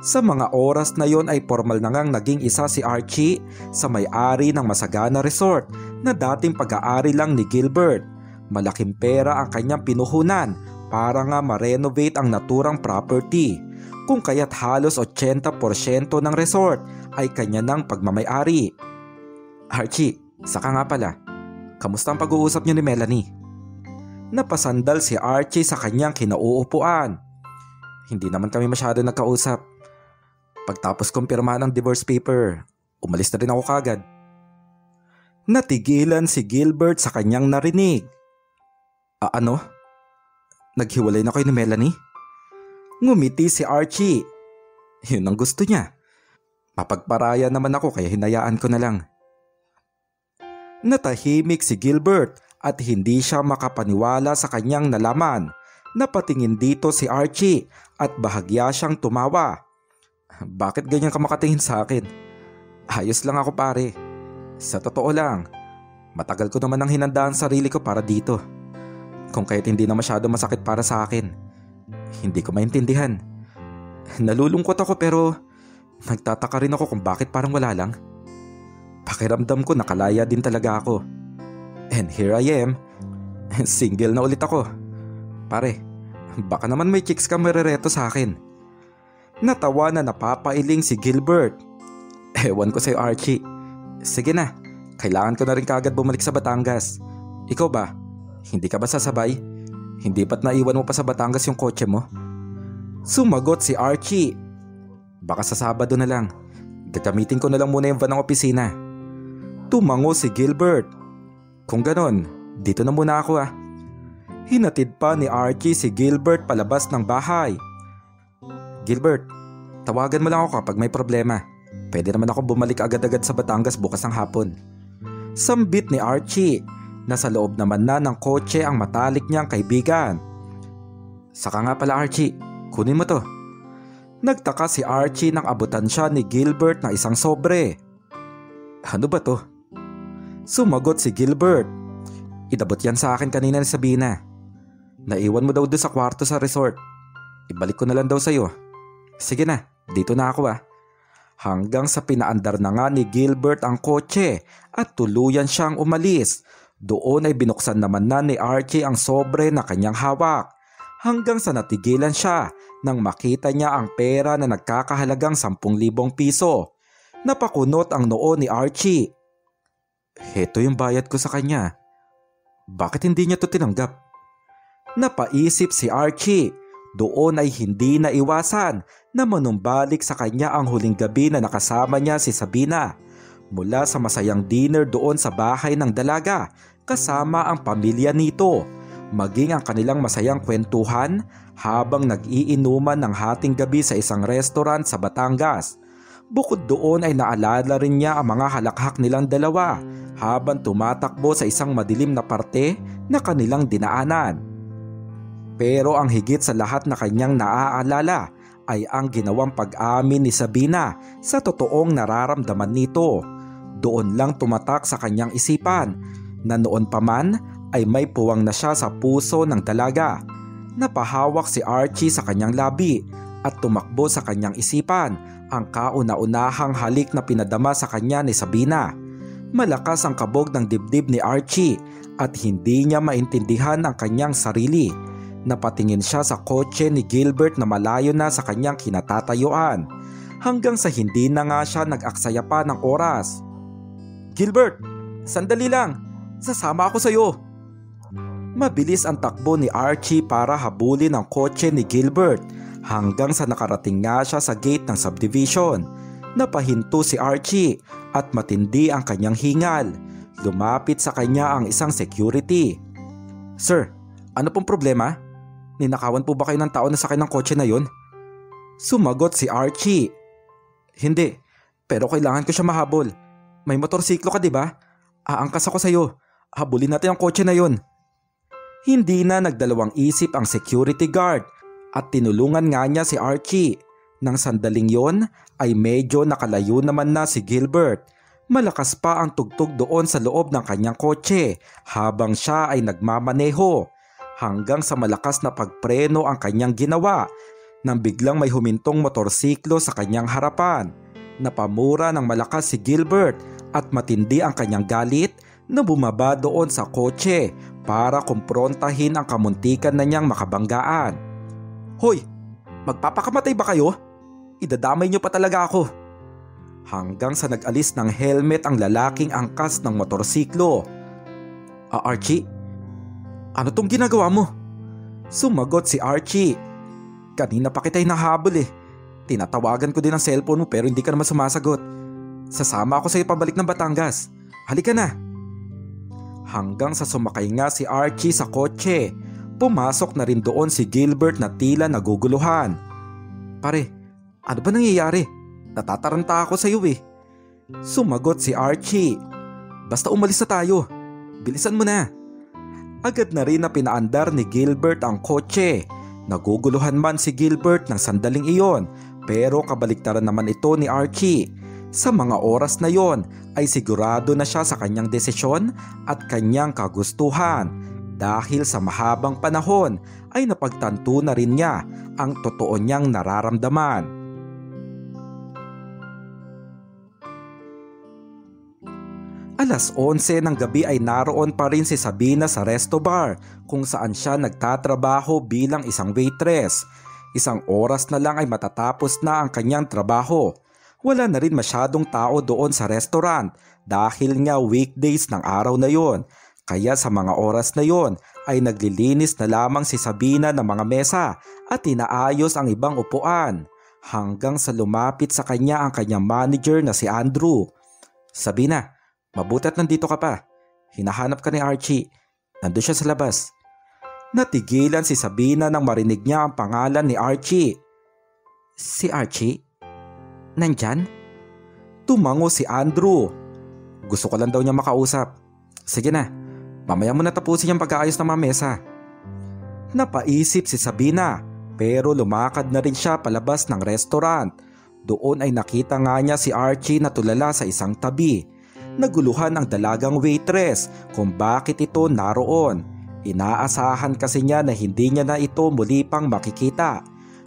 Sa mga oras na yon ay formal na ngang naging isa si Archie sa may-ari ng Masagana Resort na dating pag-aari lang ni Gilbert. Malaking pera ang kanyang pinuhunan para nga ma-renovate ang naturang property, kung kaya't halos 80% ng resort ay kanya ng pagmamay-ari. Archie, saka nga pala, kamusta ang pag-uusap niyo ni Melanie? Napasandal si Archie sa kanyang kinauupuan. Hindi naman kami masyado nagkausap. Pagtapos kong pirmahan ang divorce paper, umalis na rin ako kagad. Natigilan si Gilbert sa kanyang narinig. Ano? Naghiwalay na kayo ni Melanie? Ngumiti si Archie. Yun ang gusto niya. Mapagparaya naman ako kaya hinayaan ko na lang. Natahimik si Gilbert at hindi siya makapaniwala sa kanyang nalaman. Napatingin dito si Archie at bahagya siyang tumawa. Bakit ganyan ka makatingin sa akin? Ayos lang ako pare. Sa totoo lang, matagal ko naman ang hinandaan sarili ko para dito. Kung kaya't hindi na masyado masakit para sa akin. Hindi ko maintindihan. Nalulungkot ako pero nagtataka rin ako kung bakit parang wala lang. Pakiramdam ko nakalaya din talaga ako. And here I am, single na ulit ako. Pare, baka naman may chicks ka marereto sa akin. Natawa na napapailing si Gilbert. Ewan ko sa'yo Archie. Sige na, kailangan ko na rin kagad bumalik sa Batangas. Ikaw ba? Hindi ka ba sasabay? Hindi ba't naiwan mo pa sa Batangas yung kotse mo? Sumagot si Archie. Baka sa Sabado na lang. Gagamitin ko na lang muna yung van ng opisina. Tumango si Gilbert. Kung ganon, dito na muna ako ah. Hinatid pa ni Archie si Gilbert palabas ng bahay. Gilbert, tawagan mo lang ako kapag may problema. Pwede naman ako bumalik agad-agad sa Batangas bukas ng hapon. Sambit ni Archie. Nasa loob naman na ng kotse ang matalik niyang kaibigan. Saka nga pala Archie, kunin mo to. Nagtaka si Archie nang abutan siya ni Gilbert na isang sobre. Ano ba to? Sumagot si Gilbert. Inabot yan sa akin kanina ni Sabina. Naiwan mo daw doon sa kwarto sa resort. Ibalik ko na lang daw sa'yo. Sige na, dito na ako ah. Hanggang sa pinaandar na nga ni Gilbert ang kotse at tuluyan siyang umalis. Doon ay binuksan naman na ni Archie ang sobre na kanyang hawak. Hanggang sa natigilan siya nang makita niya ang pera na nagkakahalagang 10,000 piso. Napakunot ang noo ni Archie. Heto yung bayad ko sa kanya. Bakit hindi niya to tinanggap? Napaisip si Archie. Doon ay hindi naiwasan na manumbalik sa kanya ang huling gabi na nakasama niya si Sabina. Mula sa masayang dinner doon sa bahay ng dalaga kasama ang pamilya nito. Maging ang kanilang masayang kwentuhan habang nag-iinuman ng hating gabi sa isang restaurant sa Batangas. Bukod doon ay naalala rin niya ang mga halakhak nilang dalawa habang tumatakbo sa isang madilim na parte na kanilang dinaanan. Pero ang higit sa lahat na kanyang naaalala ay ang ginawang pag-amin ni Sabina sa totoong nararamdaman nito. Doon lang tumatak sa kanyang isipan na noon pa man ay may puwang na siya sa puso ng dalaga. Napahawak si Archie sa kanyang labi at tumakbo sa kanyang isipan ang kauna-unahang halik na pinadama sa kanya ni Sabina. Malakas ang kabog ng dibdib ni Archie at hindi niya maintindihan ang kanyang sarili. Napatingin siya sa kotse ni Gilbert na malayo na sa kanyang kinatatayuan hanggang sa hindi na nga siya nag-aksaya pa ng oras. Gilbert, sandali lang. Sasama ako sa'yo. Mabilis ang takbo ni Archie para habulin ang kotse ni Gilbert hanggang sa nakarating nga siya sa gate ng subdivision. Napahinto si Archie at matindi ang kanyang hingal. Lumapit sa kanya ang isang security. Sir, ano pong problema? Ninakawan po ba kayo ng tao na sakay ng kotse na yun? Sumagot si Archie. Hindi, pero kailangan ko siya mahabol. May motorsiklo ka diba? Aangkas ako sa'yo. Habulin natin ang kotse na yun. Hindi na nagdalawang isip ang security guard at tinulungan nga niya si Archie. Nang sandaling yon ay medyo nakalayo naman na si Gilbert. Malakas pa ang tugtog doon sa loob ng kanyang kotse habang siya ay nagmamaneho hanggang sa malakas na pagpreno ang kanyang ginawa nang biglang may humintong motorsiklo sa kanyang harapan. Napamura ng malakas si Gilbert at matindi ang kanyang galit na bumaba doon sa kotse para kumprontahin ang kamuntikan na niyang makabanggaan. "Hoy! Magpapakamatay ba kayo? Idadamay niyo pa talaga ako." Hanggang sa nag-alis ng helmet ang lalaking angkas ng motorsiklo. "Archie, ano tong ginagawa mo?" Sumagot si Archie. "Kanina pa kita'y nahabol eh. Tinatawagan ko din ang cellphone mo pero hindi ka naman sumasagot. Sasama ako sa'yo pabalik ng Batangas. Halika na." Hanggang sa sumakay nga si Archie sa kotse, pumasok na rin doon si Gilbert na tila naguguluhan. "Pare, ano ba nangyayari? Natataranta ako sa'yo eh." Sumagot si Archie. "Basta umalis na tayo. Bilisan mo na." Agad na rin na pinaandar ni Gilbert ang kotse. Naguguluhan man si Gilbert ng sandaling iyon pero kabaliktaran naman ito ni Archie. Sa mga oras na yon ay sigurado na siya sa kanyang desisyon at kanyang kagustuhan dahil sa mahabang panahon ay napagtanto na rin niya ang totoo niyang nararamdaman. Alas 11 ng gabi ay naroon pa rin si Sabina sa resto bar kung saan siya nagtatrabaho bilang isang waitress. Isang oras na lang ay matatapos na ang kanyang trabaho. Wala na rin masyadong tao doon sa restaurant dahil nga weekdays ng araw na yon. Kaya sa mga oras na yon ay naglilinis na lamang si Sabina ng mga mesa at inaayos ang ibang upuan hanggang sa lumapit sa kanya ang kanyang manager na si Andrew. "Sabina, mabuti at nandito ka pa. Hinahanap ka ni Archie. Nandun siya sa labas." Natigilan si Sabina nang marinig niya ang pangalan ni Archie. Si Archie? Nandyan? Tumango si Andrew. Gusto ko lang daw niya makausap. "Sige na, mamaya mo na tapusin yung pag-aayos ng mga mesa." Napaisip si Sabina pero lumakad na rin siya palabas ng restaurant. Doon ay nakita nga niya si Archie na tulala sa isang tabi. Naguluhan ang dalagang waitress kung bakit ito naroon. Inaasahan kasi niya na hindi niya na ito muli pang makikita.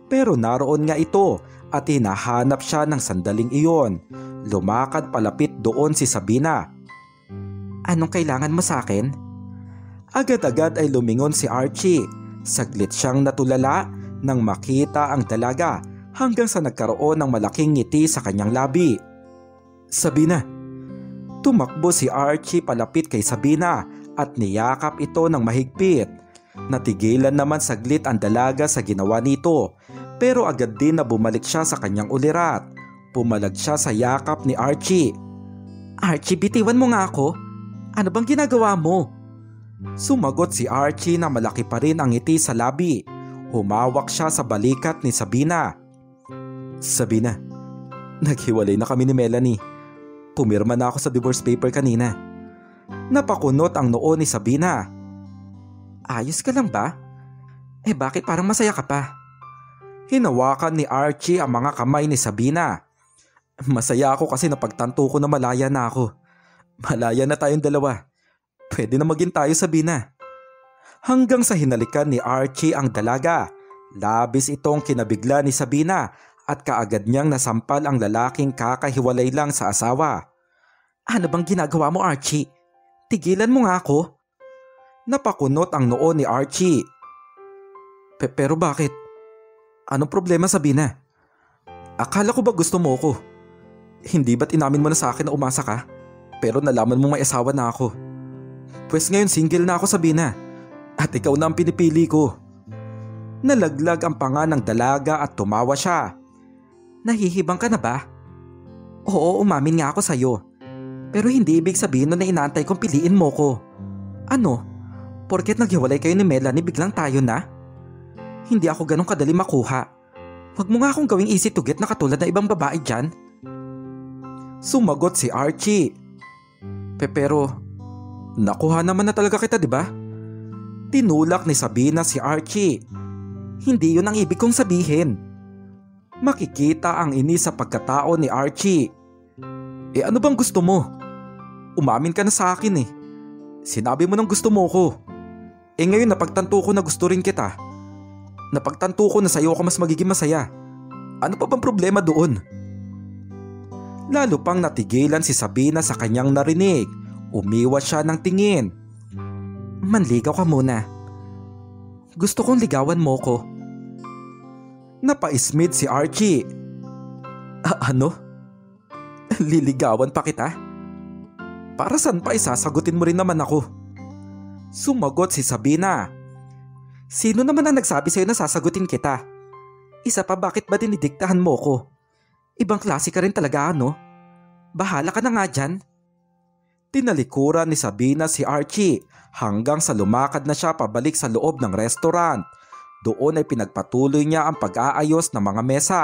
Pero naroon nga ito at hinahanap siya ng sandaling iyon. Lumakad palapit doon si Sabina. "Anong kailangan mo sa akin?" Agad-agad ay lumingon si Archie. Saglit siyang natulala nang makita ang dalaga hanggang sa nagkaroon ng malaking ngiti sa kanyang labi. "Sabina." Tumakbo si Archie palapit kay Sabina at niyakap ito ng mahigpit. Natigilan naman saglit ang dalaga sa ginawa nito pero agad din na bumalik siya sa kanyang ulirat. Pumalag siya sa yakap ni Archie. "Archie, bitiwan mo nga ako. Ano bang ginagawa mo?" Sumagot si Archie na malaki pa rin ang ngiti sa labi. Humawak siya sa balikat ni Sabina. "Sabina, naghiwalay na kami ni Melanie. Pumirma na ako sa divorce paper kanina." Napakunot ang noo ni Sabina. "Ayos ka lang ba? Bakit parang masaya ka pa?" Hinawakan ni Archie ang mga kamay ni Sabina. "Masaya ako kasi napagtanto ko na malaya na ako. Malaya na tayong dalawa. Pwede na maging tayo, Sabina." Hanggang sa hinalikan ni Archie ang dalaga. Labis itong kinabigla ni Sabina at kaagad niyang nasampal ang lalaking kakahiwalay lang sa asawa. "Ano bang ginagawa mo, Archie? Tigilan mo nga ako." Napakunot ang noo ni Archie. Pero bakit? Anong problema, Sabina? Akala ko ba gusto mo ko? Hindi ba't inamin mo na sa akin na umasa ka? Pero nalaman mo may asawa na ako. Pues ngayon single na ako, Sabina. At ikaw na ang pinipili ko." Nalaglag ang panga ng dalaga at tumawa siya. "Nahihibang ka na ba?" "Oo, umamin nga ako sa'yo. Pero hindi ibig sabihin na inaantay kong piliin mo ko. Ano? Porket naghiwalay kayo ni Melanie biglang tayo na? Hindi ako ganun kadali makuha. Huwag mo nga akong gawing easy to get na katulad na ibang babae dyan." Sumagot si Archie. Pero nakuha naman na talaga kita, di ba?" Tinulak ni Sabina si Archie. "Hindi yun ang ibig kong sabihin." Makikita ang inis sa pagkatao ni Archie. Ano bang gusto mo? Umamin ka na sa akin eh. Sinabi mo nang gusto mo ko. Ngayon napagtanto ko na gusto rin kita. Napagtanto ko na sa'yo ako mas magiging masaya. Ano pa bang problema doon? Lalo pang natigilan si Sabina sa kanyang narinig. Umiwas siya ng tingin. Manligaw ka muna. Gusto kong ligawan mo ko. Napaismid si Archie. Ano? Liligawan pa kita? Para saan pa isasagutin mo rin naman ako? Sumagot si Sabina. Sino naman ang nagsabi sa'yo na sasagutin kita? Isa pa, bakit ba dinidiktahan mo ko? Ibang klase ka rin talaga, ano? Bahala ka na nga dyan. Tinalikuran ni Sabina si Archie hanggang sa lumakad na siya pabalik sa loob ng restaurant. Doon ay pinagpatuloy niya ang pag-aayos ng mga mesa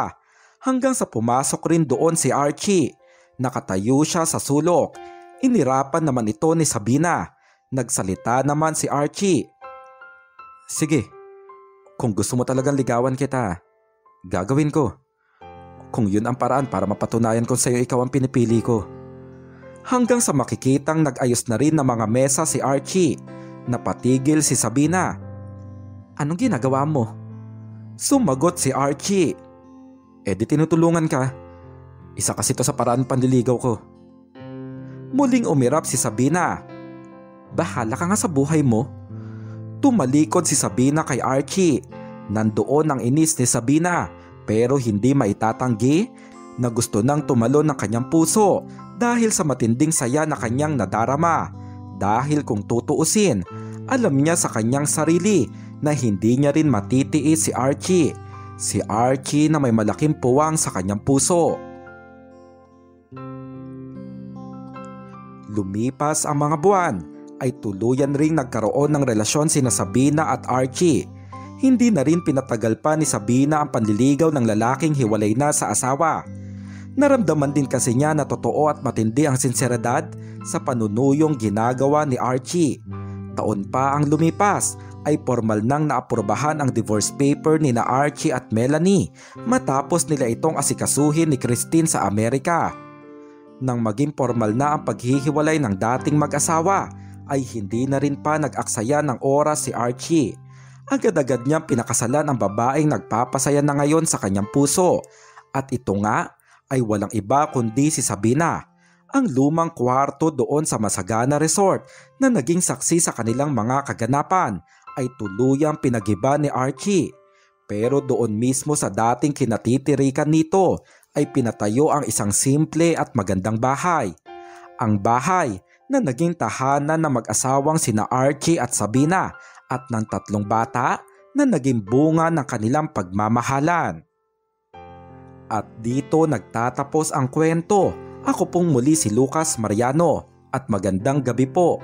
hanggang sa pumasok rin doon si Archie. Nakatayo siya sa sulok. Inirapan naman ito ni Sabina. Nagsalita naman si Archie. Sige, kung gusto mo talagang ligawan kita, gagawin ko. Kung yun ang paraan para mapatunayan ko sa'yo ikaw ang pinipili ko. Hanggang sa makikitang nag-ayos na rin ng mga mesa si Archie. Napatigil si Sabina. Anong ginagawa mo? Sumagot si Archie. Di tinutulungan ka. Isa kasi to sa paraan panliligaw ko. Muling umirap si Sabina. Bahala ka nga sa buhay mo. Tumalikod si Sabina kay Archie. Nandoon ang inis ni Sabina pero hindi maitatanggi na gusto nang tumalon ng kanyang puso dahil sa matinding saya na kanyang nadarama. Dahil kung tutuusin, alam niya sa kanyang sarili na hindi niya rin matitiis si Archie. Si Archie na may malaking puwang sa kanyang puso. Lumipas ang mga buwan ay tuluyan ring nagkaroon ng relasyon sina Sabina at Archie. Hindi na rin pinatagal pa ni Sabina ang panliligaw ng lalaking hiwalay na sa asawa. Naramdaman din kasi niya na totoo at matindi ang sinseridad sa panunuyong ginagawa ni Archie. Taon pa ang lumipas ay formal nang naaprubahan ang divorce paper ni na Archie at Melanie matapos nila itong asikasuhin ni Christine sa Amerika. Nang maging formal na ang paghihiwalay ng dating mag-asawa ay hindi na rin pa nag-aksaya ng oras si Archie. Agad-agad niyang pinakasalan ang babaeng nagpapasaya na ngayon sa kanyang puso. At ito nga ay walang iba kundi si Sabina, ang lumang kwarto doon sa Masagana Resort na naging saksi sa kanilang mga kaganapan ay tuluyang pinagiba ni Archie. Pero doon mismo sa dating kinatitirikan nito ay pinatayo ang isang simple at magandang bahay. Ang bahay na naging tahanan ng mag-asawang sina Archie at Sabina at ng 3 bata na naging bunga ng kanilang pagmamahalan. At dito nagtatapos ang kwento. Ako pong muli si Lucas Mariano at magandang gabi po.